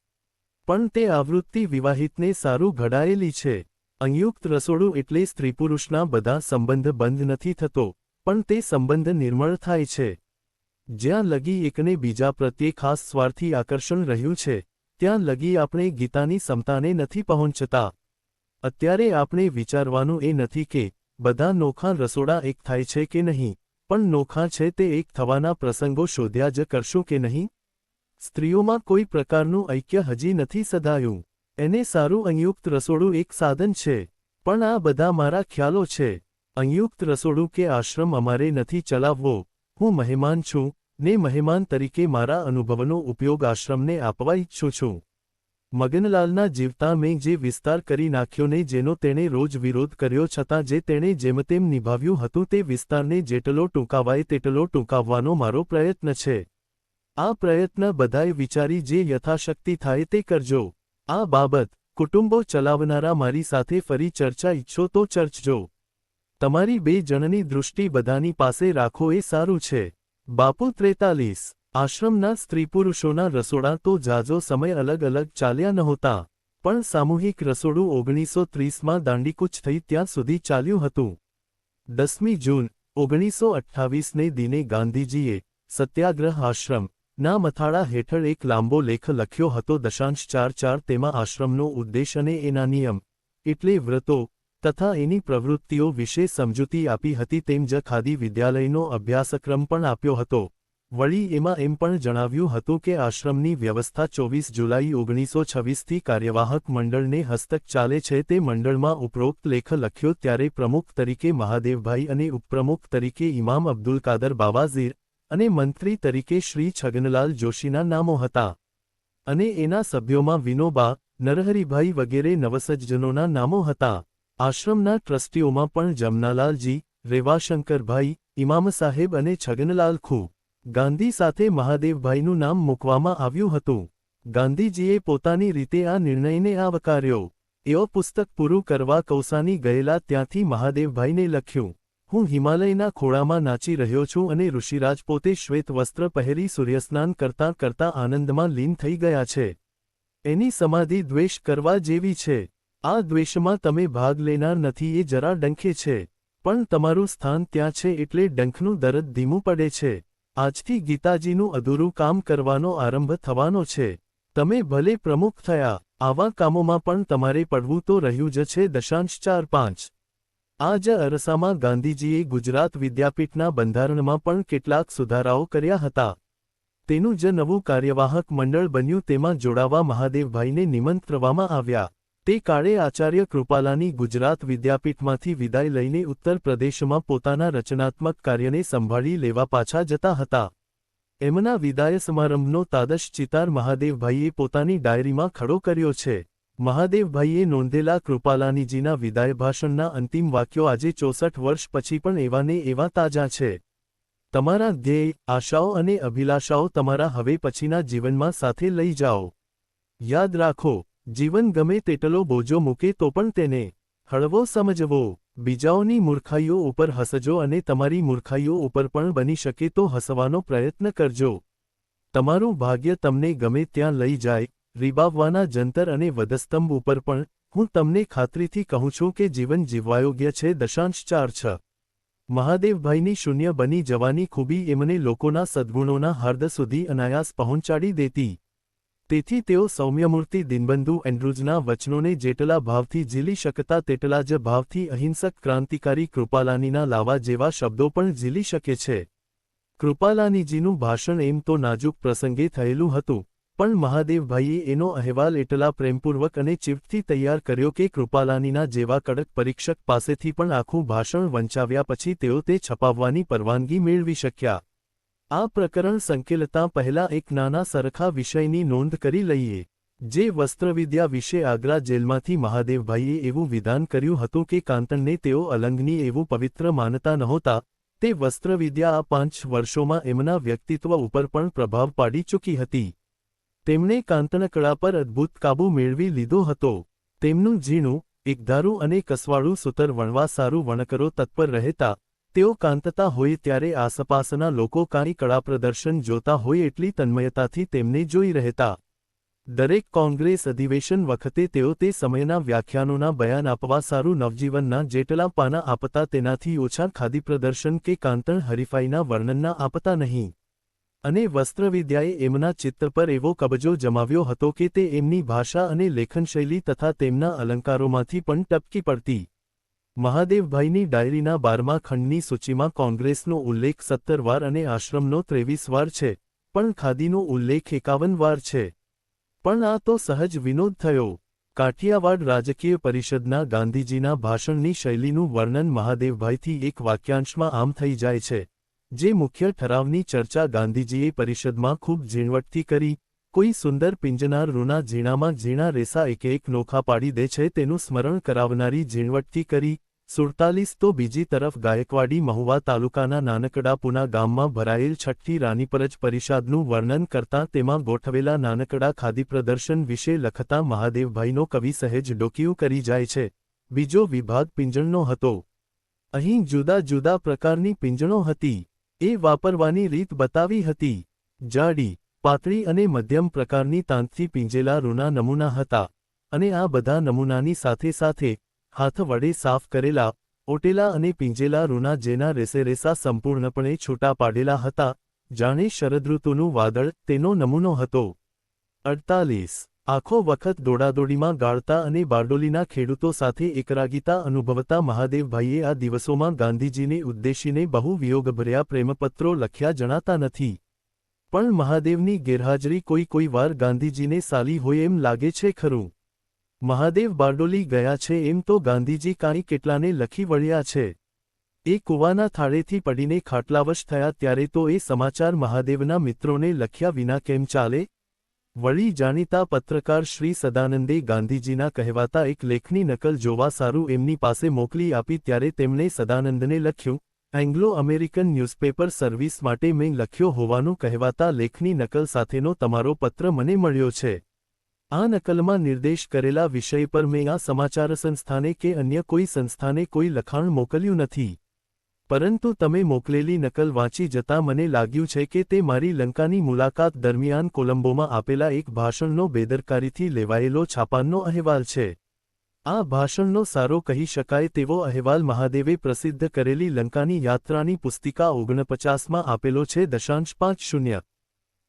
પણ તે આવૃત્તિ વિવાહિતને સારું ઘડાયેલી છે. સંયુક્ત રસોડું એટલે સ્ત્રીપુરુષના બધા સંબંધ બંધ નથી થતો, પણ તે સંબંધ નિર્મળ થાય છે. જ્યાં લગી એકને બીજા પ્રત્યે ખાસ સ્વાર્થી આકર્ષણ રહ્યું છે, ત્યાં લગી આપણે ગીતાની સમતાને નથી પહોંચતા. અત્યારે આપણે વિચારવાનું એ નથી કે બધા નોખા રસોડા એક થાય છે કે નહીં, પણ નોખા છે તે એક થવાના પ્રસંગો શોધ્યા જ કરશું કે નહીં? સ્ત્રીઓમાં કોઈ પ્રકારનું ઐક્ય હજી નથી સધાયું. એને સારું સંયુક્ત રસોડું એક સાધન છે. પણ આ બધા મારા ખ્યાલો છે. સંયુક્ત રસોડું કે આશ્રમ અમારે નથી ચલાવવો. હું મહેમાન છું ને મહેમાન તરીકે મારા અનુભવનો ઉપયોગ આશ્રમને આપવા ઈચ્છું છું. મગનલાલના જીવતા મેં જે વિસ્તાર કરી નાખ્યો ને જેનો તેણે રોજ વિરોધ કર્યો છતાં જે તેણે જેમતેમ નિભાવ્યું હતું તે વિસ્તારને જેટલો ટૂંકાવાય તેટલો ટૂંકાવવાનો મારો પ્રયત્ન છે. આ પ્રયત્ન બધાએ વિચારી જે યથાશક્તિ થાય તે કરજો. આ બાબત કુટુંબો ચલાવનારા મારી સાથે ફરી ચર્ચા ઈચ્છો તો ચર્ચજો. તમારી બે જણની દૃષ્ટિ બધાની પાસે રાખો એ સારું છે. બાપુ 43 આશ્રમના સ્ત્રીપુરુષોના રસોડા તો જાજો સમય અલગ અલગ ચાલ્યા નહોતા, પણ સામૂહિક રસોડું 1930માં દાંડીકૂચ થઈ ત્યાં સુધી ચાલ્યું હતું. 10મી જૂન 1928ને દિને ગાંધીજીએ સત્યાગ્રહ આશ્રમ ના મથાળા હેઠળ એક લાંબો લેખ લખ્યો હતો. 4.4 તેમાં આશ્રમનો ઉદ્દેશ અને એના નિયમ એટલે વ્રતો તથા એની પ્રવૃત્તિઓ વિશે સમજૂતી આપી હતી. તેમ જ ખાદી વિદ્યાલયનો અભ્યાસક્રમ પણ આપ્યો હતો. વળી એમાં એમ પણ જણાવ્યું હતું કે આશ્રમની વ્યવસ્થા 24 જુલાઈ 1926થી કાર્યવાહક મંડળને હસ્તક ચાલે છે. તે મંડળમાં ઉપરોક્ત લેખ લખ્યો ત્યારે પ્રમુખ તરીકે મહાદેવભાઈ અને ઉપપ્રમુખ તરીકે ઇમામ અબ્દુલ કાદર બાવાઝીર અને મંત્રી તરીકે શ્રી છગનલાલ જોશીના નામો હતા. અને એના સભ્યોમાં વિનોબા, નરહરિભાઈ વગેરે નવસજ્જનોના નામો હતા. આશ્રમના ટ્રસ્ટીઓમાં પણ જમનાલાલજી, રેવાશંકરભાઈ, ઇમામ સાહેબ અને છગનલાલ ખુ. ગાંધી સાથે મહાદેવભાઈનું નામ મૂકવામાં આવ્યું હતું. ગાંધીજીએ પોતાની રીતે આ નિર્ણયને આવકાર્યો. એઓ પુસ્તક પૂરું કરવા કૌસાની ગયેલા ત્યાંથી મહાદેવભાઈને લખ્યું, હું હિમાલયના ખોળામાં નાચી રહ્યો છું અને ઋષિરાજ પોતે શ્વેત વસ્ત્ર પહેરી સૂર્યસ્નાન કરતાં કરતાં આનંદમાં લીન થઈ ગયા છે. એની સમાધિ દ્વેષ કરવા જેવી છે. આ દ્વેષમાં તમે ભાગ લેનાર નથી એ જરા ડંખે છે, પણ તમારું સ્થાન ત્યાં છે એટલે ડંખનું દરદ ધીમું પડે છે. આજથી ગીતાજીનું અધૂરું કામ કરવાનો આરંભ થવાનો છે. તમે ભલે પ્રમુખ થયા, આવા કામોમાં પણ તમારે પડવું તો રહ્યું જ છે. 4.5 આ જ અરસામાં ગાંધીજીએ ગુજરાત વિદ્યાપીઠના બંધારણમાં પણ કેટલાક સુધારાઓ કર્યા હતા. તેનું જ નવું કાર્યવાહક મંડળ બન્યું. તેમાં જોડાવા મહાદેવભાઈને નિમંત્રવામાં આવ્યા. તે કાળે આચાર્ય કૃપાલાની ગુજરાત વિદ્યાપીઠમાંથી વિદાય લઈને ઉત્તર પ્રદેશમાં પોતાના રચનાત્મક કાર્યને સંભાળી લેવા પાછા જતા હતા. એમના વિદાય સમારંભનો તાદશ ચિતાર મહાદેવભાઈએ પોતાની ડાયરીમાં ખડો કર્યો છે. મહાદેવભાઈએ નોંધેલા કૃપાલાનીજીના વિદાય ભાષણના અંતિમ વાક્યો આજે 64 વર્ષ પછી પણ એવાને એવા તાજા છે. તમારા ધ્યેય, આશાઓ અને અભિલાષાઓ તમારા હવે પછીના જીવનમાં સાથે લઈ જાઓ. યાદ રાખો, જીવન ગમે તેટલો બોજો મૂકે તો પણ તેને હળવો સમજવો. બીજાઓની મૂર્ખાઈઓ ઉપર હસજો અને તમારી મૂર્ખાઈઓ ઉપર પણ બની શકે તો હસવાનો પ્રયત્ન કરજો. તમારું ભાગ્ય તમને ગમે ત્યાં લઈ જાય. રીબાવવાના જંતર અને વધસ્તંભ ઉપર પણ હું તમને ખાતરીથી કહું છું કે જીવન જીવવાયોગ્ય છે. 4.6 મહાદેવભાઈની શૂન્ય બની જવાની ખૂબી એમને લોકોના સદ્ગુણોના હાર્દ સુધી અનાયાસ પહોંચાડી દેતી. તેથી તેઓ સૌમ્યમૂર્તિ દિનબંધુ એન્ડ્રુઝના વચનોને જેટલા ભાવથી ઝીલી શકતા તેટલા જ ભાવથી અહિંસક ક્રાંતિકારી કૃપાલાનીના લાવા જેવા શબ્દો પણ ઝીલી શકે છે. કૃપાલાનીજીનું ભાષણ એમ તો નાજુક પ્રસંગે થયેલું હતું, પણ મહાદેવભાઈએ એનો અહેવાલ એટલા પ્રેમપૂર્વક અને ચિફ્ટથી તૈયાર કર્યો કે કૃપાલાનીના જેવા કડક પરીક્ષક પાસેથી પણ આખું ભાષણ વંચાવ્યા પછી તેઓ તે છપાવવાની પરવાનગી મેળવી શક્યા. આ પ્રકરણ સંકેલતા પહેલા એક નાના સરખા વિષયની નોંધ કરી લઈએ. જે વસ્ત્રવિદ્યા વિશે આગ્રા જેલમાંથી મહાદેવભાઈએ એવું વિધાન કર્યું હતું કે કાંતણને તેઓ અલંગની એવું પવિત્ર માનતા નહોતા, તે વસ્ત્રવિદ્યા આ 5 વર્ષોમાં એમના વ્યક્તિત્વ ઉપર પણ પ્રભાવ પાડી ચૂકી હતી. તેમણે કાંતણકળા પર અદ્ભુત કાબૂ મેળવી લીધો હતો. તેમનું ઝીણું, એકધારું અને કસવાળું સૂતર વણવા સારું વણકરો તત્પર રહેતા. તેઓ કાંતતા હોય ત્યારે આસપાસના લોકો કાંઈ કળા પ્રદર્શન જોતા હોય એટલી તન્મયતાથી તેમને જોઈ રહેતા. દરેક કોંગ્રેસ અધિવેશન વખતે તેઓ તે સમયના વ્યાખ્યાનોના બયાન આપવા સારું નવજીવનના જેટલા પાના આપતા તેનાથી ઓછા ખાદી પ્રદર્શન કે કાંતણ હરીફાઈના વર્ણનના આપતા નહીં. અને વસ્ત્રવિદ્યાએ એમના ચિત્ત પર એવો કબજો જમાવ્યો હતો કે તે એમની ભાષા અને લેખનશૈલી તથા તેમના અલંકારોમાંથી પણ ટપકી પડતી. મહાદેવભાઈની ડાયરીના 12મા ખંડની સૂચિમાં કોંગ્રેસનો ઉલ્લેખ 17 વાર અને આશ્રમનો 23 વાર છે, પણ ખાદીનો ઉલ્લેખ 51 વાર છે. પણ આ તો સહજ વિનોદ થયો. કાઠિયાવાડ રાજકીય પરિષદના ગાંધીજીના ભાષણની શૈલીનું વર્ણન મહાદેવભાઈથી એક વાક્યાંશમાં આમ થઈ જાય છે. જે મુખ્ય ઠરાવની ચર્ચા ગાંધીજીએ પરિષદમાં ખૂબ ઝીણવટથી કરી, કોઈ સુંદર પિંજનાર રૂના ઝીણામાં ઝીણા રેસા એક નોખા પાડી દે છે તેનું સ્મરણ કરાવનારી ઝીણવટથી કરી. 47 તો બીજી તરફ ગાયકવાડી મહુવા તાલુકાના નાનકડા પુના ગામમાં ભરાયેલ છઠ્ઠી રાનીપરજ પરિષદનું વર્ણન કરતાં તેમાં ગોઠવેલા નાનકડા ખાદી પ્રદર્શન વિશે લખતા મહાદેવભાઈનો કવિ સહેજ ડોકિયું કરી જાય છે. બીજો વિભાગ પિંજણનો હતો. અહીં જુદા જુદા પ્રકારની પિંજણો હતી. એ વાપરવાની રીત બતાવી હતી. જાડી, પાતળી અને મધ્યમ પ્રકારની તાંતથી પીંજેલા રૂના નમૂના હતા. અને આ બધા નમૂનાની સાથે સાથે હાથ વડે સાફ કરેલા, ઓટેલા અને પીંજેલા રૂના જેના રેસેરેસા સંપૂર્ણપણે છૂટા પાડેલા હતા, જાણે શરદઋતુનું વાદળ તેનો નમૂનો હતો. 48 આખો વખત દોડાદોડીમાં ગાળતા અને બારડોલીના ખેડૂતો સાથે એકરાગીતા અનુભવતા મહાદેવભાઈએ આ દિવસોમાં ગાંધીજીને ઉદ્દેશીને બહુ વિયોગભર્યા પ્રેમપત્રો લખ્યા જણાતા નથી. પણ મહાદેવની ગેરહાજરી કોઈ વાર ગાંધીજીને સાલી હોય એમ લાગે છે ખરું. મહાદેવ બારડોલી ગયા છે એમ તો ગાંધીજી કાંઈ કેટલાને લખી વળ્યા છે. એ કૂવાના થાળેથી પડીને ખાટલાવશ થયા ત્યારે તો એ સમાચાર મહાદેવના મિત્રોને લખ્યા વિના કેમ ચાલે? વળી જાણીતા પત્રકાર શ્રી સદાનંદે ગાંધીજીના કહેવાતા એક લેખની નકલ જોવા સારું એમની પાસે મોકલી આપી ત્યારે તેમણે સદાનંદને લખ્યું, એંગ્લો અમેરિકન ન્યૂઝપેપર સર્વિસ માટે મેં લખ્યો હોવાનું કહેવાતા લેખની નકલ સાથેનો તમારો પત્ર મને મળ્યો છે. આ નકલમાં નિર્દેશ કરેલા વિષય પર મેં આ સમાચાર સંસ્થાને કે અન્ય કોઈ સંસ્થાને કોઈ લખાણ મોકલ્યું નથી. પરંતુ તમે મોકલેલી નકલ વાંચી જતાં મને લાગ્યું છે કે તે મારી લંકાની મુલાકાત દરમિયાન કોલંબોમાં આપેલા એક ભાષણનો બેદરકારીથી લેવાયેલો છાપાનો અહેવાલ છે. આ ભાષણનો સારો કહી શકાય તેવો અહેવાલ મહાદેવે પ્રસિદ્ધ કરેલી લંકાની યાત્રાની પુસ્તિકા 49માં આપેલો છે. 5.0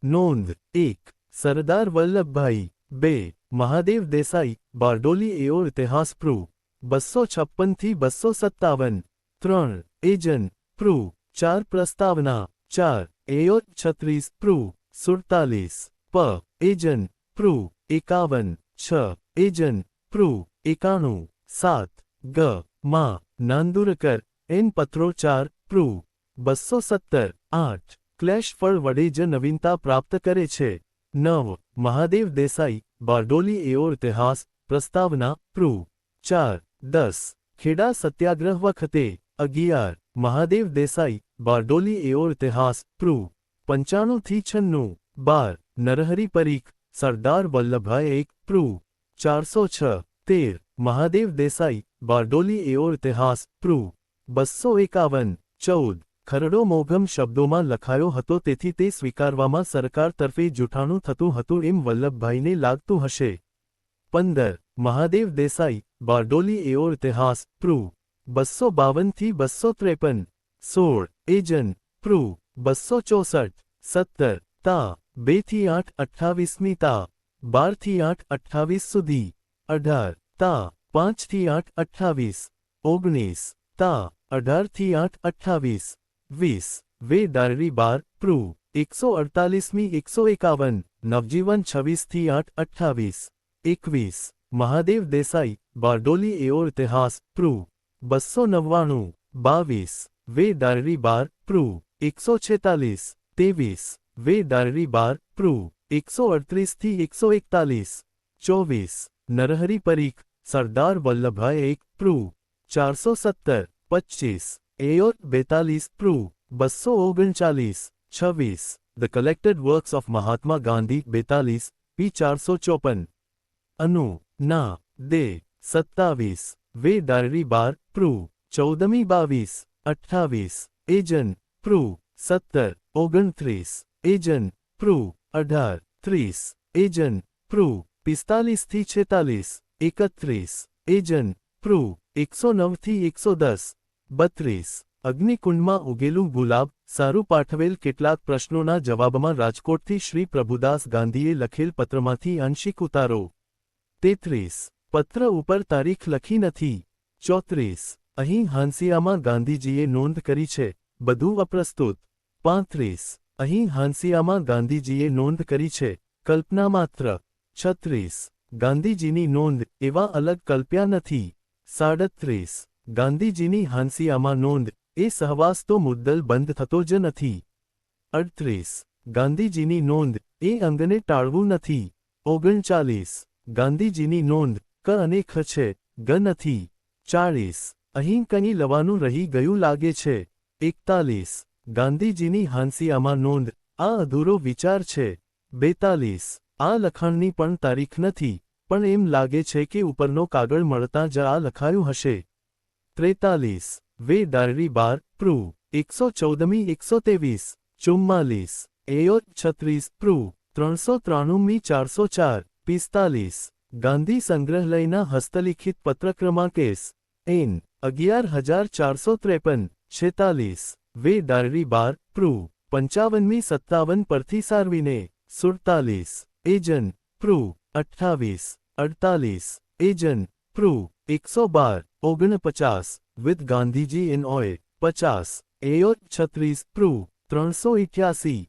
નોંધ 1. સરદાર વલ્લભભાઈ 2. મહાદેવ દેસાઈ, બારડોલી એઓ ઇતિહાસ પ્રૂ 256 થી 257. 3. એજન પ્રૂ 4. પ્રસ્તાવના 4. એયો 36 પ્રૂ 47. પ. એજન પ્રૂ 51. 6. એજન પ્રૂ 91. 7. ગ. મા. નાંદુરકર એન પત્રો 4 પ્રૂ 217. 8. ક્લેશ ફળ વડે જ નવીનતા પ્રાપ્ત કરે છે. 9. મહાદેવ દેસાઈ, બારડોલી એઓ ઇતિહાસ, પ્રસ્તાવના પ્રૂ 4. 10. ખેડા સત્યાગ્રહ વખતે. 11. મહાદેવ દેસાઈ, બારડોલી એઓ ઇતિહાસ, પ્રૂ 95 થી 96. 12. નરહરી પરીખ, સરદાર વલ્લભભાઈ 1 પ્રૂ 406. 13. મહાદેવ દેસાઈ, બારડોલી એઓ ઇતિહાસ, પ્રૂ 251. 14. ખરડો મોઘમ શબ્દોમાં લખાયો હતો તેથી તે સ્વીકારવામાં સરકાર તરફે જૂઠાણું થતું હતું એમ વલ્લભભાઈને લાગતું હશે. 15. મહાદેવ દેસાઈ, બારડોલી એઓ ઇતિહાસ, પ્રૂ 252 થી 253. 16. એજન પ્રૂ 264. 17. તા 2 થી 8 28મી તા 12 થી 8 28 સુધી. 18. તા 5 થી 8 28. 19. તા 18 થી 8 28. 20. વે ડાયરી 12 પ્રૂ 148મી 151 નવજીવન 26-8-28 21 મહાદેવ દેસાઈ બારડોલી એઓ ઇતિહાસ પ્રૂ 299 22 વે ડાયરી બાર પ્રૂ 146 23 વે ડાયરી બાર પ્રૂ 138-141 24 નરહરી પરીખ સરદાર વલ્લભભાઈ 1 પ્રૂ 417 25 એઓ 42 પ્રૂ 239 26 the collected works of Mahatma Gandhi 42 પી 454 અનુ ના દે 27 વે ડાયરી બાર પ્રૂ 14મી 22 28 એજન પ્રૂ 17 29 એજન પ્રૂ 18 30 એજન પ્રૂ 45-46 31 એજન પ્રૂ 109-110 32 અગ્નિકુંડમાં ઉગેલું ગુલાબ સારું પાઠવેલ કેટલાક પ્રશ્નોના જવાબમાં રાજકોટથી શ્રી પ્રભુદાસ ગાંધીએ લખેલ પત્રમાંથી આંશિક ઉતારો 33 પત્ર ઉપર તારીખ લખી નથી 34 અહીં હાંસિયામાં ગાંધીજીએ નોંધ કરી છે બધું અપ્રસ્તુત 35 અહીં હાંસિયામાં ગાંધીજીએ નોંધ કરી છે કલ્પના માત્ર 36 ગાંધીજીની નોંધ એવા અલગ કલ્પ્યા નથી 37 ગાંધીજીની હાંસિયામાં નોંધ એ સહવાસ તો મુદ્દલ બંધ થતો જ નથી 38 ગાંધીજીની નોંધ એ અંગને ટાળવું નથી 39 ગાંધીજીની નોંધ ક અને ખ છે ગ નથી 40 અહીં કંઈ લવાનું રહી ગયું લાગે છે 41 ગાંધીજીની હાંસિયામાં નોંધ આ અધૂરો વિચાર છે 42 આ લખાણની પણ તારીખ નથી પણ એમ લાગે છે કે ઉપરનો કાગળ મળતાં જ આ લખાયું હશે 43 વે ડાયરી બાર પ્રૂ 114મી 123 44 એઓ 36 પ્રૂ 393મી 404 45 ગાંધી સંગ્રહાલયના હસ્તલિખિત પત્ર ક્રમાંક એન 11453 46 વે ડાયરી બાર પ્રૂ 55મી 57 પરથી સારવીને 47 એજન પ્રૂ 28 48 એજન પ્રૂ 112 49 with ગાંધીજી in ઓય 50 એઓ 36 પ્રૂ 388